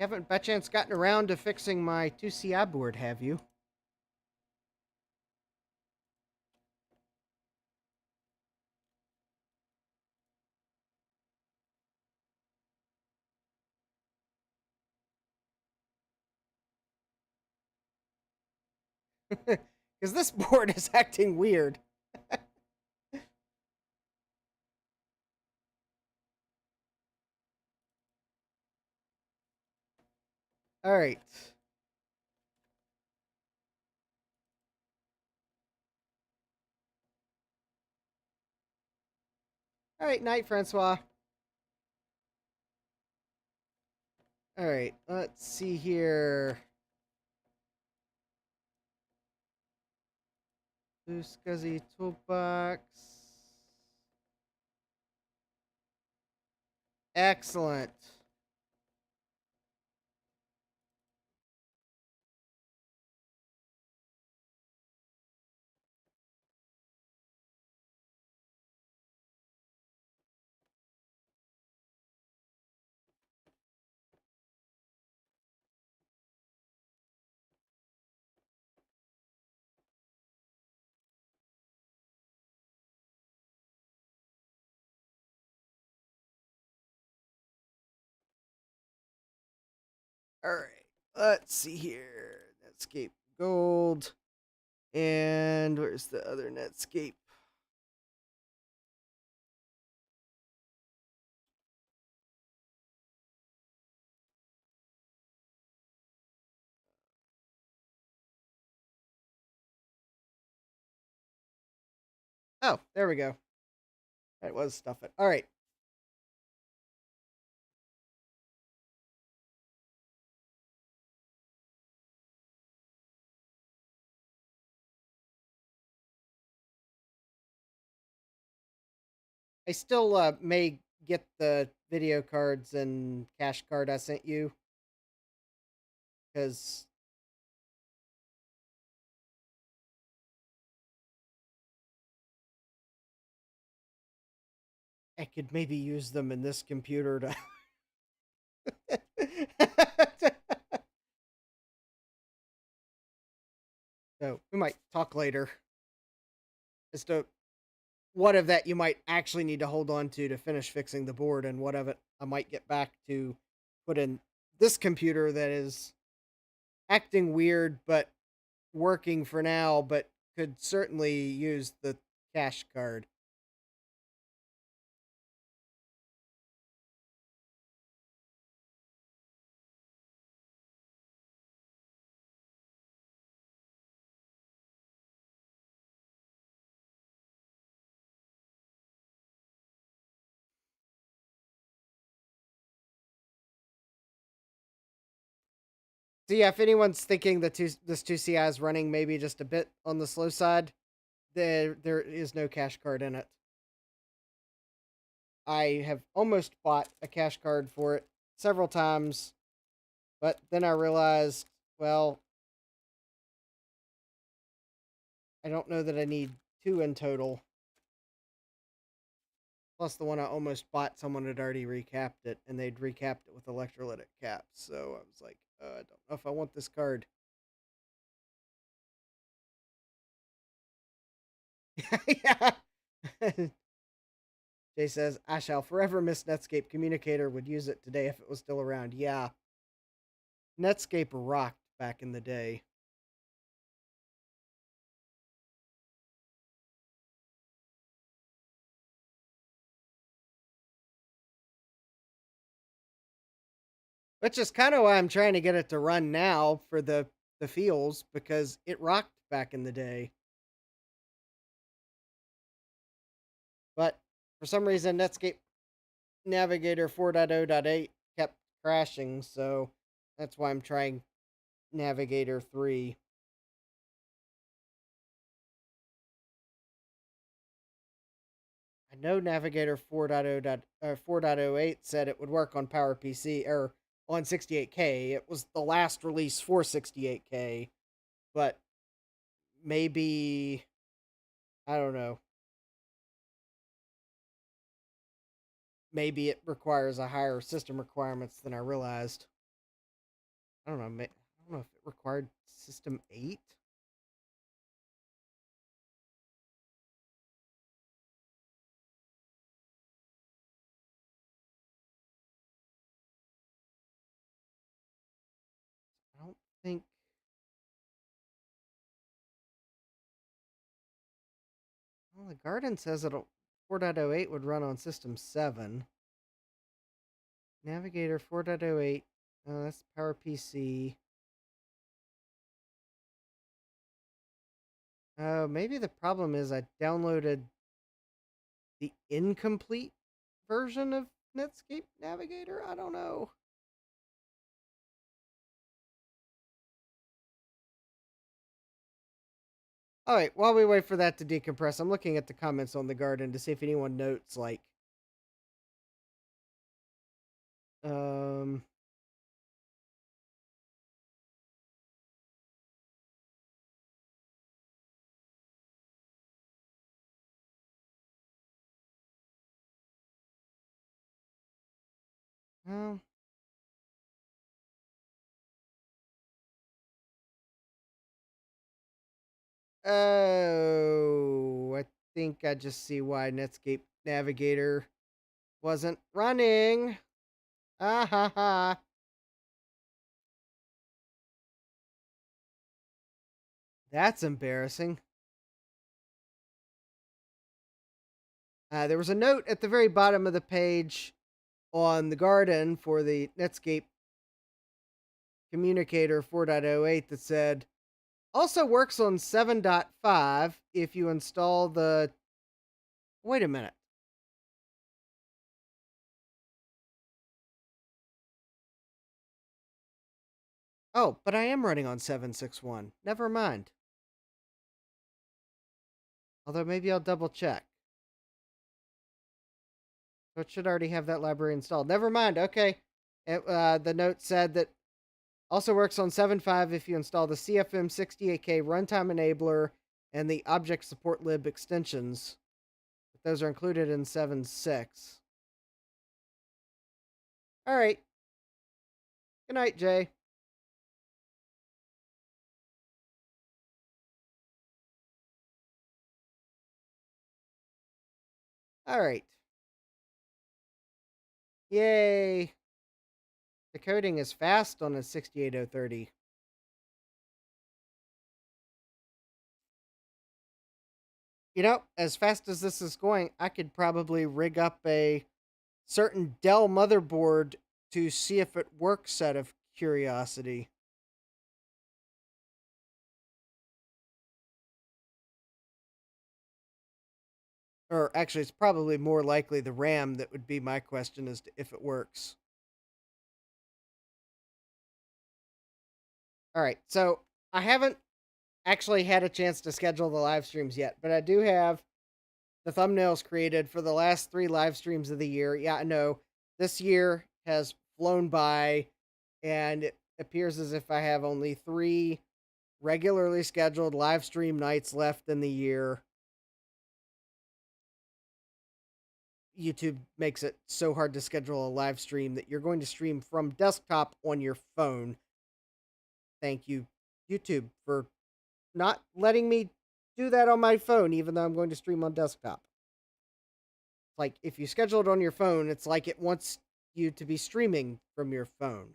haven't by chance gotten around to fixing my 2CI board, have you? Because this board is acting weird. All right. All right, night, Francois. All right, let's see here. Blue SCSI toolbox. Excellent. All right, let's see here. Netscape Gold. And where's the other Netscape? Oh, there we go. That was stuff it. All right. I still may get the video cards and cash card I sent you because I could maybe use them in this computer to. So we might talk later as to what of that you might actually need to hold on to finish fixing the board, and what of it I might get back to put in this computer that is acting weird but working for now, but could certainly use the cash card. So yeah, if anyone's thinking that this 2CI is running maybe just a bit on the slow side, there is no cash card in it. I have almost bought a cash card for it several times, but then I realized, well, I don't know that I need two in total. Plus, the one I almost bought, someone had already recapped it, and they'd recapped it with electrolytic caps. So I was like, I don't know if I want this card. Yeah. Jay says, I shall forever miss Netscape Communicator. Would use it today if it was still around. Yeah. Netscape rocked back in the day. Which is kind of why I'm trying to get it to run now for the feels, because it rocked back in the day. But for some reason, Netscape Navigator 4.0.8 kept crashing, so that's why I'm trying Navigator 3. I know Navigator 4.0.8 said it would work on PowerPC or on 68K. It was the last release for 68K, but maybe, I don't know. Maybe it requires a higher system requirements than I realized. I don't know. I don't know if it required System 8. I don't think. Well, the Garden says it'll 4.08 would run on System 7. Navigator 4.08. That's PowerPC. Maybe the problem is I downloaded the incomplete version of Netscape Navigator. I don't know. All right, while we wait for that to decompress, I'm looking at the comments on the Garden to see if anyone notes like um well, oh, I think I just see why Netscape Navigator wasn't running. Ah ha ha. That's embarrassing. There was a note at the very bottom of the page on the Garden for the Netscape Communicator 4.08 that said, also works on 7.5 if you install the. Wait a minute. Oh, but I am running on 7.6.1. Never mind. Although maybe I'll double check. So it should already have that library installed. Never mind. Okay. The note said that also works on 7.5 if you install the CFM68K runtime enabler and the object support lib extensions. But those are included in 7.6. All right. Good night, Jay. All right. Yay. The coding is fast on a 68030. You know, as fast as this is going, I could probably rig up a certain Dell motherboard to see if it works out of curiosity. Or actually, it's probably more likely the RAM that would be my question as to if it works. All right, so I haven't actually had a chance to schedule the live streams yet, but I do have the thumbnails created for the last 3 live streams of the year. Yeah, I know this year has flown by, and it appears as if I have only 3 regularly scheduled live stream nights left in the year. YouTube makes it so hard to schedule a live stream that you're going to stream from desktop on your phone. Thank you, YouTube, for not letting me do that on my phone, even though I'm going to stream on desktop. Like, if you schedule it on your phone, it's like it wants you to be streaming from your phone.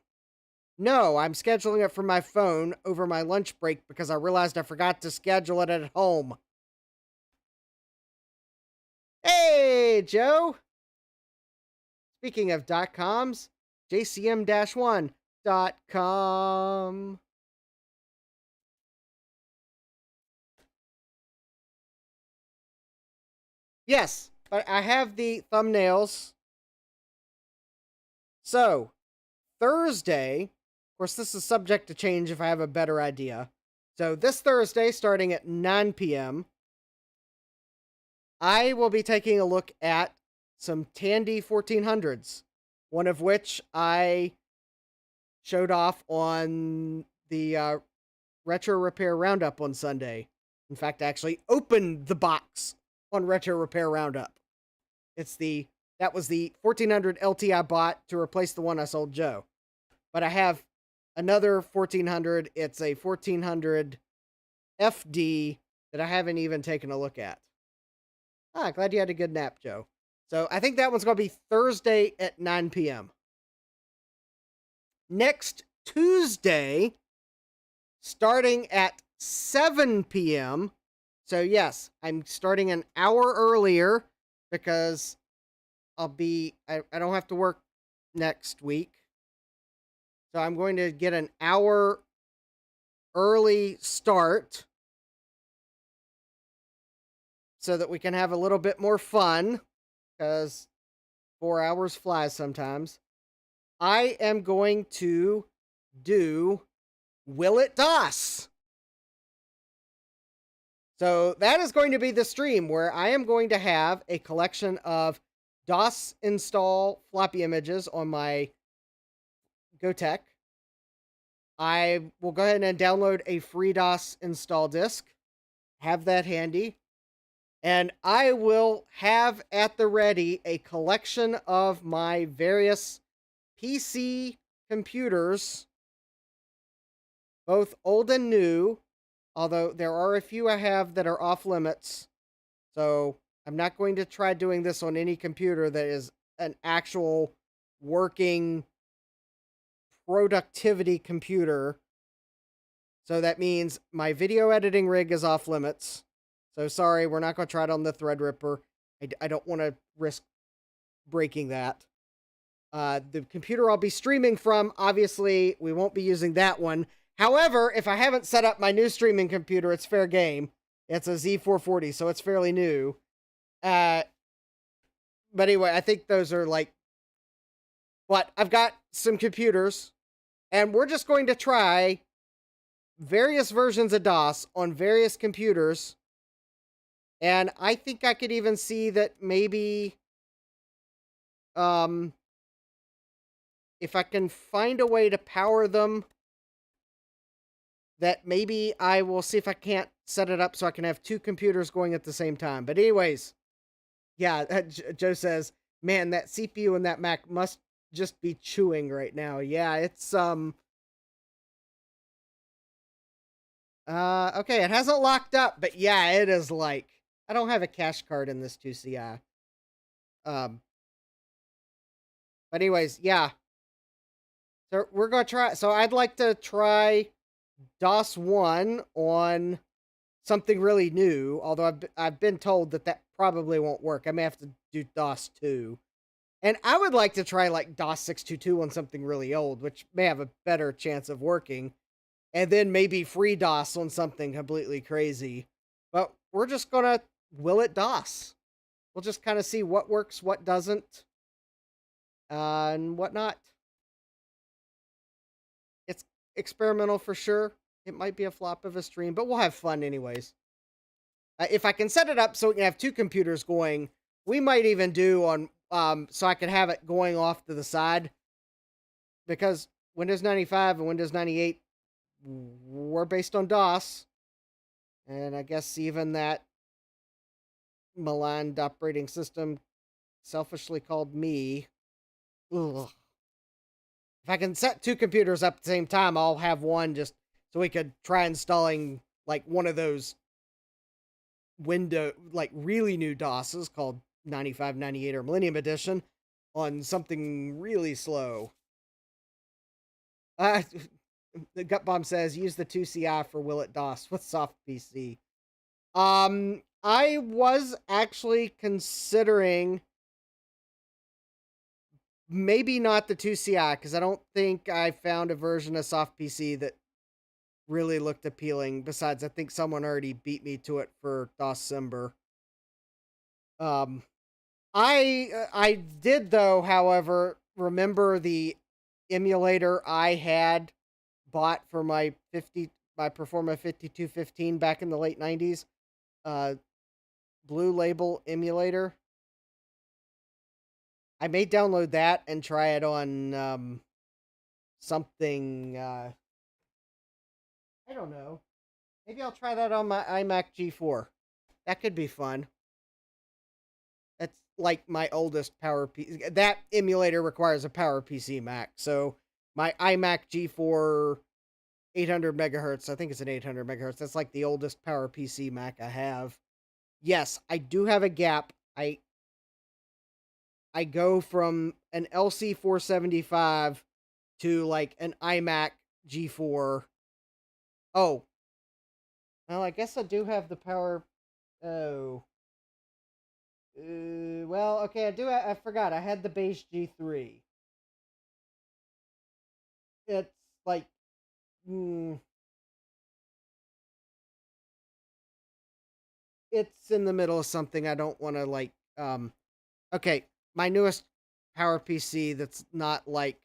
No, I'm scheduling it from my phone over my lunch break because I realized I forgot to schedule it at home. Hey, Joe! Speaking of .coms, jcm-1.com. Yes, but I have the thumbnails. So, Thursday, of course, this is subject to change if I have a better idea. So, this Thursday, starting at 9 p.m., I will be taking a look at some Tandy 1400s, one of which I showed off on the Retro Repair Roundup on Sunday. In fact, I actually opened the box on Retro Repair Roundup. That was the 1400 LT I bought to replace the one I sold Joe. But I have another 1400. It's a 1400 FD that I haven't even taken a look at. Glad you had a good nap, Joe. So I think that one's going to be Thursday at 9 p.m. Next Tuesday, starting at 7 p.m. So yes, I'm starting an hour earlier because I don't have to work next week. So I'm going to get an hour early start so that we can have a little bit more fun because 4 hours flies sometimes. I am going to do Will It DOS? So that is going to be the stream where I am going to have a collection of DOS install floppy images on my GoTech. I will go ahead and download a free DOS install disk, have that handy, and I will have at the ready a collection of my various PC computers, both old and new, although there are a few I have that are off limits. So I'm not going to try doing this on any computer that is an actual working productivity computer. So that means my video editing rig is off limits. So sorry, we're not going to try it on the Threadripper. I don't want to risk breaking that. The computer I'll be streaming from, obviously, we won't be using that one. However, if I haven't set up my new streaming computer, it's fair game. It's a Z440, so it's fairly new. But anyway, I think those are like... But I've got some computers, and we're just going to try various versions of DOS on various computers. And I think I could even see that maybe... if I can find a way to power them, that maybe I will see if I can't set it up so I can have two computers going at the same time. But anyways, yeah, Joe says, man, that CPU and that Mac must just be chewing right now. Yeah, it's, okay, it hasn't locked up, but yeah, it is like, I don't have a cache card in this 2CI. But anyways, yeah. So we're going to try, so I'd like to try DOS 1 on something really new, although I've been told that probably won't work. I may have to do DOS 2. And I would like to try like DOS 622 on something really old, which may have a better chance of working. And then maybe free DOS on something completely crazy. But we're just going to will it DOS. We'll just kind of see what works, what doesn't, and whatnot. It's experimental for sure. It might be a flop of a stream, but we'll have fun anyways. If I can set it up so we can have two computers going, we might even do on, so I can have it going off to the side. Because Windows 95 and Windows 98 were based on DOS. And I guess even that maligned operating system selfishly called me. Ugh. If I can set two computers up at the same time, I'll have one just so we could try installing like one of those like really new DOSes called 95, 98 or Millennium Edition on something really slow. Uh, the Gut Bomb says, use the 2CI for Will It DOS with soft PC. I was actually considering maybe not the 2CI, because I don't think I found a version of soft PC that really looked appealing. Besides, I think someone already beat me to it for DOScember. Um, I did though, however, remember the emulator I had bought for my Performa 5215 back in the late 90s. Uh, Blue Label emulator. I may download that and try it on something. I don't know. Maybe I'll try that on my iMac G4. That could be fun. That's like my oldest Power PC. That emulator requires a Power PC Mac. So my iMac G4 800 megahertz, I think it's an 800 megahertz. That's like the oldest Power PC Mac I have. Yes, I do have a gap. I go from an LC 475 to like an iMac G4. Oh, well, I guess I do have the power. Oh, well, okay, I do. I forgot. I had the base G3. It's like, mm, it's in the middle of something. I don't want to like. Okay, my newest power PC that's not like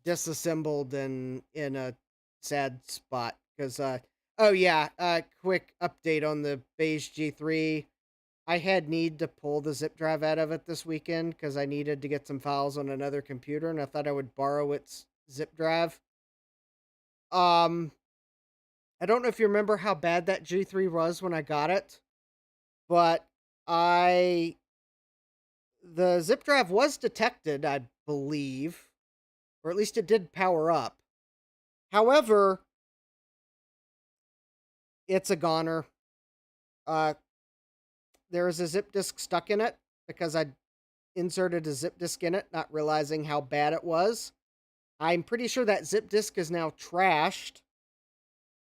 disassembled and in a sad spot because oh yeah, quick update on the beige G3. I had need to pull the zip drive out of it this weekend because I needed to get some files on another computer, and I thought I would borrow its zip drive. um I don't know if you remember how bad that G3 was when I got it, but I the zip drive was detected, I believe, or at least it did power up. However, it's a goner. Uh, there is a zip disk stuck in it because I inserted a zip disk in it, not realizing how bad it was. I'm pretty sure that zip disk is now trashed.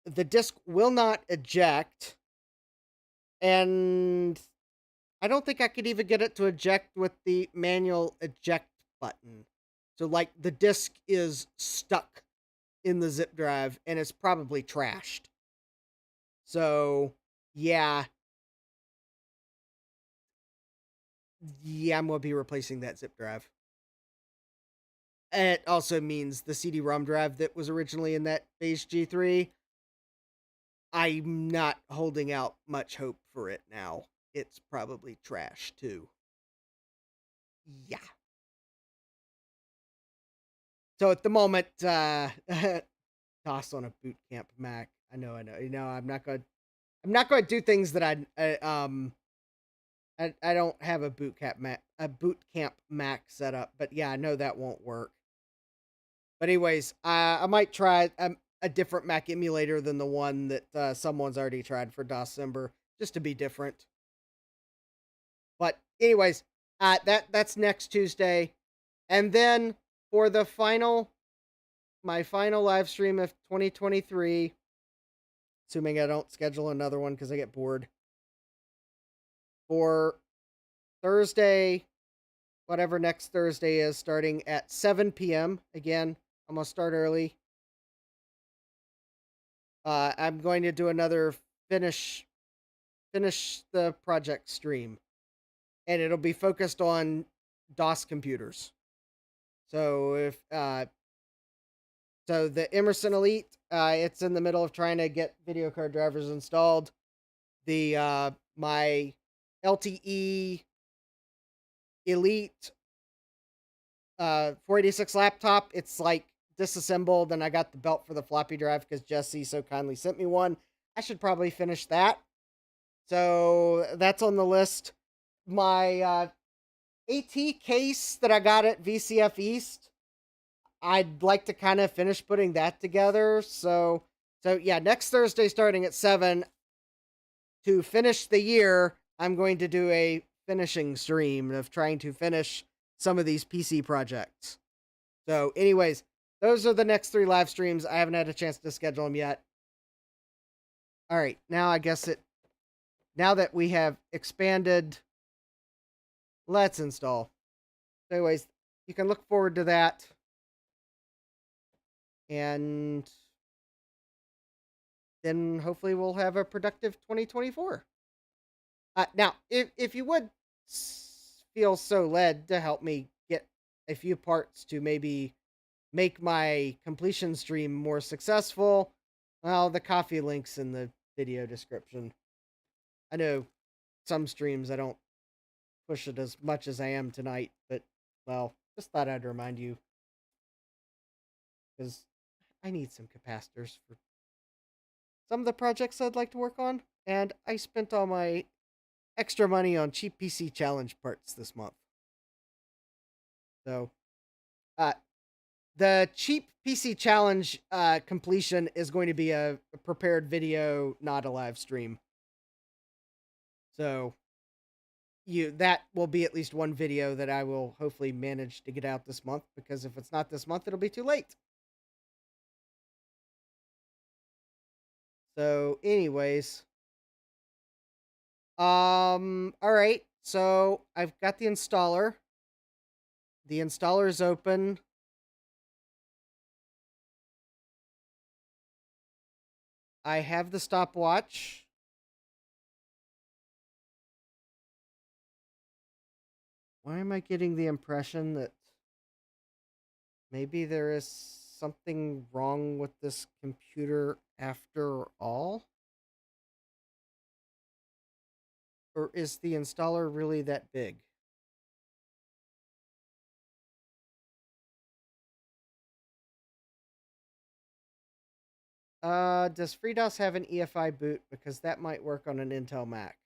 The disk will not eject, and I don't think I could even get it to eject with the manual eject button. So, like, the disk is stuck in the zip drive, and it's probably trashed. So, yeah. Yeah, I'm going to be replacing that zip drive. It also means the CD-ROM drive that was originally in that base G3, I'm not holding out much hope for it now. It's probably trash, too. Yeah. So at the moment, toss on a boot camp Mac. I know. I'm not going to do things that I don't have a boot camp Mac set up, but yeah, I know that won't work. But anyways, I might try a different Mac emulator than the one that someone's already tried for DOScember, just to be different. But anyways, that's next Tuesday, and then for my final live stream of 2023, assuming I don't schedule another one because I get bored, for Thursday, whatever next Thursday is, starting at 7 p.m. Again, I'm gonna start early. I'm going to do another finish the project stream, and it'll be focused on DOS computers. So so the Emerson Elite, it's in the middle of trying to get video card drivers installed. The my LTE Elite 486 laptop, it's like disassembled, and I got the belt for the floppy drive because Jesse so kindly sent me one. I should probably finish that. So that's on the list. My AT case that I got at VCF East, I'd like to kind of finish putting that together. So yeah, next Thursday starting at 7 to finish the year, I'm going to do a finishing stream of trying to finish some of these PC projects. So anyways, those are the next 3 live streams. I haven't had a chance to schedule them yet. All right, now I guess now that we have expanded, let's install. Anyways, you can look forward to that. And then hopefully we'll have a productive 2024. Now, if you would feel so led to help me get a few parts to maybe make my completion stream more successful, well, the coffee link's in the video description. I know some streams I don't push it as much as I am tonight, but, well, just thought I'd remind you. Because I need some capacitors for some of the projects I'd like to work on, and I spent all my extra money on cheap PC challenge parts this month. So, the cheap PC challenge completion is going to be a prepared video, not a live stream. So, that will be at least one video that I will hopefully manage to get out this month, because if it's not this month, it'll be too late. So, anyways, all right. So I've got the installer. The installer is open. I have the stopwatch. Why am I getting the impression that maybe there is something wrong with this computer after all? Or is the installer really that big? Does FreeDOS have an EFI boot? Because that might work on an Intel Mac.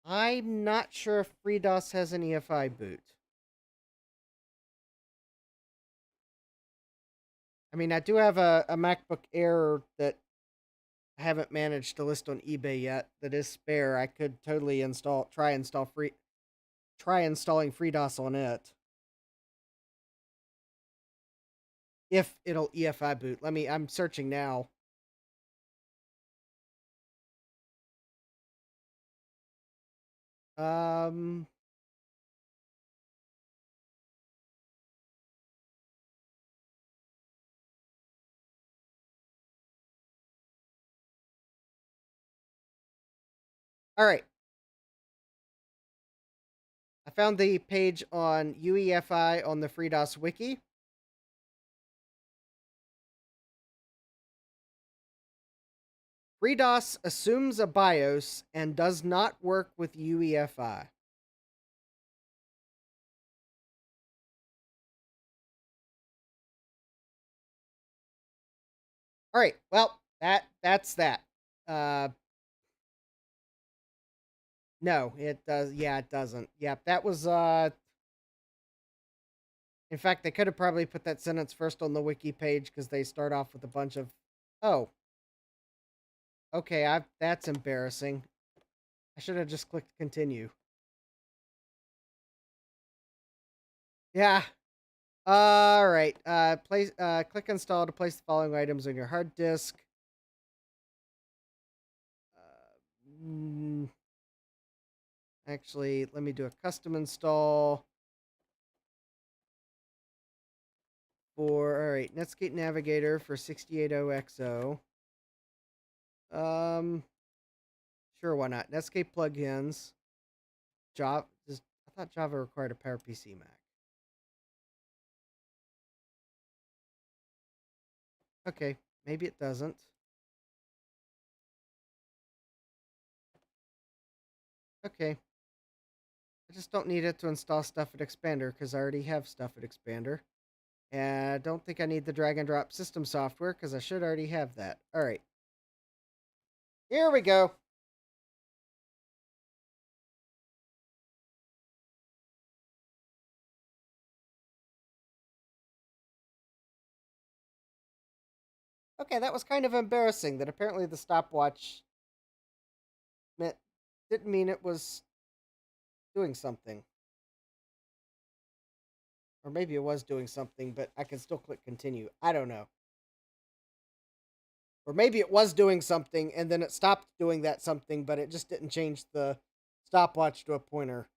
I'm not sure if FreeDOS has an EFI boot. I mean, I do have a MacBook Air that I haven't managed to list on eBay yet that is spare. I could totally try installing FreeDOS on it. If it'll EFI boot. I'm searching now. Um All right. I found the page on UEFI on the FreeDOS wiki. FreeDOS assumes a BIOS and does not work with UEFI. All right. Well, that's that. No, it does. Yeah, it doesn't. Yep, that was in fact, they could have probably put that sentence first on the wiki page because they start off with a bunch of, oh, okay, that's embarrassing. I should have just clicked continue. Yeah. All right. Click install to place the following items on your hard disk. Uh, Actually, let me do a custom install for, all right, Netscape Navigator for 680XO. Sure, why not? Netscape plugins. Java. I thought Java required a PowerPC Mac. Okay, maybe it doesn't. Okay. I just don't need it to install Stuff at Expander because I already have Stuff at Expander. And I don't think I need the drag and drop system software because I should already have that. All right. Here we go. Okay, that was kind of embarrassing that apparently the stopwatch didn't mean it was doing something. Or maybe it was doing something, but I can still click continue. I don't know. Or maybe it was doing something and then it stopped doing that something, but it just didn't change the stopwatch to a pointer.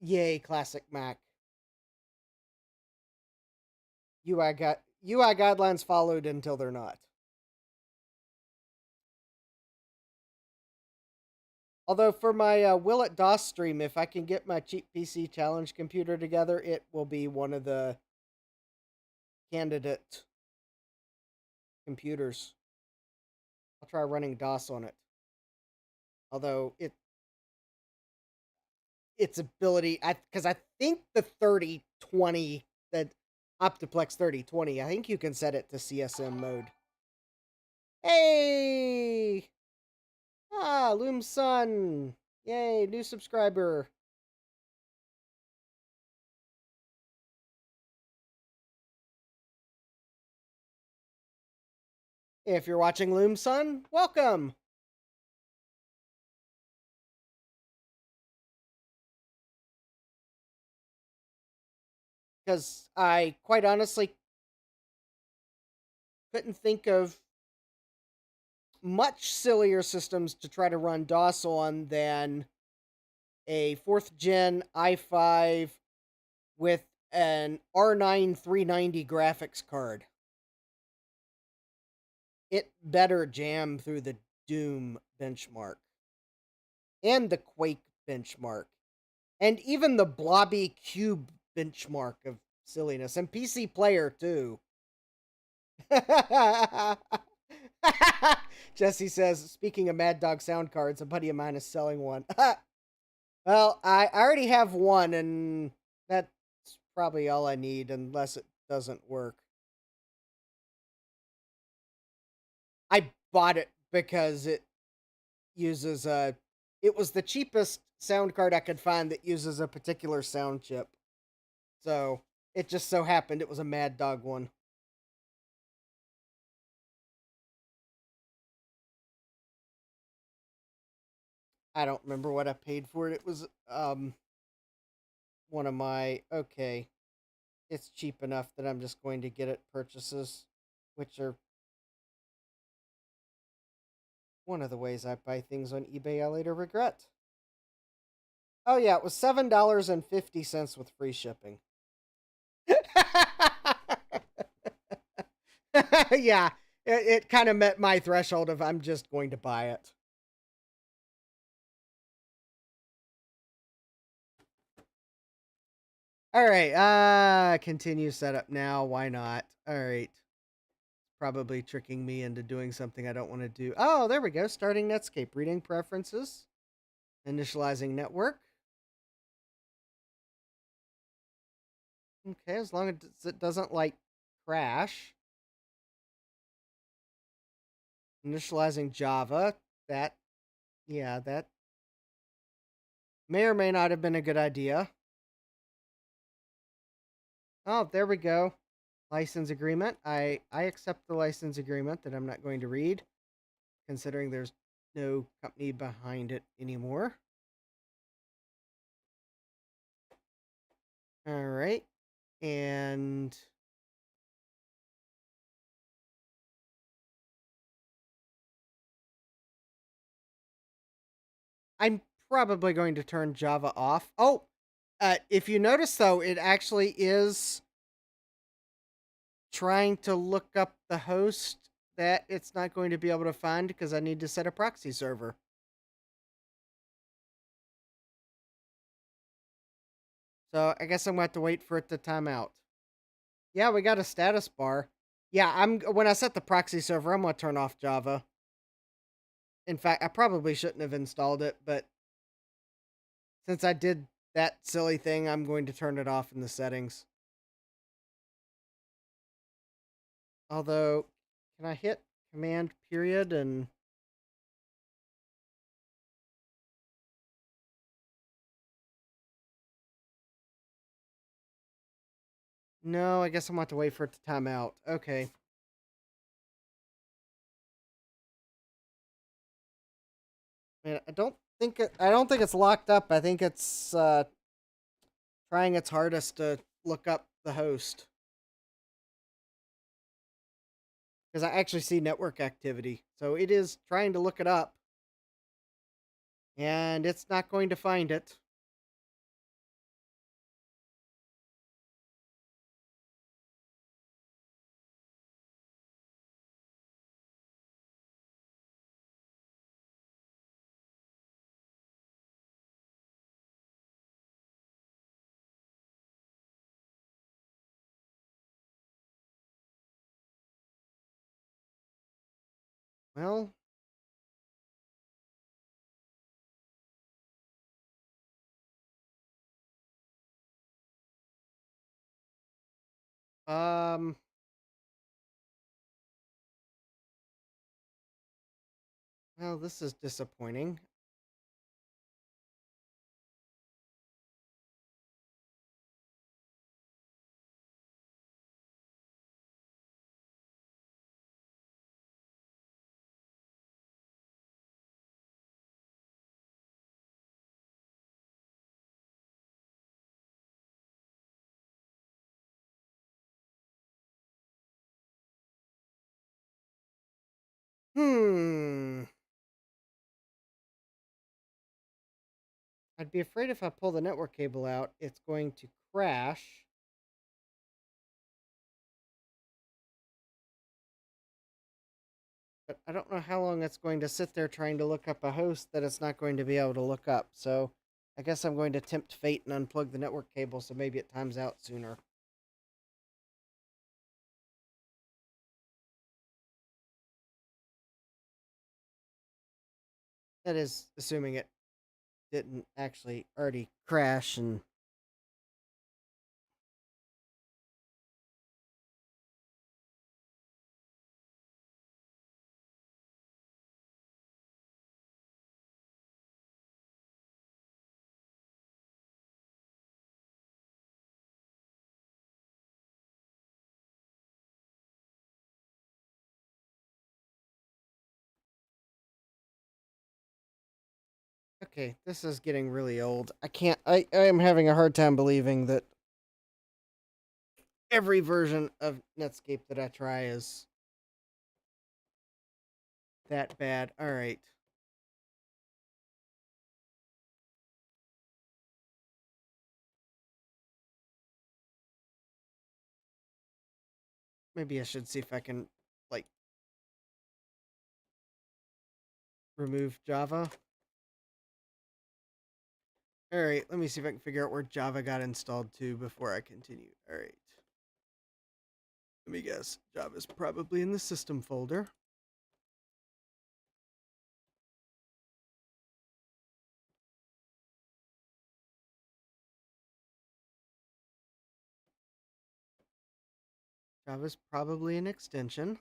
Yay, classic Mac. UI guidelines followed until they're not. Although for my Will It DOS stream, if I can get my cheap PC challenge computer together, it will be one of the candidate computers. I'll try running DOS on it. Although its ability, because I think the 3020, the Optiplex 3020, I think you can set it to CSM mode. Hey! Ah, Loom Sun! Yay, new subscriber. If you're watching Loom Sun, welcome! Because I quite honestly couldn't think of much sillier systems to try to run DOS on than a 4th gen i5 with an R9 390 graphics card. It better jam through the Doom benchmark and the Quake benchmark and even the Blobby Cube benchmark of silliness, and PC Player too. Jesse says, speaking of Mad Dog sound cards, a buddy of mine is selling one. Well, I already have one, and that's probably all I need unless it doesn't work. I bought it because it uses a... It was the cheapest sound card I could find that uses a particular sound chip. So, it just so happened it was a Mad Dog one. I don't remember what I paid for it. It was, one of my... Okay. It's cheap enough that I'm just going to get it purchases, which are one of the ways I buy things on eBay I later regret. Oh yeah, it was $7.50 with free shipping. Yeah, it kind of met my threshold of I'm just going to buy it. All right, continue setup now. Why not? All right. Probably tricking me into doing something I don't want to do. Oh, there we go. Starting Netscape. Reading preferences. Initializing network. Okay, as long as it doesn't, like, crash. Initializing Java. That may or may not have been a good idea. Oh, there we go. License agreement. I accept the license agreement that I'm not going to read, considering there's no company behind it anymore. All right. And I'm probably going to turn Java off. Oh, if you notice, though, it actually is trying to look up the host that it's not going to be able to find because I need to set a proxy server. So I guess I'm going to have to wait for it to time out. Yeah, we got a status bar. Yeah, when I set the proxy server, I'm going to turn off Java. In fact, I probably shouldn't have installed it, but since I did that silly thing, I'm going to turn it off in the settings. Although, can I hit Command period and... No, I guess I'm going to have to wait for it to time out. Okay. Man, I don't think it's locked up. I think it's trying its hardest to look up the host. Because I actually see network activity. So it is trying to look it up. And it's not going to find it. Well, um, well, this is disappointing. Hmm. I'd be afraid if I pull the network cable out, it's going to crash. But I don't know how long it's going to sit there trying to look up a host that it's not going to be able to look up. So I guess I'm going to tempt fate and unplug the network cable so maybe it times out sooner. That is assuming it didn't actually already crash and okay, this is getting really old. I am having a hard time believing that every version of Netscape that I try is that bad. All right. Maybe I should see if I can like remove Java. All right, let me see if I can figure out where Java got installed to before I continue. All right. Let me guess. Java's probably in the system folder. Java's probably an extension.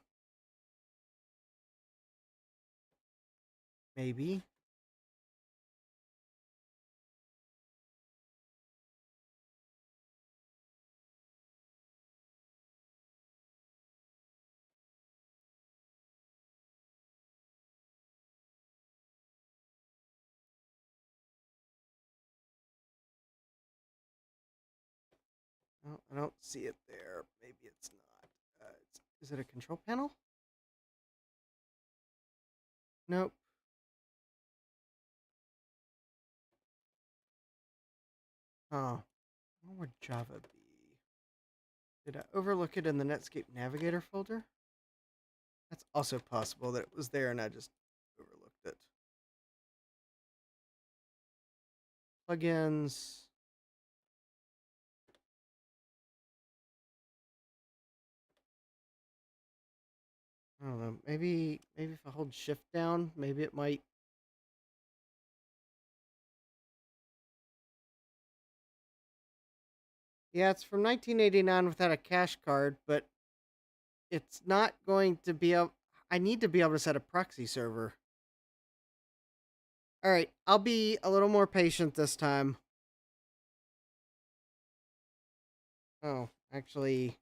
Maybe. No, I don't see it there. Maybe it's not. Is it a control panel? Nope. Oh, where would Java be? Did I overlook it in the Netscape Navigator folder? That's also possible that it was there and I just overlooked it. Plugins. I don't know. Maybe if I hold shift down, maybe it might. Yeah, it's from 1989 without a cache card, but it's not going to be able. I need to be able to set a proxy server. All right, I'll be a little more patient this time. Oh, actually,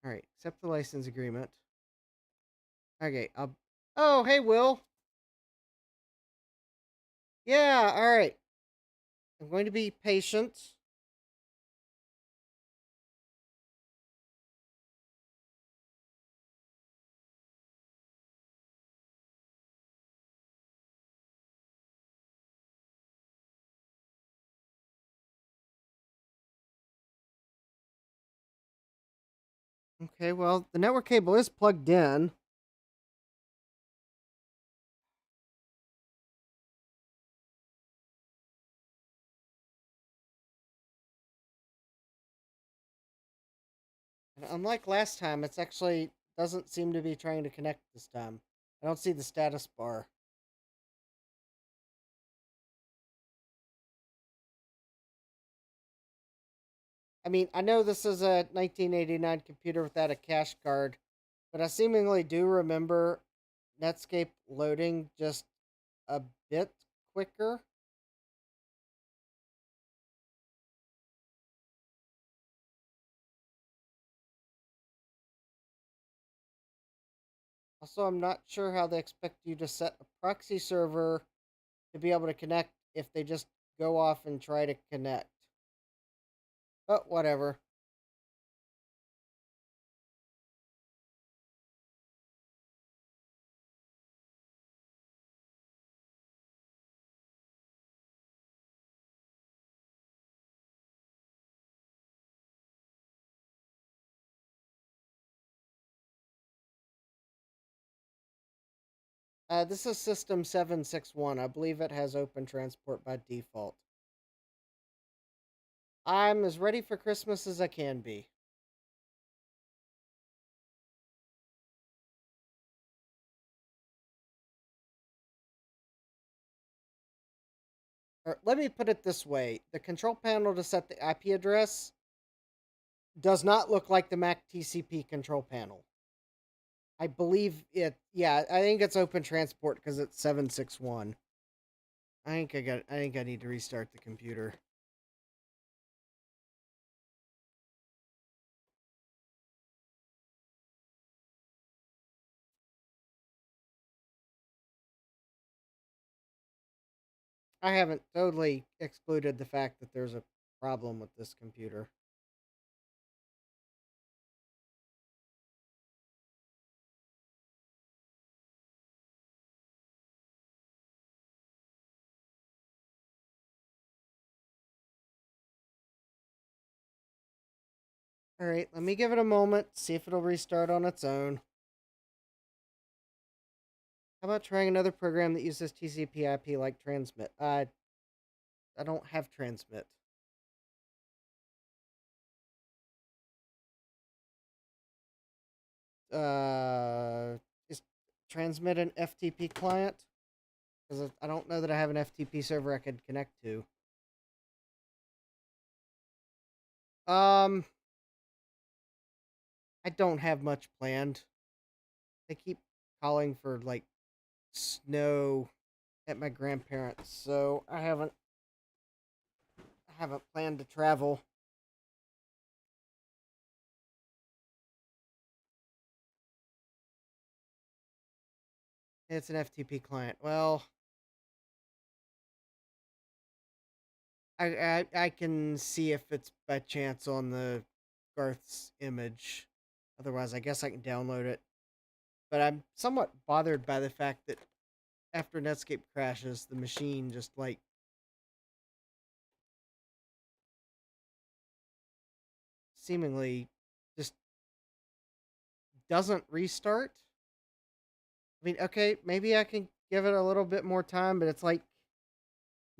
all right. Accept the license agreement. Okay, I'll. Oh, hey, Will. Yeah, all right. I'm going to be patient. Okay, well, the network cable is plugged in. And unlike last time, it's actually doesn't seem to be trying to connect this time. I don't see the status bar. I mean, I know this is a 1989 computer without a cache card, but I seemingly do remember Netscape loading just a bit quicker. Also, I'm not sure how they expect you to set a proxy server to be able to connect if they just go off and try to connect. But whatever. This is System 761. I believe it has open transport by default. I'm as ready for Christmas as I can be. Or let me put it this way, the control panel to set the IP address does not look like the Mac TCP control panel. I believe it. Yeah, I think it's open transport because it's 761. I think I need to restart the computer. I haven't totally excluded the fact that there's a problem with this computer. All right, let me give it a moment, see if it'll restart on its own. How about trying another program that uses TCP/IP like transmit? I don't have transmit. Is transmit an FTP client? Because I don't know that I have an FTP server I could connect to. Um, I don't have much planned. They keep calling for like snow at my grandparents, so I haven't planned to travel. It's an FTP client. Well, I can see if it's by chance on the Garth's image. Otherwise, I guess I can download it. But I'm somewhat bothered by the fact that after Netscape crashes, the machine just like seemingly just doesn't restart. I mean, okay, maybe I can give it a little bit more time, but it's like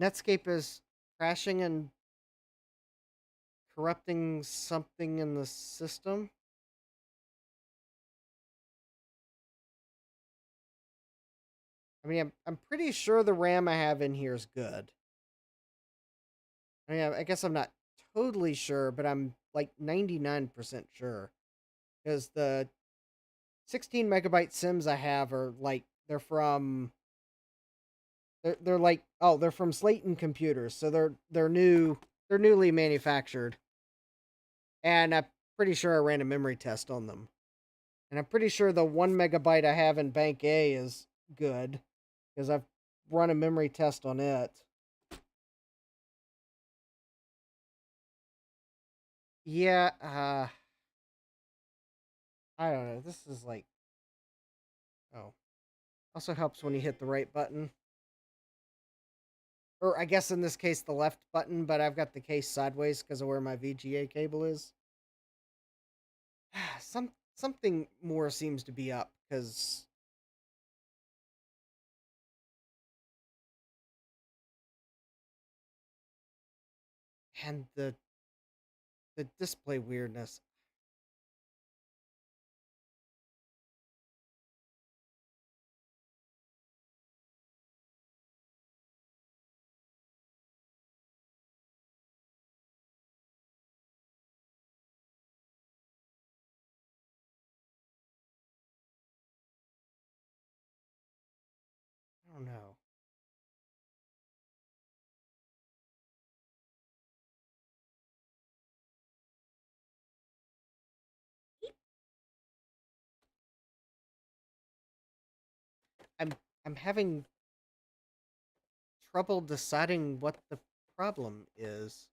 Netscape is crashing and corrupting something in the system. I mean, I'm pretty sure the RAM I have in here is good. I mean, I guess I'm not totally sure, but I'm like 99% sure. Because the 16 megabyte Sims I have are like, they're like, oh, they're from Slayton Computers. So they're newly manufactured. And I'm pretty sure I ran a memory test on them. And I'm pretty sure the 1 megabyte I have in Bank A is good because I've run a memory test on it. Yeah, I don't know. This is like, oh, also helps when you hit the right button. Or I guess in this case, the left button, but I've got the case sideways because of where my VGA cable is. Something more seems to be up because and the display weirdness. I don't know. I'm I'm having trouble deciding what the problem is.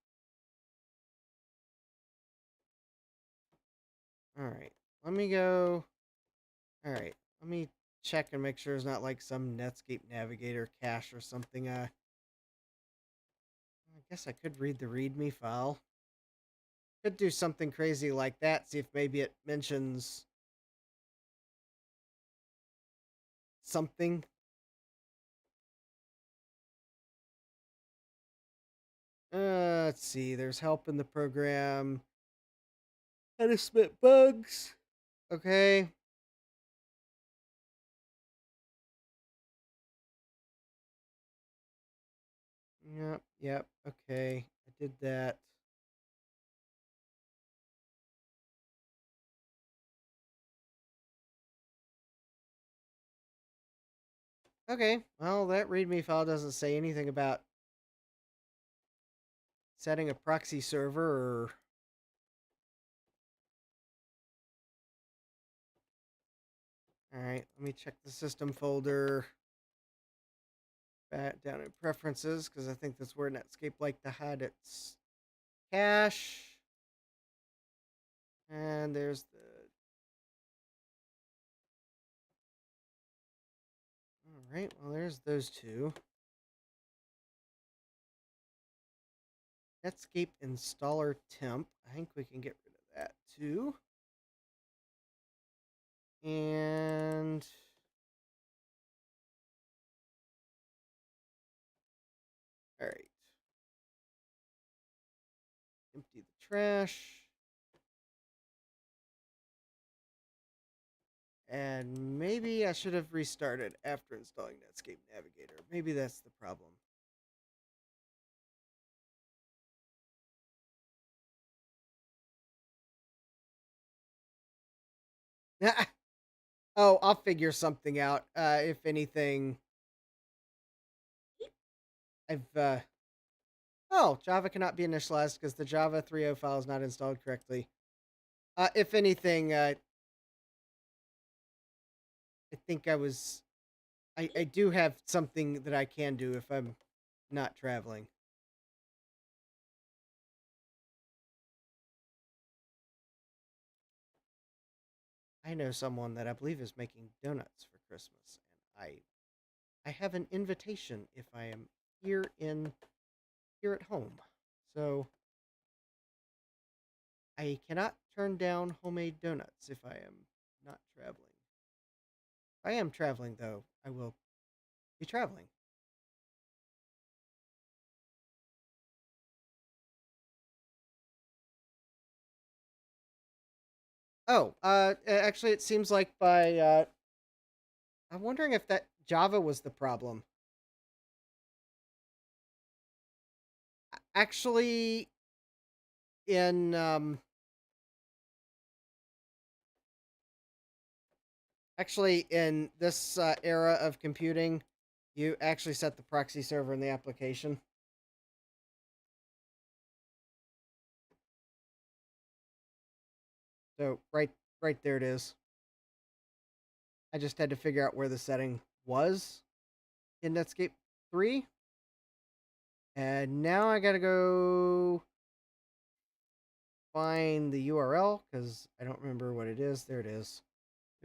All right, let me go. All right, let me check and make sure it's not like some Netscape Navigator cache or something. I guess I could read the README file. Could do something crazy like that. See if maybe it mentions something. Let's see. There's help in the program. How to spit bugs. Okay. Yep. Yep. Okay. I did that. Okay. Well, that README file doesn't say anything about setting a proxy server or. All right. Let me check the system folder. Back down in preferences because I think that's where Netscape liked to hide its cache. And there's the. All right. Well, there's those two. Netscape installer temp. I think we can get rid of that too. And all right. Empty the trash. And maybe I should have restarted after installing Netscape Navigator. Maybe that's the problem. Oh, I'll figure something out. If anything, I've oh, Java cannot be initialized because the Java 3.0 file is not installed correctly. If anything, I think I do have something that I can do if I'm not traveling. I know someone that I believe is making donuts for Christmas, and I have an invitation if I am here at home. So I cannot turn down homemade donuts if I am not traveling. If I am traveling though, I will be traveling. Oh, actually it seems like by I'm wondering if that Java was the problem. Actually in actually in this era of computing, you actually set the proxy server in the application. So right there it is. I just had to figure out where the setting was in Netscape 3. And now I gotta go find the URL because I don't remember what it is. There it is.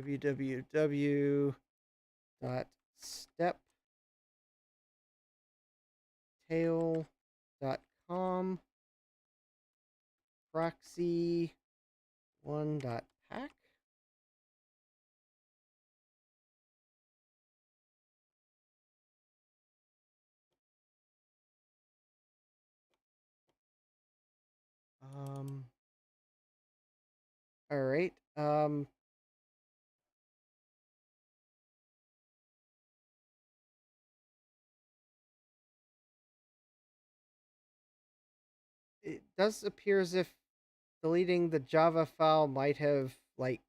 www.steptail.com proxy 1.path. pack. All right. It does appear as if deleting the Java file might have like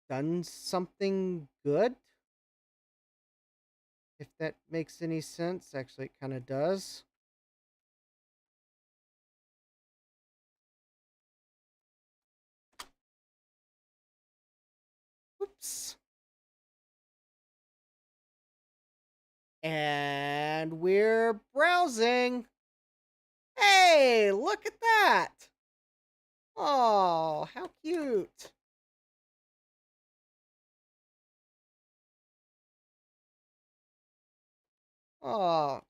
done something good. If that makes any sense. Actually, it kind of does. Oops. And we're browsing. Hey, look at that. Oh, how cute. Oh,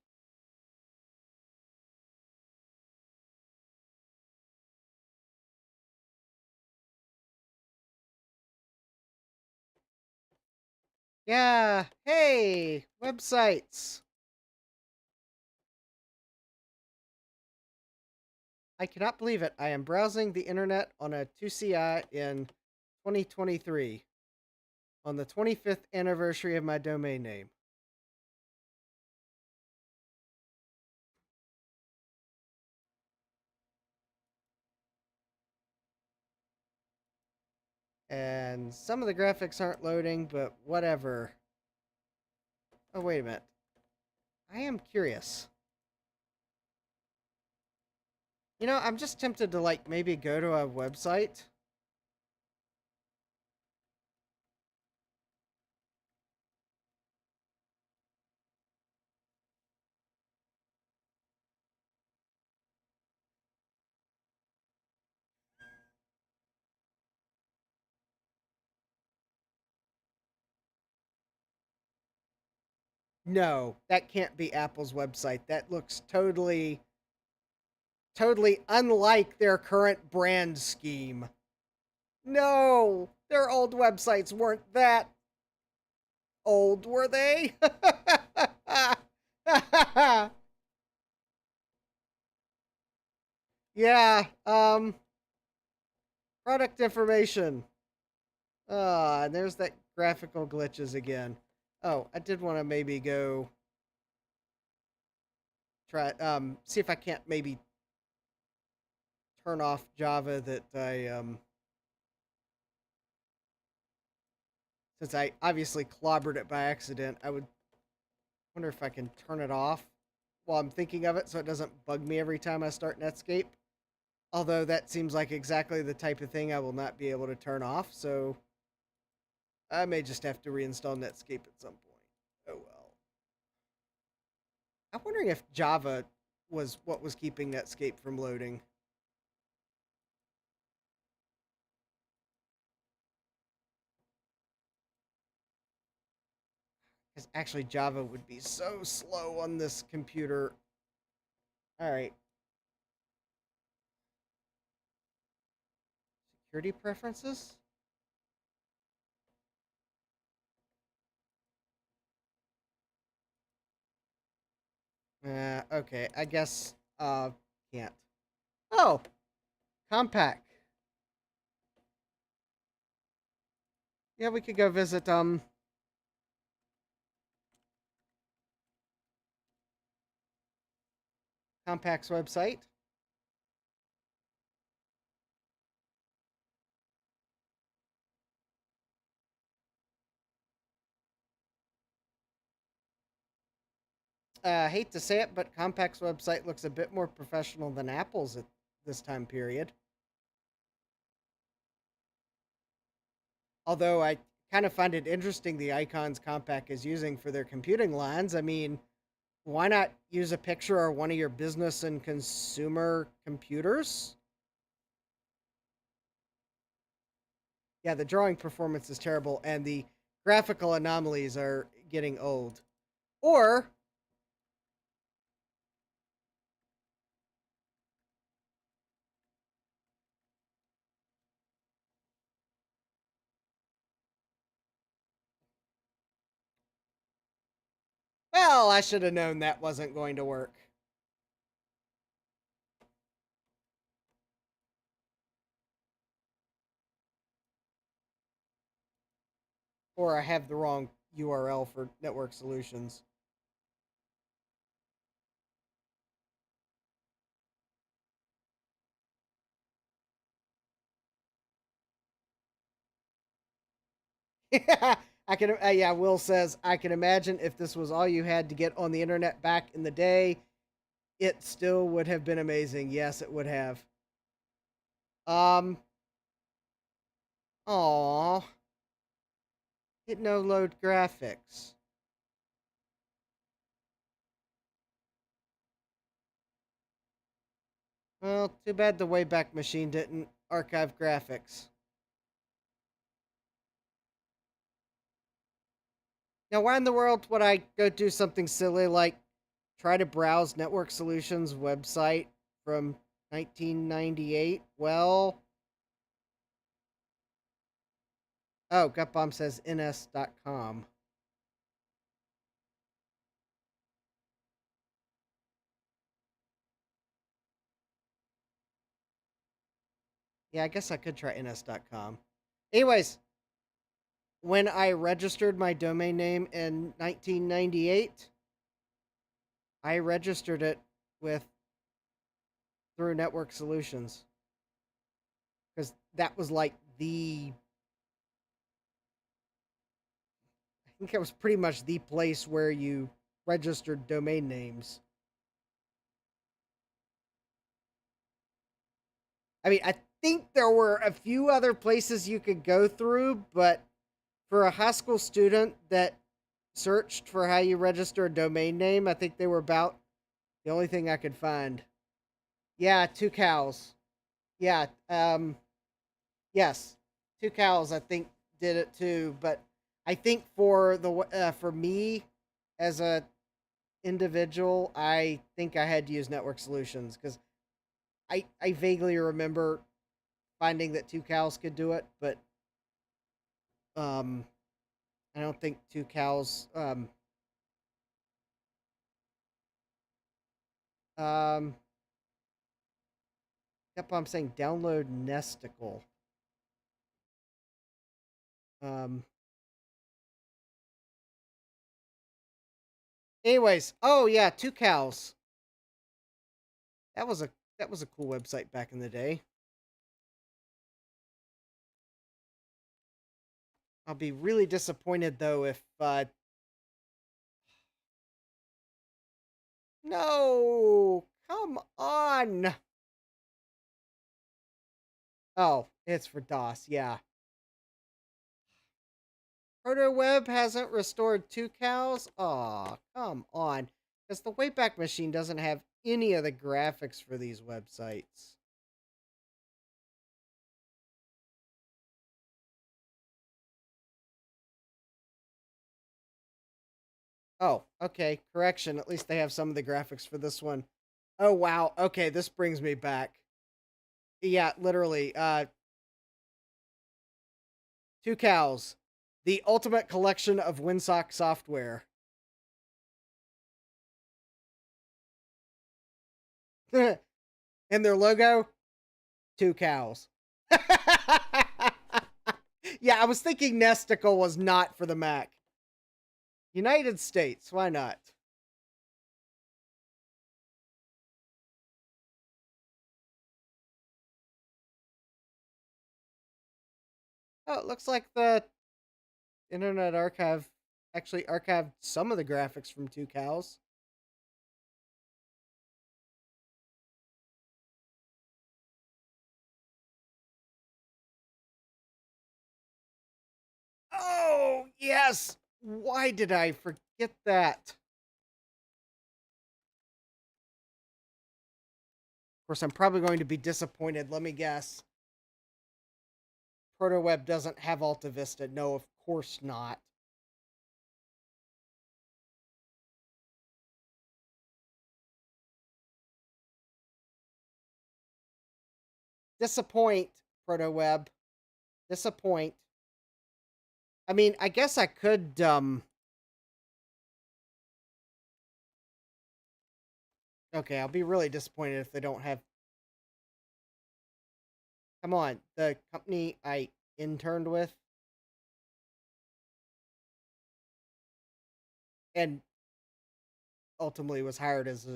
yeah. Hey, websites. I cannot believe it. I am browsing the internet on a 2CI in 2023 on the 25th anniversary of my domain name. And some of the graphics aren't loading, but whatever. Oh, wait a minute. I am curious. You know, I'm just tempted to like maybe go to a website. No, that can't be Apple's website. That looks totally unlike their current brand scheme. No, their old websites weren't that old, were they? Yeah, product information. And there's that graphical glitches again. Oh, I did want to maybe go try see if I can't maybe turn off Java that I since I obviously clobbered it by accident. I would wonder if I can turn it off while I'm thinking of it so it doesn't bug me every time I start Netscape. Although that seems like exactly the type of thing I will not be able to turn off, so I may just have to reinstall Netscape at some point. Oh well. I'm wondering if Java was what was keeping Netscape from loading. Because actually, Java would be so slow on this computer. All right. Security preferences? Okay. I guess, can't. Oh, Compaq. Yeah, we could go visit, Compaq's website. Hate to say it, but Compaq's website looks a bit more professional than Apple's at this time period. Although I kind of find it interesting the icons Compaq is using for their computing lines. I mean, why not use a picture of one of your business and consumer computers? Yeah, the drawing performance is terrible, and the graphical anomalies are getting old. Or, Well, I should have known that wasn't going to work. Or I have the wrong URL for network solutions. I can. Yeah, Will says I can imagine if this was all you had to get on the internet back in the day, it still would have been amazing. Yes, it would have. Um. Aw. Hit no load graphics. Well, too bad the Wayback Machine didn't archive graphics. Now, why in the world would I go do something silly like try to browse Network Solutions website from 1998? Well, oh, Gutbomb says ns.com. Yeah, I guess I could try ns.com. Anyways, when I registered my domain name in 1998, I registered it with through Network Solutions because that was like I think it was pretty much the place where you registered domain names. I mean, I think there were a few other places you could go through, but for a high school student that searched for how you register a domain name, I think they were about the only thing I could find. Yeah, two cows. Yeah, yes, two cows. I think did it too, but I think for me as a individual, I think I had to use Network Solutions because I vaguely remember finding that two cows could do it, but um, I don't think two cows um kept on saying download Nesticle. Um, anyways, oh yeah, two cows. That was a that was a cool website back in the day. I'll be really disappointed though if no, come on. Oh, it's for DOS. Yeah. ProtoWeb hasn't restored two cows? Aw, come on. Because the Wayback Machine doesn't have any of the graphics for these websites. Oh, okay. Correction. At least they have some of the graphics for this one. Oh, wow. Okay, this brings me back. Yeah, literally. Two cows. The ultimate collection of Winsock software. And their logo? Two cows. Yeah, I was thinking Nesticle was not for the Mac. United States, why not? Oh, it looks like the Internet Archive actually archived some of the graphics from Two Cows. Oh, yes! Why did I forget that? Of course, I'm probably going to be disappointed. Let me guess. ProtoWeb doesn't have Alta Vista. No, of course not. Disappoint, ProtoWeb. Disappoint. I mean, I guess I could Okay, I'll be really disappointed if they don't have... Come on, the company I interned with and ultimately was hired as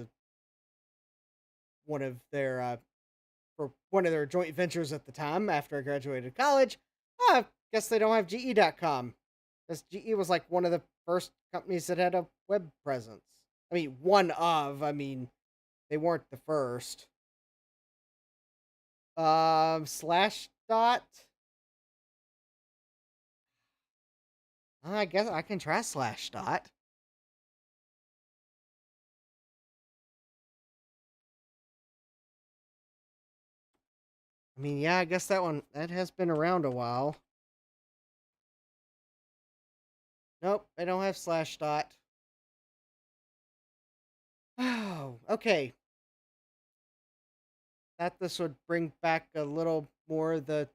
one of their for one of their joint ventures at the time after I graduated college. I guess they don't have GE.com. Because GE was like one of the first companies that had a web presence. I mean, they weren't the first. Slash dot. I guess I can try slash dot. I mean, yeah, I guess that has been around a while. Nope, I don't have slash dot. Oh, okay. Thought this would bring back a little more of the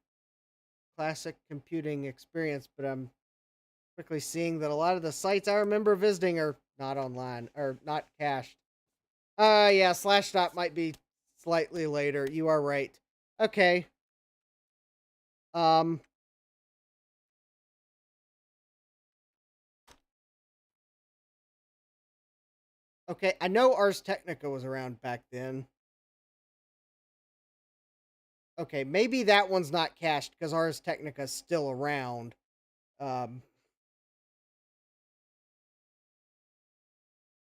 classic computing experience, but I'm quickly seeing that a lot of the sites I remember visiting are not online or not cached. Yeah, slash dot might be slightly later. You are right. Okay. Um, okay, I know Ars Technica was around back then. Okay, maybe that one's not cached because Ars Technica's still around. Um,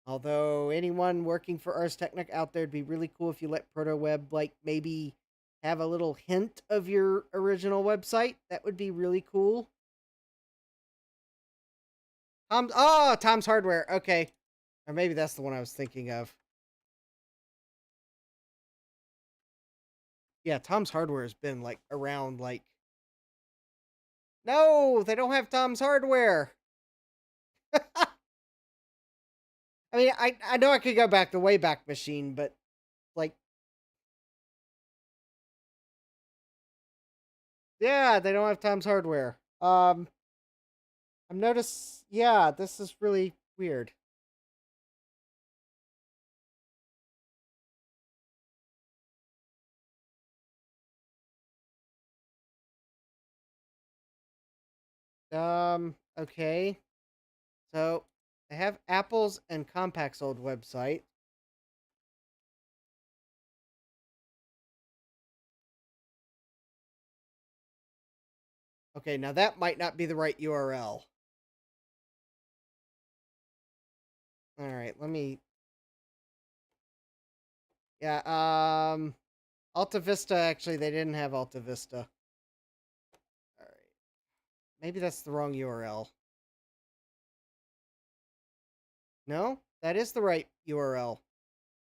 Although anyone working for Ars Technica out there, it'd be really cool if you let ProtoWeb like maybe have a little hint of your original website. That would be really cool. Tom's Hardware. Okay, or maybe that's the one I was thinking of. Yeah, Tom's Hardware has been like around like... No, they don't have Tom's Hardware. I mean, I know I could go back to Wayback Machine, but like, yeah, they don't have Tom's Hardware. I've noticed. Yeah, this is really weird. Okay. So they have Apple's and Compact's old website. Okay, now that might not be the right URL. All right, let me... Yeah, Alta Vista, actually, they didn't have Alta Vista. All right. Maybe that's the wrong URL. No, that is the right URL.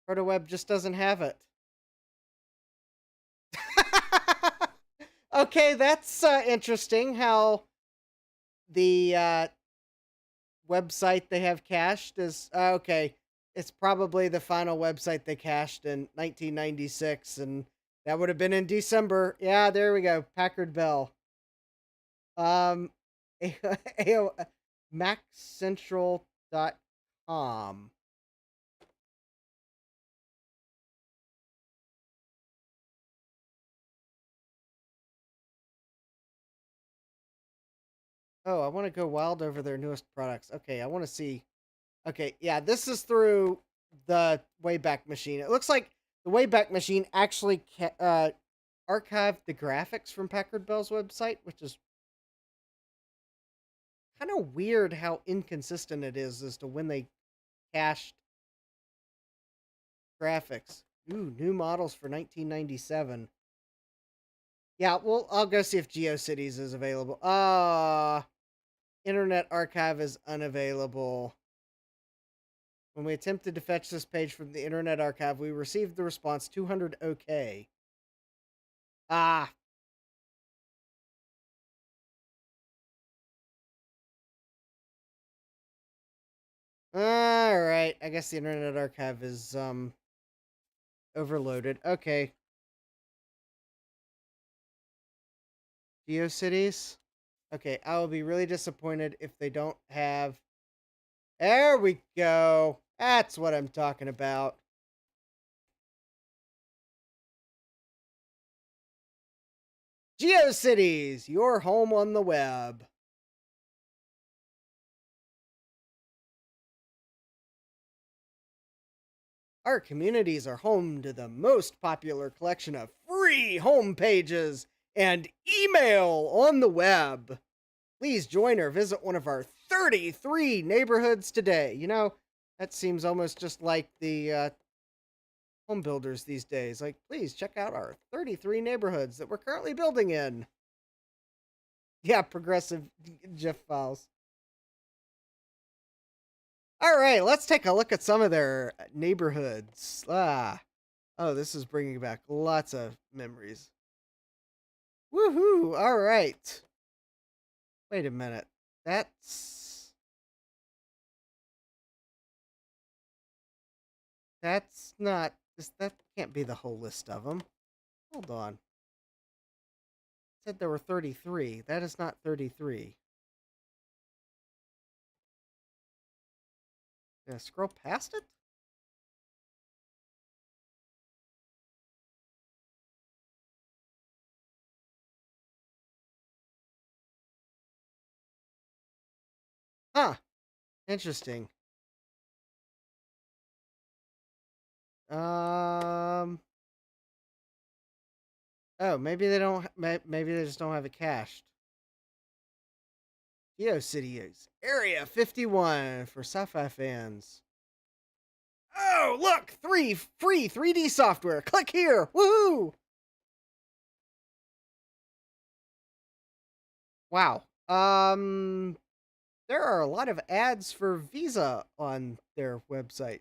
ProtoWeb just doesn't have it. Okay, that's interesting how the website they have cached is... okay, it's probably the final website they cached in 1996, and that would have been in December. Yeah, there we go. Packard Bell. Um, MacCentral.com. Oh, I want to go wild over their newest products. Okay, I want to see. Okay, yeah, this is through the Wayback Machine. It looks like the Wayback Machine actually archived the graphics from Packard Bell's website, which is kind of weird how inconsistent it is as to when they cached graphics. Ooh, new models for 1997. Yeah, well, I'll go see if GeoCities is available. Internet Archive is unavailable. When we attempted to fetch this page from the Internet Archive, we received the response 200 OK. Ah. Alright, I guess the Internet Archive is, overloaded. Okay. GeoCities? Okay, I will be really disappointed if they don't have... There we go! That's what I'm talking about. GeoCities, your home on the web. Our communities are home to the most popular collection of free home pages and email on the web. Please join or visit one of our 33 neighborhoods today. You know, that seems almost just like the home builders these days. Like, please check out our 33 neighborhoods that we're currently building in. Yeah, progressive GIF files. All right, let's take a look at some of their neighborhoods. Oh, this is bringing back lots of memories. Woohoo! All right. Wait a minute. That's not. That can't be the whole list of them. Hold on. It said there were 33. That is not 33. Did I scroll past it? Huh. Interesting. Oh, maybe they don't. Maybe they just don't have it cached. GeoCities Area 51 for sci-fi fans. Oh, look! Free 3D software. Click here. Woohoo! Wow. There are a lot of ads for Visa on their website.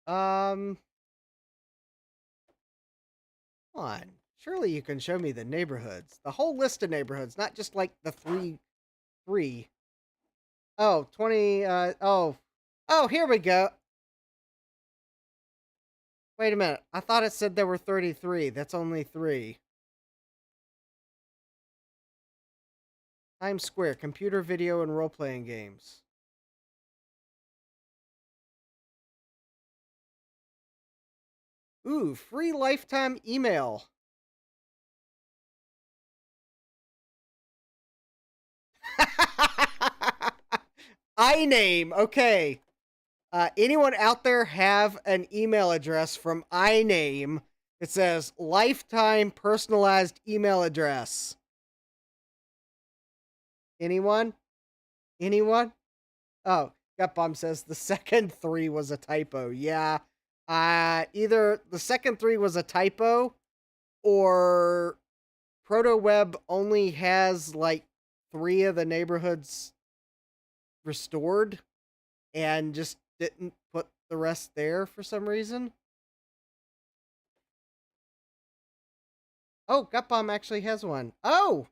Come on. Surely you can show me the neighborhoods. The whole list of neighborhoods, not just like the three. Oh, 20, oh, here we go. Wait a minute. I thought it said there were 33. That's only 3. Times Square, computer, video, and role-playing games. Ooh, free lifetime email. iName. Okay. Anyone out there have an email address from iName? It says lifetime personalized email address. Anyone? Anyone? Oh, Gutbomb says the second 3 was a typo. Yeah. Either the second 3 was a typo or ProtoWeb only has like 3 of the neighborhoods restored and just didn't put the rest there for some reason. Oh, Gutbomb actually has one. Oh!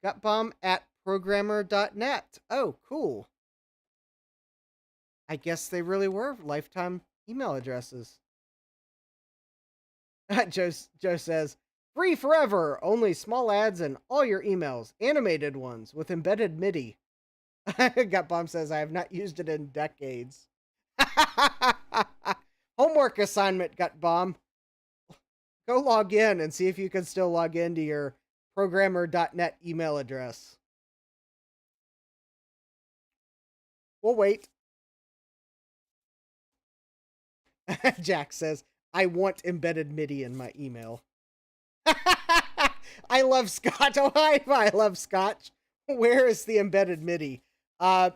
Gutbomb at programmer.net. Oh, cool. I guess they really were lifetime email addresses. Joe says, free forever, only small ads and all your emails, animated ones with embedded MIDI. Gutbomb says, I have not used it in decades. Homework assignment, Gutbomb. Go log in and see if you can still log into your programmer.net email address. We'll wait. Jack says, I want embedded MIDI in my email. I love Scotch. Oh, I love Scotch. Where is the embedded MIDI?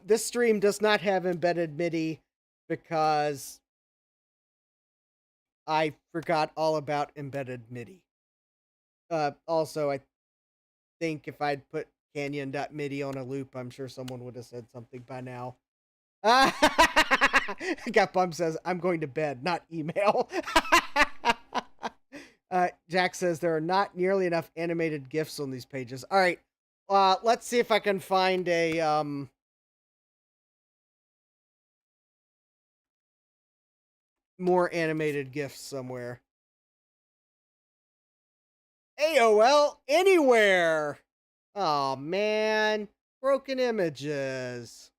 This stream does not have embedded MIDI because I forgot all about embedded MIDI. Also, I think if I'd put canyon.midi on a loop, I'm sure someone would have said something by now. Gutbomb says, I'm going to bed, not email. Jack says there are not nearly enough animated GIFs on these pages. All right, let's see if I can find a more animated GIFs somewhere. AOL Anywhere. Oh man, broken images.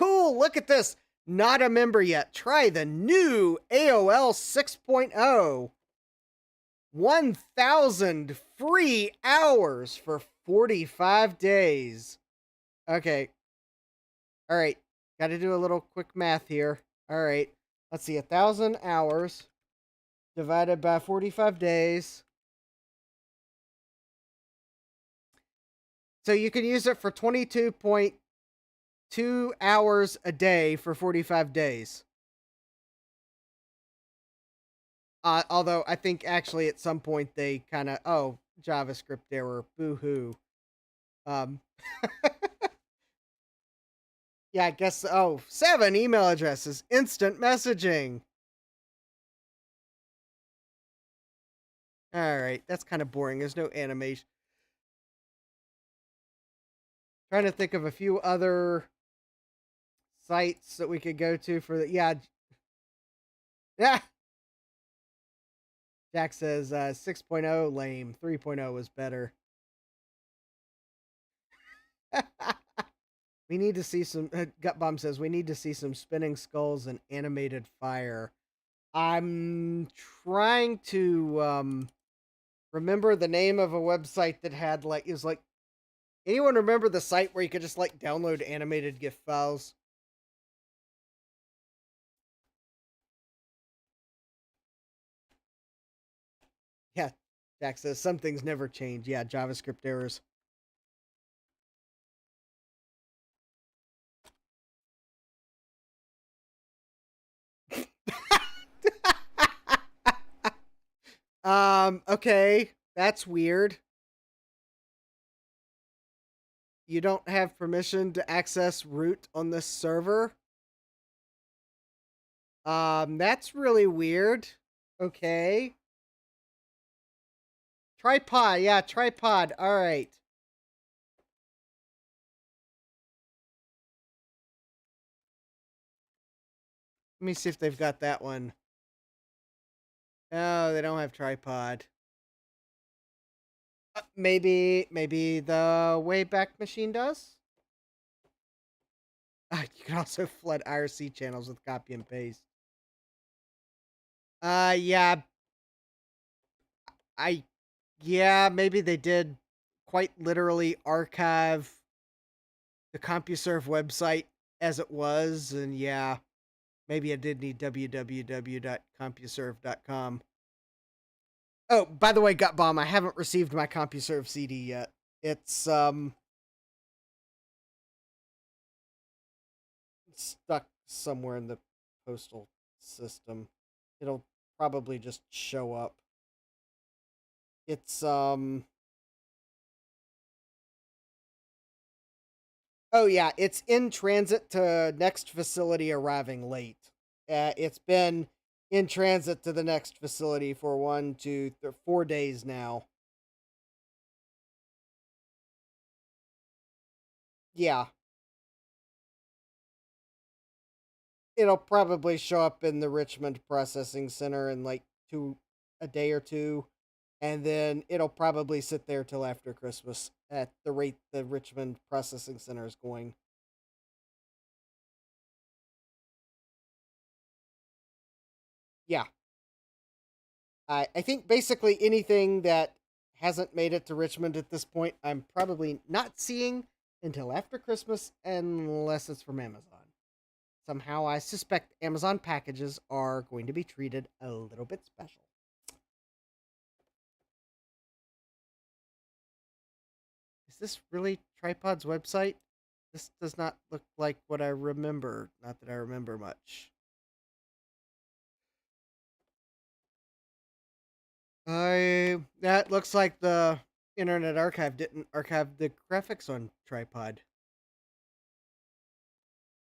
cool. Look at this. Not a member yet. Try the new AOL 6.0. 1,000 free hours for 45 days. Okay. All right. Got to do a little quick math here. All right. Let's see. 1,000 hours divided by 45 days. So you can use it for 22.2 hours a day for 45 days. Although I think actually at some point they kind of, oh, JavaScript error, boo-hoo. Yeah, I guess, 7 email addresses, instant messaging. All right, that's kind of boring. There's no animation. Trying to think of a few other sites that we could go to for the, yeah. Jack says 6.0 lame, 3.0 was better. We need to see some, Gut Bomb says, we need to see some spinning skulls and animated fire. I'm trying to remember the name of a website that had like, it was like, anyone remember the site where you could just like download animated GIF files? Yeah, Jack says some things never change. Yeah, JavaScript errors. Okay, that's weird. You don't have permission to access root on this server? That's really weird. Okay. Tripod, yeah, tripod. All right. Let me see if they've got that one. No, they don't have tripod. Maybe the Wayback Machine does? You can also flood IRC channels with copy and paste. Yeah. Yeah, maybe they did quite literally archive the CompuServe website as it was, and yeah, maybe I did need www.compuserve.com. Oh, by the way, Gut Bomb, I haven't received my CompuServe CD yet. It's stuck somewhere in the postal system. It'll probably just show up. It's oh yeah, it's in transit to next facility arriving late. It's been in transit to the next facility for 4 days now. Yeah. It'll probably show up in the Richmond Processing Center in like a day or two, and then it'll probably sit there till after Christmas at the rate the Richmond Processing Center is going. Yeah. I think basically anything that hasn't made it to Richmond at this point, I'm probably not seeing until after Christmas, unless it's from Amazon. Somehow I suspect Amazon packages are going to be treated a little bit special. Is this really Tripod's website? This does not look like what I remember. Not that I remember much. That looks like the Internet Archive didn't archive the graphics on Tripod.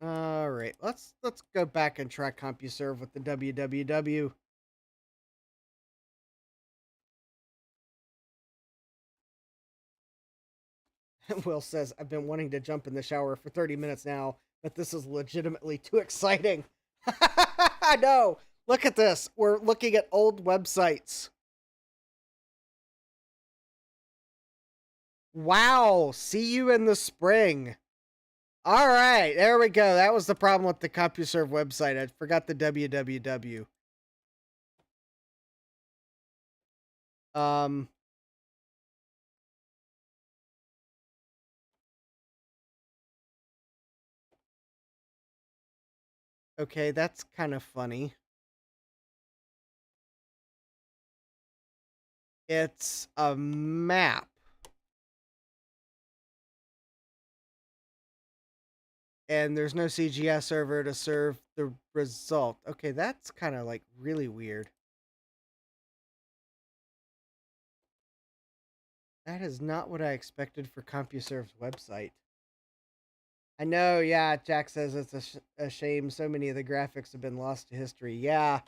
All right, let's go back and try CompuServe with the www. Will says, I've been wanting to jump in the shower for 30 minutes now, but this is legitimately too exciting. I know. Look at this. We're looking at old websites. Wow. See you in the spring. All right, there we go. That was the problem with the CompuServe website. I forgot the www. Okay, that's kind of funny. It's a map. And there's no CGS server to serve the result. Okay, that's kind of like really weird. That is not what I expected for CompuServe's website. I know, yeah, Jack says it's a shame so many of the graphics have been lost to history. Yeah.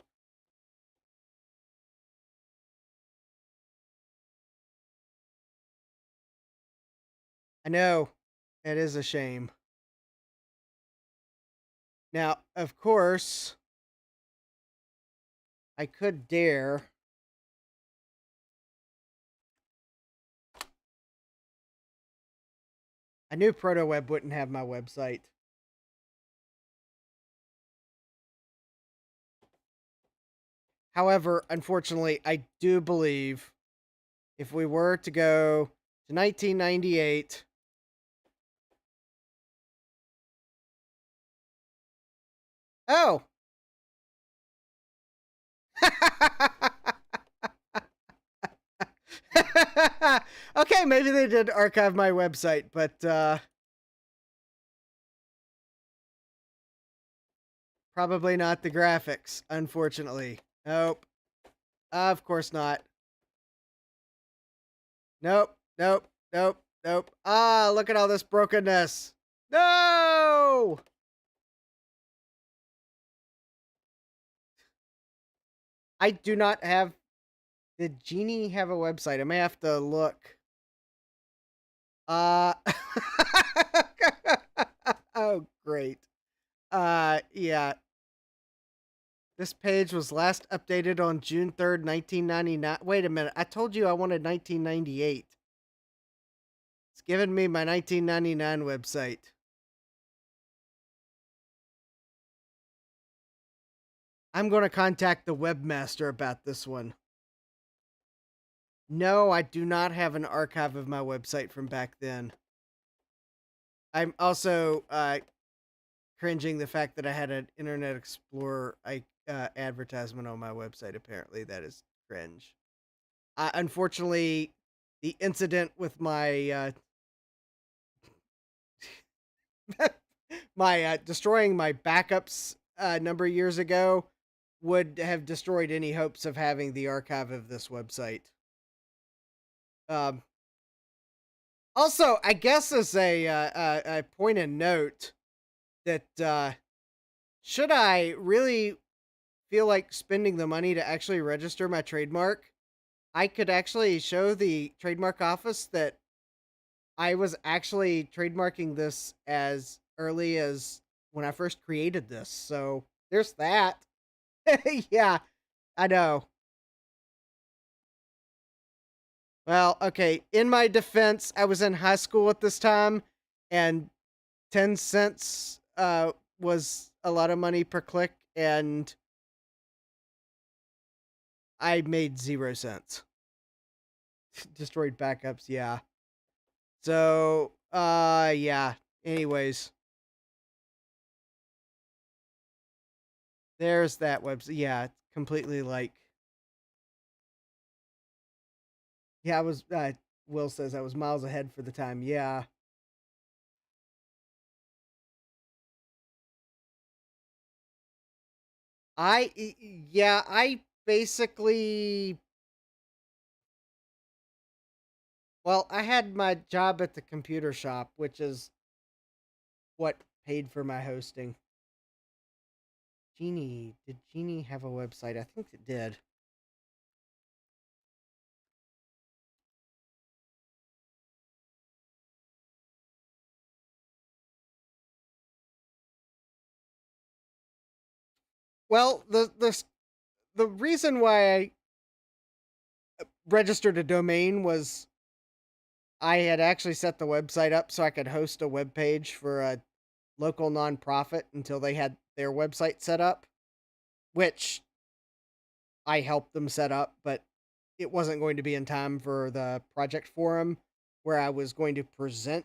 I know. It is a shame. Now, of course, I could dare. I knew ProtoWeb wouldn't have my website. However, unfortunately, I do believe if we were to go to 1998, oh, okay, maybe they did archive my website, but probably not the graphics, unfortunately. Nope. Of course not. Nope, nope, nope, nope. Ah, look at all this brokenness. No! I do not have... Did Genie have a website? I may have to look. Oh, great. Yeah. This page was last updated on June 3rd, 1999. Wait a minute. I told you I wanted 1998. It's giving me my 1999 website. I'm going to contact the webmaster about this one. No, I do not have an archive of my website from back then. I'm also cringing the fact that I had an Internet Explorer advertisement on my website. Apparently, that is cringe. Unfortunately, the incident with my destroying my backups a number of years ago would have destroyed any hopes of having the archive of this website. Also, I guess as a point of note that should I really feel like spending the money to actually register my trademark, I could actually show the trademark office that I was actually trademarking this as early as when I first created this. So there's that. Yeah, I know. Well, okay. In my defense, I was in high school at this time, and 10 cents was a lot of money per click, and I made 0 cents. Destroyed backups, yeah. So, yeah. Anyways, there's that website. Yeah, completely like. Yeah, I was. Will says I was miles ahead for the time. Yeah. Yeah, I basically. Well, I had my job at the computer shop, which is what paid for my hosting. Genie, did Genie have a website? I think it did. Well, the reason why I registered a domain was I had actually set the website up so I could host a web page for a local nonprofit until they had their website set up, which I helped them set up, but it wasn't going to be in time for the project forum where I was going to present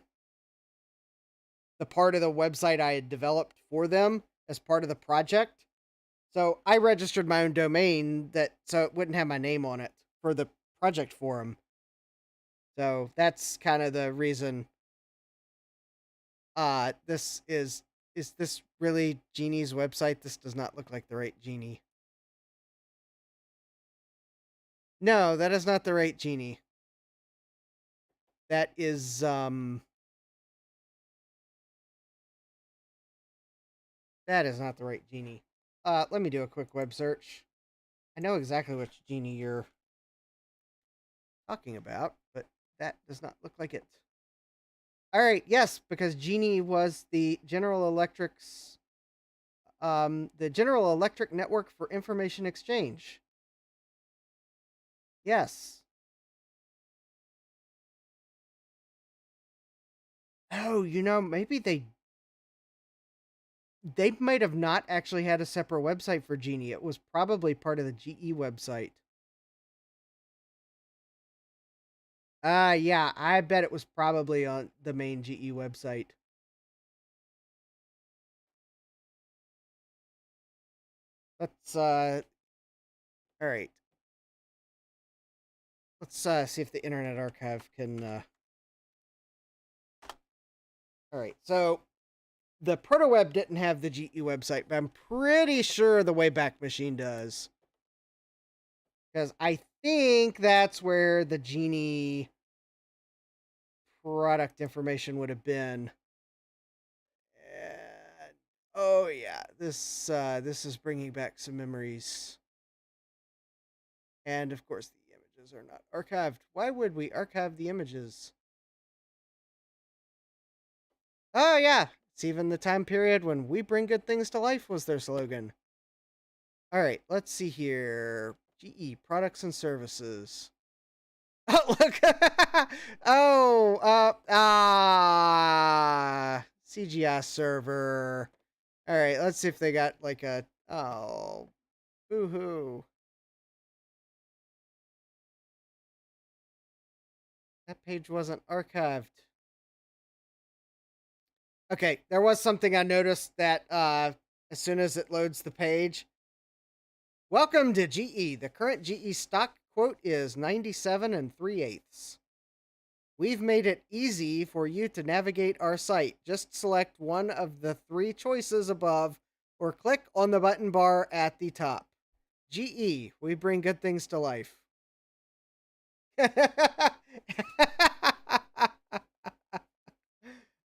the part of the website I had developed for them as part of the project. So I registered my own domain so it wouldn't have my name on it for the project forum. So that's kind of the reason. This is this really Genie's website? This does not look like the right Genie. No, that is not the right Genie. That is that is not the right Genie. Let me do a quick web search. I know exactly which Genie you're talking about, but that does not look like it. All right, yes, because Genie was the General Electric's the General Electric Network for Information Exchange. Yes. Oh, maybe they might have not actually had a separate website for Genie. It was probably part of the GE website. Yeah, I bet it was probably on the main GE website. Let's all right. Let's see if the Internet Archive can all right. So the ProtoWeb didn't have the GE website, but I'm pretty sure the Wayback Machine does. Because I think that's where the Genie product information would have been. And, oh yeah, this is bringing back some memories. And of course, the images are not archived. Why would we archive the images? Oh yeah, it's even the time period when we bring good things to life was their slogan. All right, let's see here. GE products and services. Oh look! Oh, CGI server. All right, let's see if they got like a boo hoo. That page wasn't archived. Okay, there was something I noticed that as soon as it loads the page. Welcome to GE. The current GE stock quote is 97 and 3/8. We've made it easy for you to navigate our site. Just select one of the three choices above or click on the button bar at the top. GE, we bring good things to life.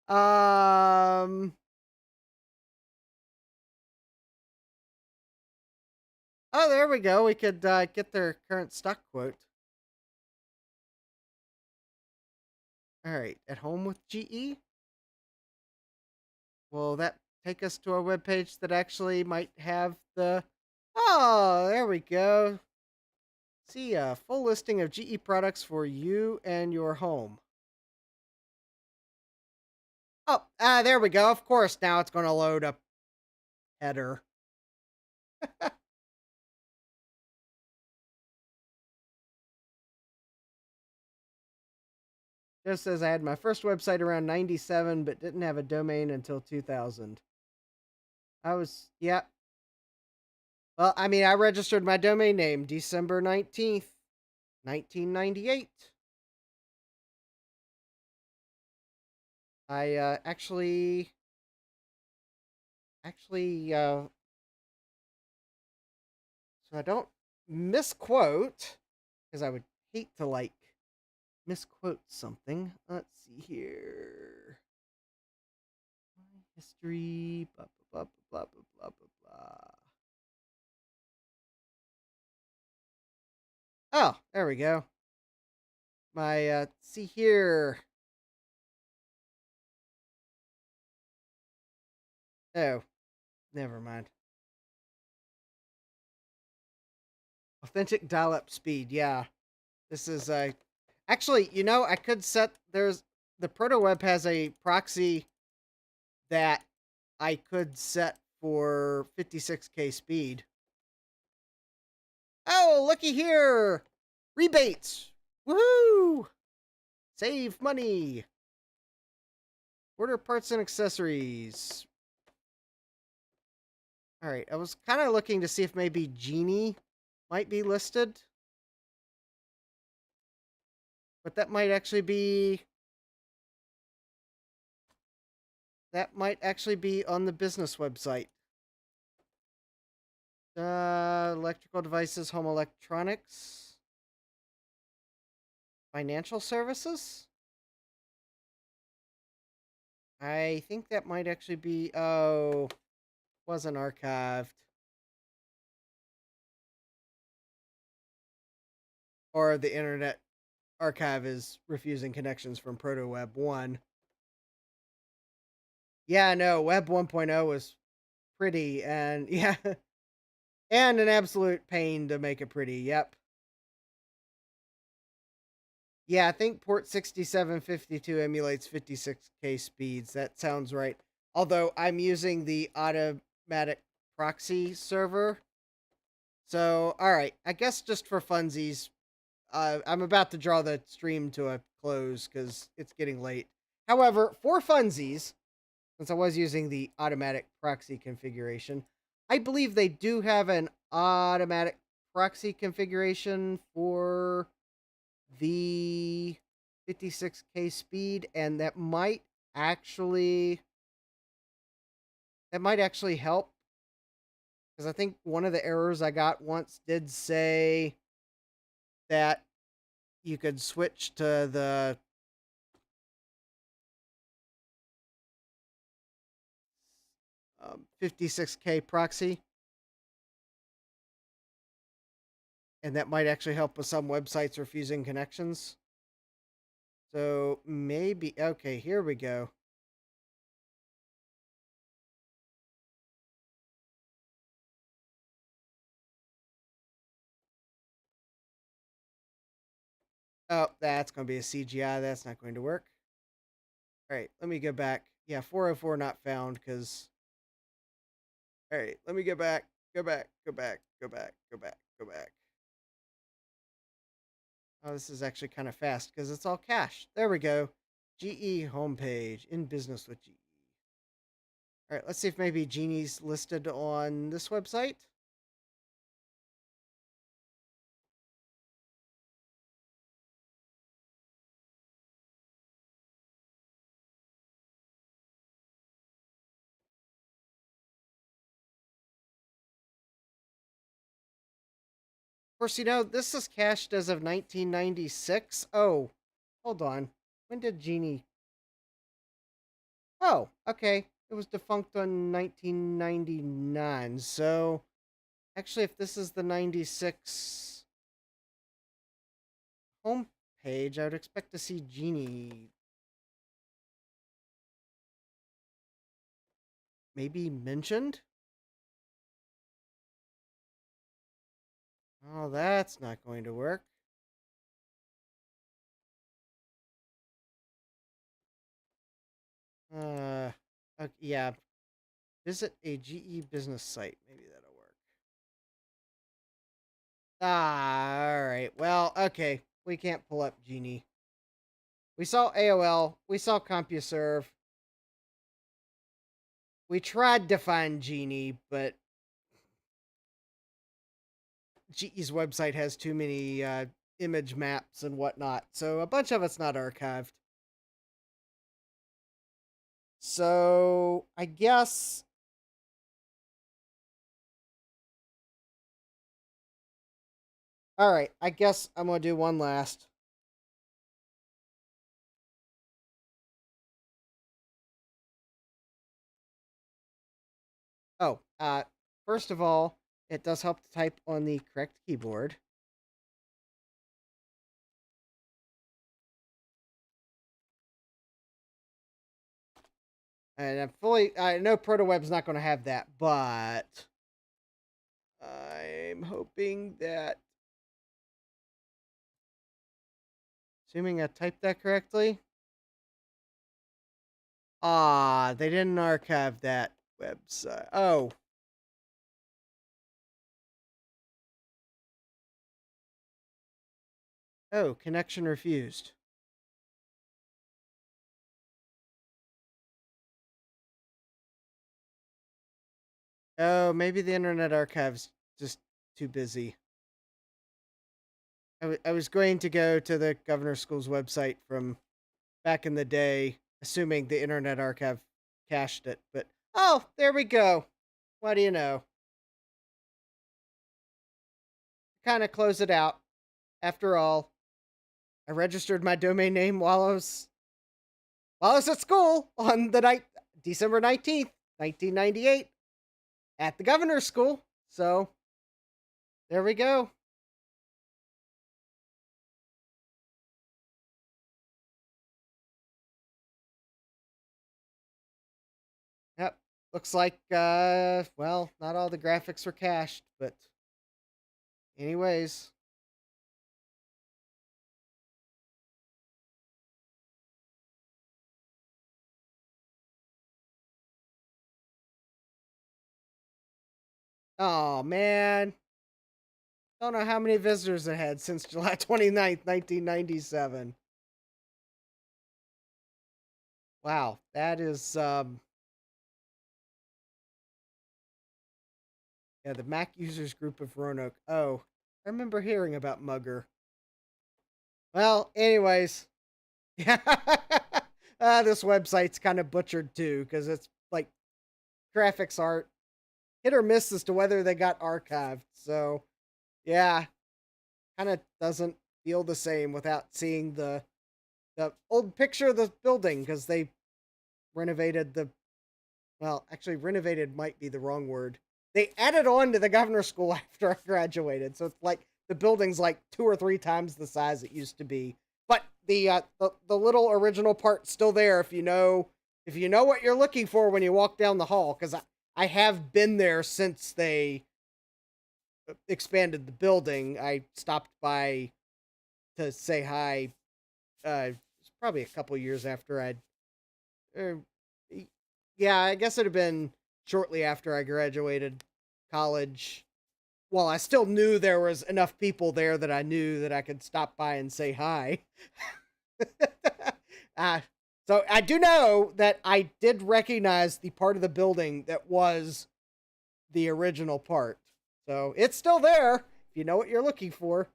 um Oh, there we go. We could get their current stock quote. All right, at home with GE. Will that take us to a web page that actually might have the? Oh, there we go. See a full listing of GE products for you and your home. Oh, there we go. Of course, now it's going to load a header. Just says I had my first website around 97, but didn't have a domain until 2000. Yeah. Well, I mean, I registered my domain name December 19th, 1998. I so I don't misquote, because I would hate to like misquote something. Let's see here. History, blah blah blah blah blah blah blah. Oh, there we go. My see here. Oh, never mind. Authentic dial-up speed. Yeah, this is actually, I could set the ProtoWeb has a proxy that I could set for 56K speed. Oh, looky here! Rebates! Woohoo! Save money! Order parts and accessories. Alright, I was kind of looking to see if maybe Genie might be listed. But that might actually be... That might actually be on the business website. Electrical devices, home electronics. Financial services? I think that might actually be... Oh, wasn't archived. Or the Internet Archive is refusing connections from ProtoWeb 1. Yeah, no, Web 1.0 was pretty, and yeah, and an absolute pain to make it pretty, yep. Yeah, I think port 6752 emulates 56K speeds. That sounds right. Although I'm using the automatic proxy server. So, alright, I guess just for funsies, I'm about to draw the stream to a close because it's getting late. However, for funsies, since I was using the automatic proxy configuration, I believe they do have an automatic proxy configuration for the 56K speed, and that might actually help, because I think one of the errors I got once did say that you could switch to the 56K proxy, and that might actually help with some websites refusing connections. So maybe, okay, here we go. Oh, that's going to be a CGI. That's not going to work. All right, let me go back. Yeah, 404 not found because. All right, let me go back. Go back. Go back. Go back. Go back. Go back. Oh, this is actually kind of fast because it's all cached. There we go. GE homepage in business with GE. All right, let's see if maybe Genie's listed on this website. Of course, this is cached as of 1996. Oh, hold on. When did Genie... Oh, okay. It was defunct on 1999. So, actually, if this is the 96 homepage, I would expect to see Genie maybe mentioned. Oh, that's not going to work. Okay, yeah. Visit a GE business site. Maybe that'll work. All right. Well, okay. We can't pull up Genie. We saw AOL. We saw CompuServe. We tried to find Genie, but GE's website has too many image maps and whatnot, so a bunch of it's not archived. So I guess... Alright, I guess I'm going to do one last. Oh, first of all, it does help to type on the correct keyboard. And I know ProtoWeb's not going to have that, but I'm hoping that, assuming I typed that correctly. Ah, they didn't archive that. website. Oh. Oh, connection refused. Oh, maybe the Internet Archive's just too busy. I was going to go to the governor's school's website from back in the day, assuming the Internet Archive cached it, but oh, there we go. What do you know? Kind of close it out. After all, I registered my domain name while I was at school on the night December 19th, 1998 at the governor's school. So, there we go. Yep. Looks like well, not all the graphics were cached, but anyways. Oh man. Don't know how many visitors it had since July 29th, 1997. Wow, that is yeah, the Mac users group of Roanoke. Oh, I remember hearing about Mugger. Well, anyways, yeah, this website's kind of butchered too because it's like graphics art hit or miss as to whether they got archived. So, yeah, kind of doesn't feel the same without seeing the old picture of the building because they renovated the. Well, actually, renovated might be the wrong word. They added on to the governor's school after I graduated, so it's like the building's like 2 or 3 times the size it used to be. But the little original part's still there if you know what you're looking for when you walk down the hall. Because I have been there since they expanded the building. I stopped by to say hi. It's probably a couple years after I'd. Uh, yeah, I guess it'd have been shortly after I graduated college. Well, I still knew there was enough people there that I knew that I could stop by and say hi. uh, so I do know that I did recognize the part of the building that was the original part. So it's still there if you know what you're looking for.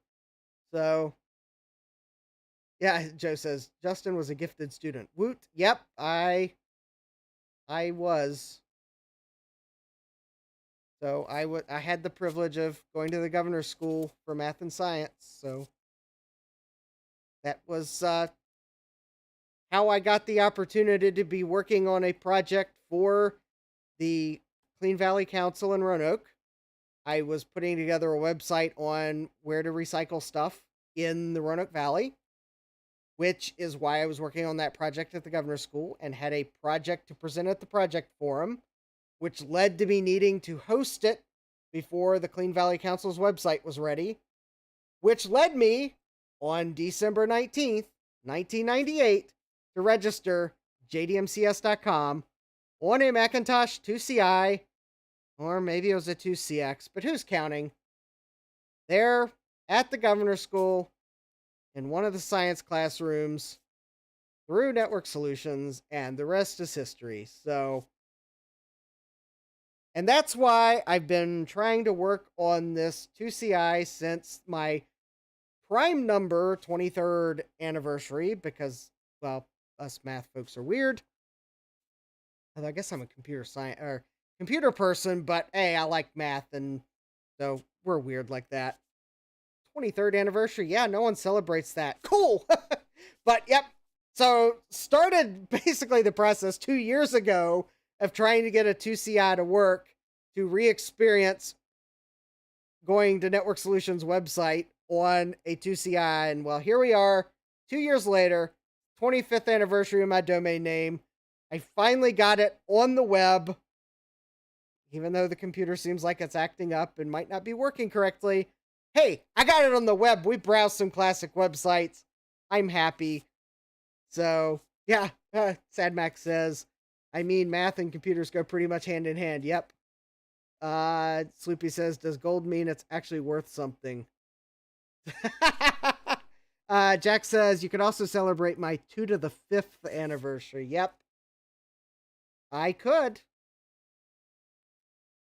So yeah, Joe says Justin was a gifted student. Woot. Yep, I was. So I had the privilege of going to the governor's school for math and science. So that was how I got the opportunity to be working on a project for the Clean Valley Council in Roanoke. I was putting together a website on where to recycle stuff in the Roanoke Valley, which is why I was working on that project at the governor's school and had a project to present at the project forum, which led to me needing to host it before the Clean Valley Council's website was ready, which led me on December 19th, 1998, to register jdmcs.com on a Macintosh IIci, or maybe it was a 2CX, but who's counting? There at the governor's school in one of the science classrooms through Network Solutions, and the rest is history. So, and that's why I've been trying to work on this 2CI since my prime number 23rd anniversary, because, well, us math folks are weird. Although I guess I'm a computer science or computer person, but hey, I like math, and so we're weird like that. 23rd anniversary, yeah, no one celebrates that. Cool. But yep. So started basically the process 2 years ago of trying to get a 2CI to work to re-experience going to Network Solutions website on a 2CI. And well, here we are 2 years later, 25th anniversary of my domain name. I finally got it on the web, even though the computer seems like it's acting up and might not be working correctly. Hey, I got it on the web. We browsed some classic websites. I'm happy. So, yeah, Sad Max says, I mean, math and computers go pretty much hand in hand. Yep. Sloopy says, does gold mean it's actually worth something? Jack says, you could also celebrate my 2 to the 5th anniversary. Yep. I could.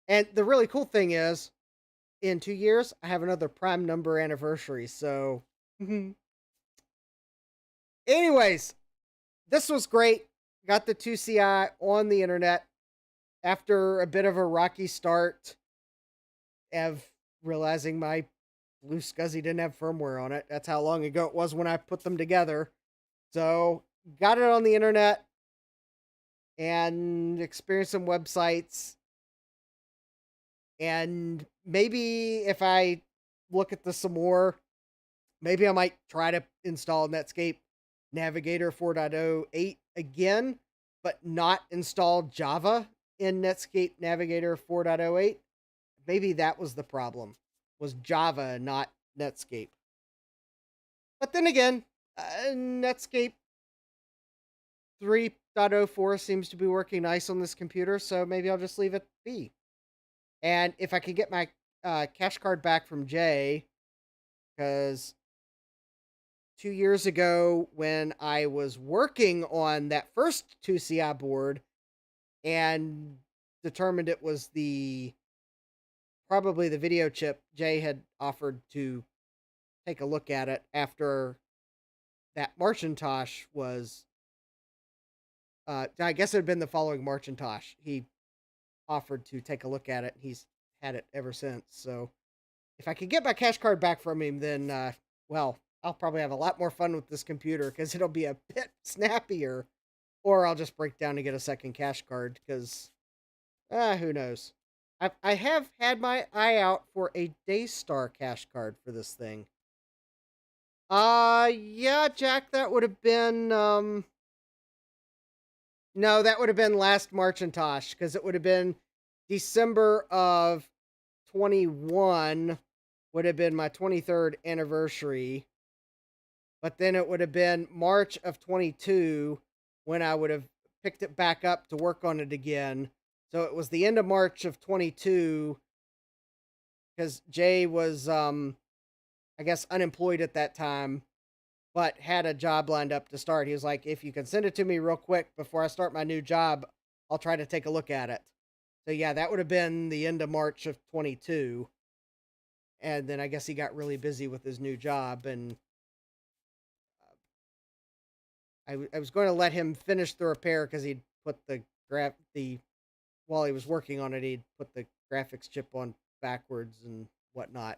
And the really cool thing is, in 2 years, I have another prime number anniversary. So, anyways, this was great. Got the 2CI on the internet after a bit of a rocky start of realizing my Blue SCSI didn't have firmware on it. That's how long ago it was when I put them together. So, got it on the internet and experienced some websites. And maybe if I look at this some more, maybe I might try to install Netscape Navigator 4.08 again, but not install Java in Netscape Navigator 4.08. Maybe that was the problem, was Java, not Netscape. But then again, Netscape 3.04 seems to be working nice on this computer, so maybe I'll just leave it be. And if I could get my cash card back from Jay, because 2 years ago when I was working on that first 2CI board and determined it was probably the video chip, Jay had offered to take a look at it after that Macintosh was, I guess it had been the following Macintosh. He offered to take a look at it. He's had it ever since. So if I could get my cash card back from him, then, well, I'll probably have a lot more fun with this computer because it'll be a bit snappier. Or I'll just break down and get a second cash card because, who knows. I have had my eye out for a Daystar cash card for this thing. Yeah, Jack, that would have been, no, that would have been last Macintosh because it would have been December of 21 would have been my 23rd anniversary. But then it would have been March of 22 when I would have picked it back up to work on it again. So it was the end of March of 22 because Jay was, I guess, unemployed at that time, but had a job lined up to start. He was like, if you can send it to me real quick before I start my new job, I'll try to take a look at it. So yeah, that would have been the end of March of 22. And then I guess he got really busy with his new job, and I was going to let him finish the repair because he'd put while he was working on it, he'd put the graphics chip on backwards and whatnot.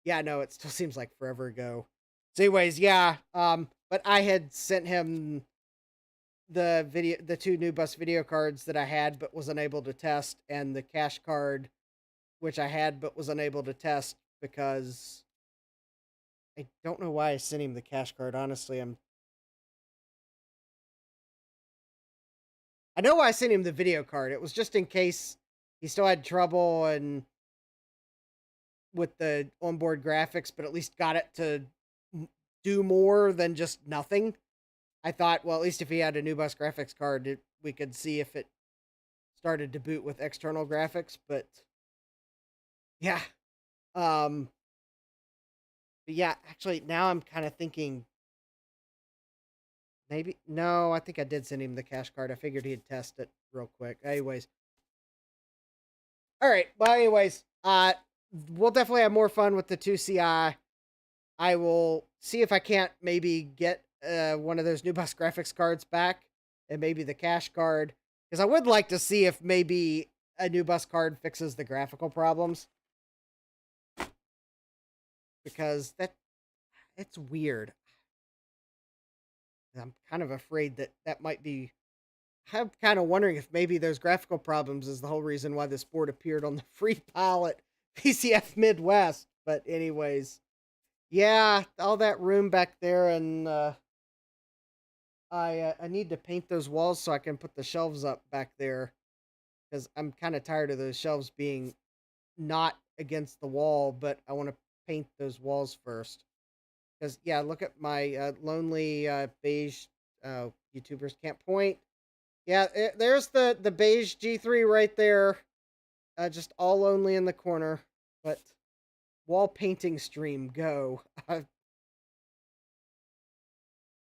Yeah, no, it still seems like forever ago. So anyways, yeah, but I had sent him the 2 new bus video cards that I had but was unable to test, and the cash card which I had but was unable to test because I don't know why I sent him the cash card. Honestly, I know why I sent him the video card. It was just in case he still had trouble and with the onboard graphics, but at least got it to do more than just nothing. I thought, well, at least if he had a new bus graphics card, we could see if it started to boot with external graphics. But yeah, but yeah. Actually, now I'm kind of thinking maybe no. I think I did send him the cash card. I figured he'd test it real quick. Anyways, all right. Well, anyways, we'll definitely have more fun with the 2CI. I will see if I can't maybe get one of those new bus graphics cards back and maybe the cash card, because I would like to see if maybe a new bus card fixes the graphical problems, because it's weird. I'm kind of afraid that might be. I'm kind of wondering if maybe those graphical problems is the whole reason why this board appeared on the free pile at PCF Midwest. But anyways, yeah, all that room back there, and I need to paint those walls so I can put the shelves up back there, because I'm kind of tired of those shelves being not against the wall, but I want to paint those walls first. Because yeah, look at my lonely beige YouTubers can't point. Yeah, there's the beige G3 right there. Just all lonely in the corner. But wall painting stream, go.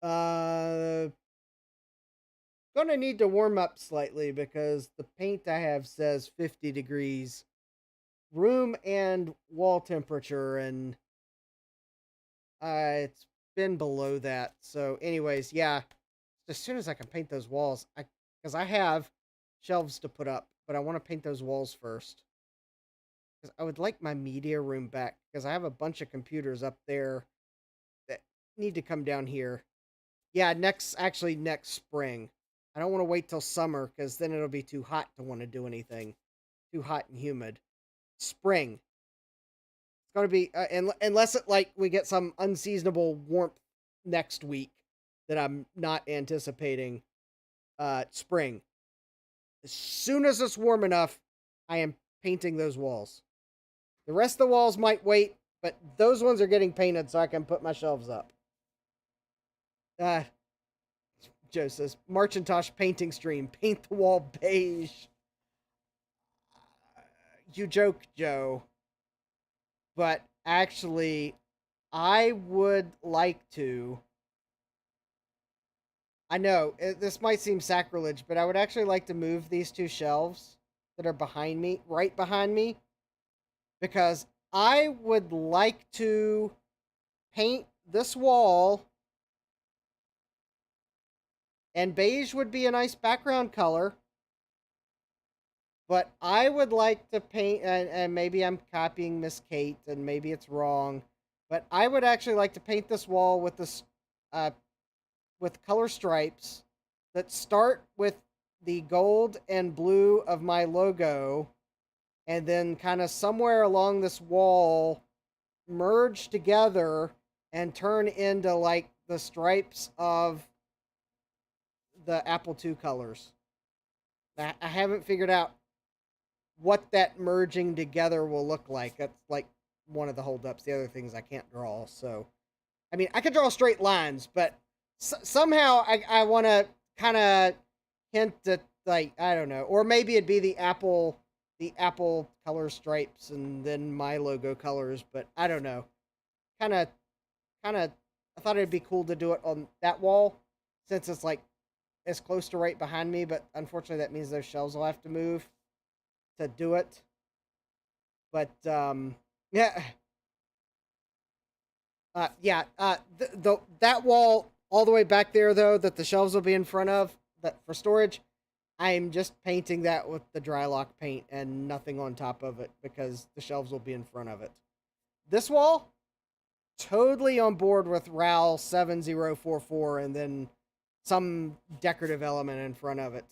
uh, Gonna need to warm up slightly because the paint I have says 50 degrees room and wall temperature, and it's been below that. So, anyways, yeah, as soon as I can paint those walls, because I have shelves to put up, but I want to paint those walls first. Because I would like my media room back, because I have a bunch of computers up there that need to come down here. Yeah, actually next spring. I don't want to wait till summer, because then it'll be too hot to want to do anything. Too hot and humid. Spring. It's going to be, unless it, like, we get some unseasonable warmth next week that I'm not anticipating. Spring. As soon as it's warm enough, I am painting those walls. The rest of the walls might wait, but those ones are getting painted so I can put my shelves up. Uh, Joe says, Macintosh painting stream, paint the wall beige. You joke, Joe. But actually, I would like to. I know, this might seem sacrilege, but I would actually like to move these two shelves that are behind me, right behind me, because I would like to paint this wall, and beige would be a nice background color, but I would like to paint, and maybe I'm copying Miss Kate, and maybe it's wrong, but I would actually like to paint this wall with this, with color stripes that start with the gold and blue of my logo, and then kind of somewhere along this wall merge together and turn into like the stripes of the Apple II colors. I haven't figured out what that merging together will look like. That's like one of the holdups. The other things I can't draw. So, I mean, I can draw straight lines, but somehow I want to kind of hint at, like, I don't know, or maybe it'd be the Apple color stripes and then my logo colors, but I don't know. Kind of, I thought it'd be cool to do it on that wall since it's like as close to right behind me, but unfortunately that means those shelves will have to move to do it. But yeah, that wall all the way back there though that the shelves will be in front of that for storage. I am just painting that with the dry lock paint and nothing on top of it because the shelves will be in front of it. This wall, totally on board with RAL 7044 and then some decorative element in front of it.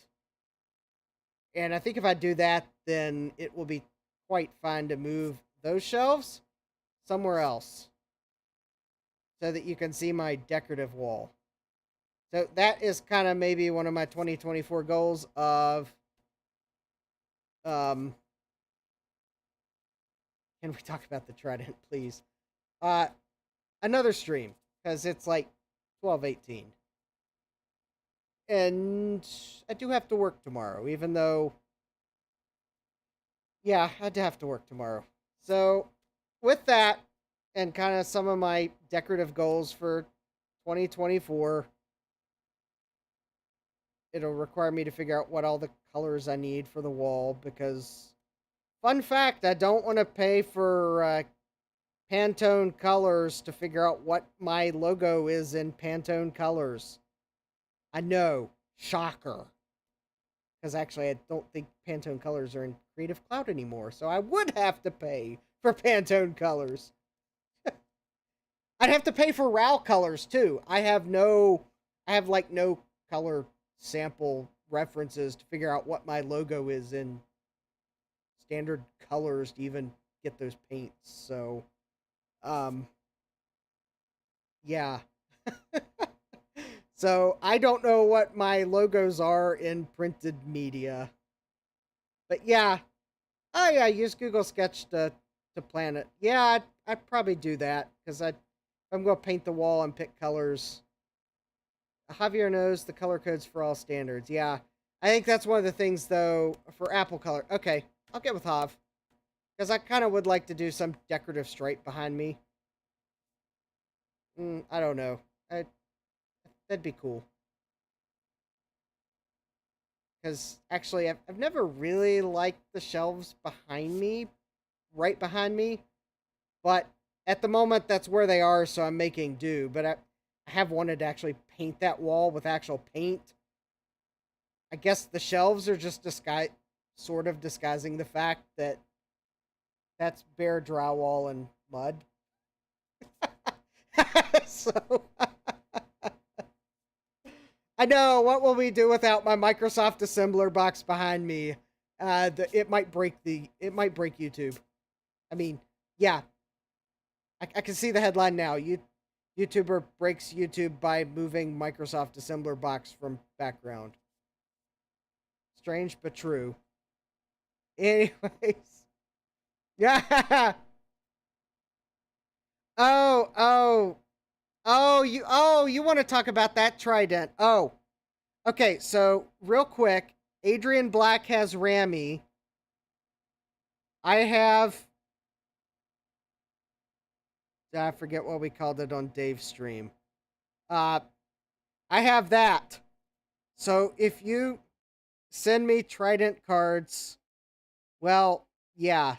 And I think if I do that, then it will be quite fine to move those shelves somewhere else so that you can see my decorative wall. So that is kind of maybe one of my 2024 goals of, can we talk about the Trident, please? Another stream, because it's like 12:18. And I do have to work tomorrow, even though, yeah, I do have to work tomorrow. So, with that, and kind of some of my decorative goals for 2024, it'll require me to figure out what all the colors I need for the wall, because, fun fact, I don't want to pay for Pantone colors to figure out what my logo is in Pantone colors. I know, shocker. Because actually, I don't think Pantone colors are in Creative Cloud anymore, so I would have to pay for Pantone colors. I'd have to pay for RAL colors too. I have no color sample references to figure out what my logo is in standard colors to even get those paints. So, yeah. So I don't know what my logos are in printed media. But yeah. Oh yeah, use Google Sketch to plan it. Yeah, I'd probably do that because I'm going to paint the wall and pick colors. Javier knows the color codes for all standards. Yeah, I think that's one of the things, though, for apple color. Okay, I'll get with Hav. Because I kind of would like to do some decorative stripe behind me. I don't know. That'd be cool. Because actually, I've never really liked the shelves behind me, right behind me. But at the moment, that's where they are, so I'm making do. But I have wanted to actually paint that wall with actual paint. I guess the shelves are just sort of disguising the fact that that's bare drywall and mud. So I know, what will we do without my Microsoft assembler box behind me? It might break YouTube. I mean, yeah, I can see the headline now. YouTuber breaks YouTube by moving Microsoft assembler box from background. Strange but true. Anyways, yeah. Oh, oh, you want to talk about that Trident? Oh, okay. So real quick, Adrian Black has Rammy. I have. I forget what we called it on Dave's stream. I have that. So if you send me Trident cards, well, yeah,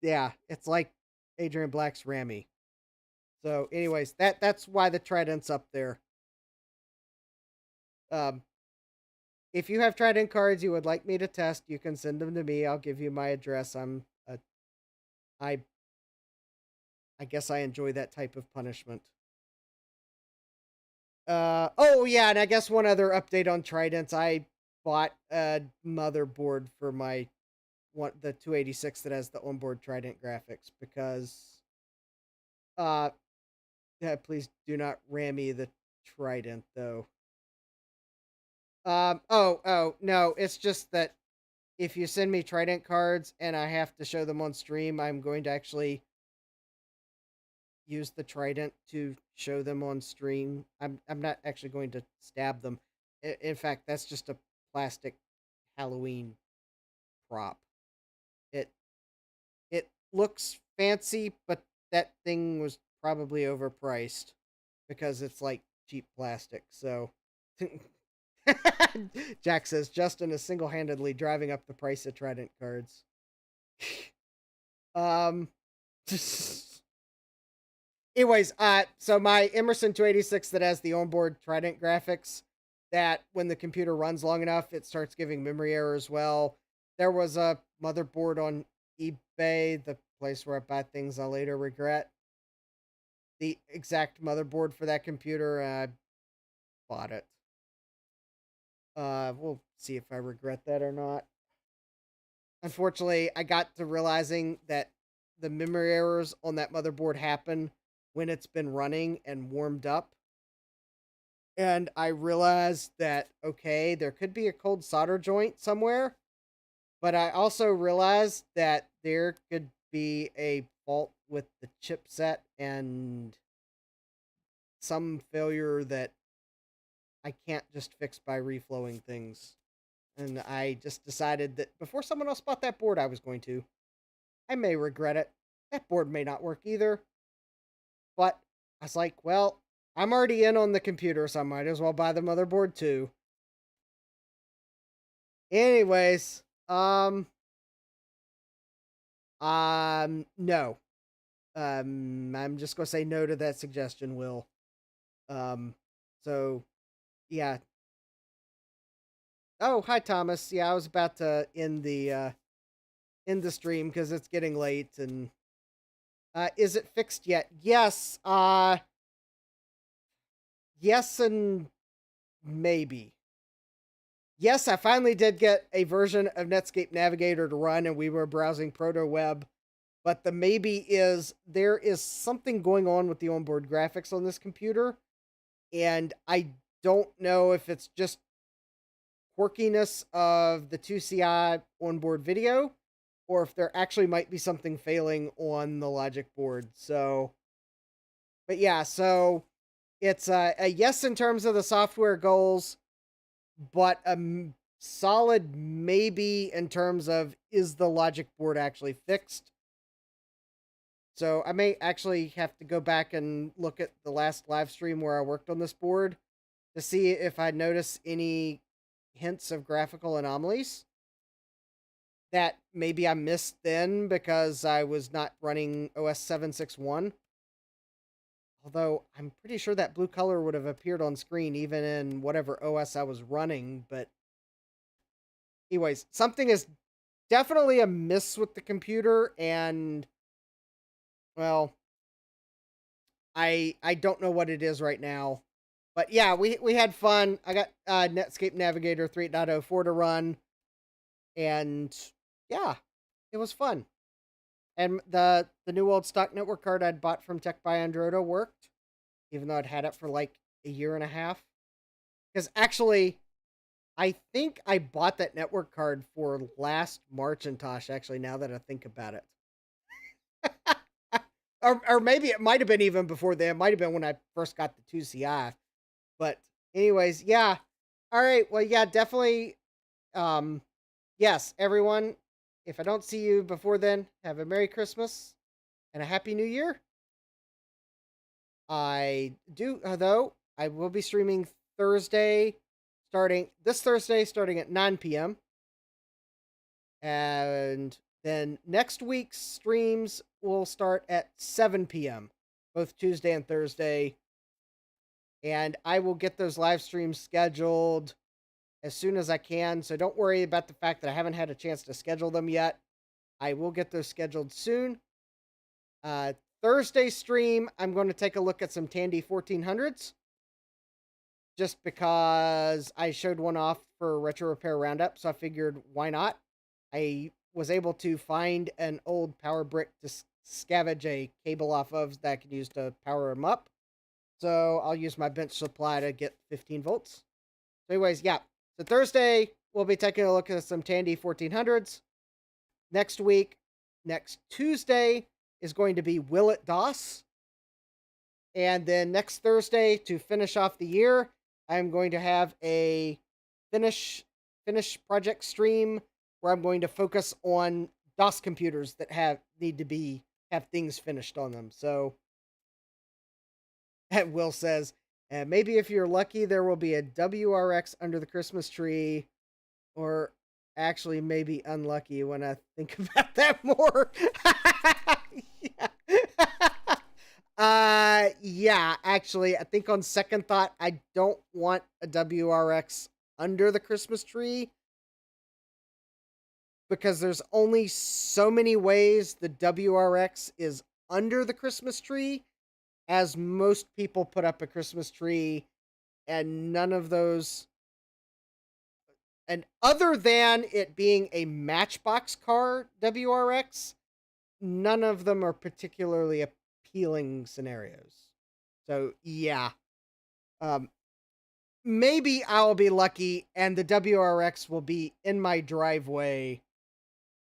it's like Adrian Black's Rammy. So, anyways, that's why the Trident's up there. Um, if you have Trident cards you would like me to test, you can send them to me. I'll give you my address. I I guess I enjoy that type of punishment. Oh yeah, and I guess one other update on Tridents. I bought a motherboard for my the 286 that has the onboard Trident graphics because yeah, please do not ram me the Trident though. Oh no, it's just that if you send me Trident cards and I have to show them on stream, I'm going to actually use the Trident to show them on stream. I'm not actually going to stab them. In fact, that's just a plastic Halloween prop. It it looks fancy, but that thing was probably overpriced because it's like cheap plastic. So Jack says Justin is single-handedly driving up the price of Trident cards. um Anyways, so my Emerson 286 that has the onboard Trident graphics, that when the computer runs long enough, it starts giving memory errors. Well, there was a motherboard on eBay, the place where I buy things I later regret. The exact motherboard for that computer, I bought it. We'll see if I regret that or not. Unfortunately, I got to realizing that the memory errors on that motherboard happen when it's been running and warmed up. And I realized that, okay, there could be a cold solder joint somewhere. But I also realized that there could be a fault with the chipset and some failure that I can't just fix by reflowing things. And I just decided that before someone else bought that board, I was going to. I may regret it. That board may not work either. But I was like, well, I'm already in on the computer, so I might as well buy the motherboard too. Anyways, no. I'm just gonna say no to that suggestion, Will. So yeah. Oh, hi Thomas. Yeah, I was about to end the stream because it's getting late. And is it fixed yet? Yes. Yes and maybe. Yes, I finally did get a version of Netscape Navigator to run, and we were browsing ProtoWeb. But the maybe is there is something going on with the onboard graphics on this computer, and I don't know if it's just quirkiness of the 2CI onboard video, or if there actually might be something failing on the logic board. So, but yeah, so it's a yes in terms of the software goals, but solid maybe in terms of, is the logic board actually fixed? So I may actually have to go back and look at the last live stream where I worked on this board to see if I notice any hints of graphical anomalies that maybe I missed then because I was not running OS 7.6.1. Although I'm pretty sure that blue color would have appeared on screen even in whatever OS I was running. But anyways, something is definitely amiss with the computer, and well, I don't know what it is right now. But yeah, we had fun. I got Netscape Navigator 3.0.4 to run, and yeah, it was fun. And the new old stock network card I'd bought from Tech by Androida worked, even though I'd had it for like a year and a half. Because actually, I think I bought that network card for last Macintosh, actually, now that I think about it. or maybe it might have been even before then. It might have been when I first got the 2CI. But anyways, yeah. All right, well, yeah, definitely. Yes, everyone, if I don't see you before then, have a Merry Christmas and a Happy New Year. I do, though, I will be streaming this Thursday, starting at 9 p.m. And then next week's streams will start at 7 p.m., both Tuesday and Thursday. And I will get those live streams scheduled as soon as I can. So don't worry about the fact that I haven't had a chance to schedule them yet. I will get those scheduled soon. Thursday stream, I'm going to take a look at some Tandy 1400s. Just because I showed one off for Retro Repair Roundup, so I figured, why not? I was able to find an old power brick to scavenge a cable off of that I could use to power them up. So I'll use my bench supply to get 15 volts. So anyways, yeah. So Thursday, we'll be taking a look at some Tandy 1400s. Next Tuesday, is going to be Willet DOS. And then next Thursday, to finish off the year, I'm going to have a finish project stream where I'm going to focus on DOS computers that have things finished on them. So, and Will says, maybe if you're lucky, there will be a WRX under the Christmas tree, or actually maybe unlucky when I think about that more. Yeah, actually, I think on second thought, I don't want a WRX under the Christmas tree, because there's only so many ways the WRX is under the Christmas tree, as most people put up a Christmas tree, and none of those, and other than it being a Matchbox car WRX, none of them are particularly appealing scenarios. So yeah, maybe I'll be lucky and the WRX will be in my driveway,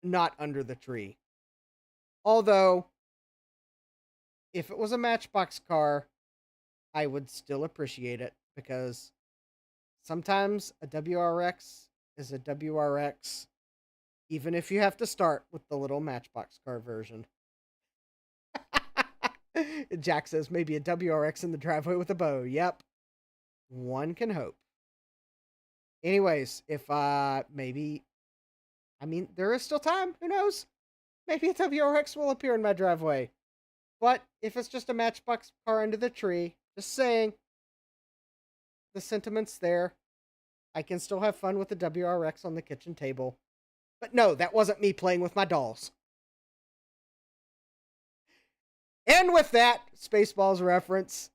not under the tree. Although, if it was a Matchbox car, I would still appreciate it, because sometimes a WRX is a WRX, even if you have to start with the little Matchbox car version. Jack says, maybe a WRX in the driveway with a bow. Yep. One can hope. Anyways, if maybe, I mean, there is still time. Who knows? Maybe a WRX will appear in my driveway. But if it's just a Matchbox car under the tree, just saying, the sentiment's there. I can still have fun with the WRX on the kitchen table. But no, that wasn't me playing with my dolls. And with that, Spaceballs reference,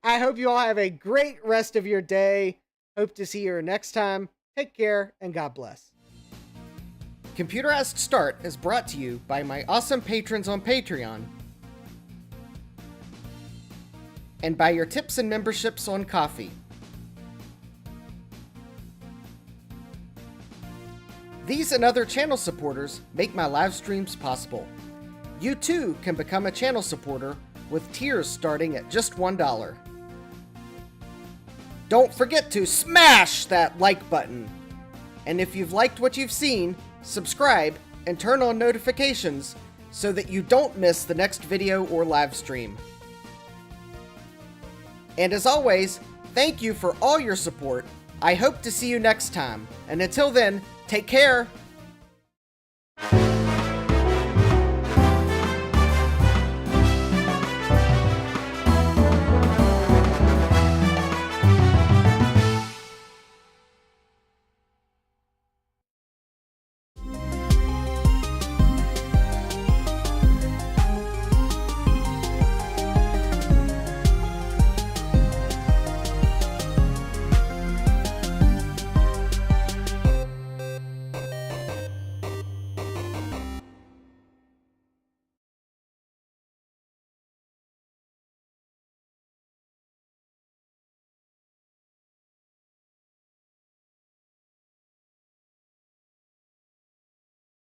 I hope you all have a great rest of your day. Hope to see you next time. Take care, and God bless. Computerized Start is brought to you by my awesome patrons on Patreon, and by your tips and memberships on Ko-fi. These and other channel supporters make my live streams possible. You too can become a channel supporter with tiers starting at just $1. don't forget to smash that like button. And if you've liked what you've seen, subscribe and turn on notifications so that you don't miss the next video or live stream. And as always, thank you for all your support. I hope to see you next time. And until then, take care.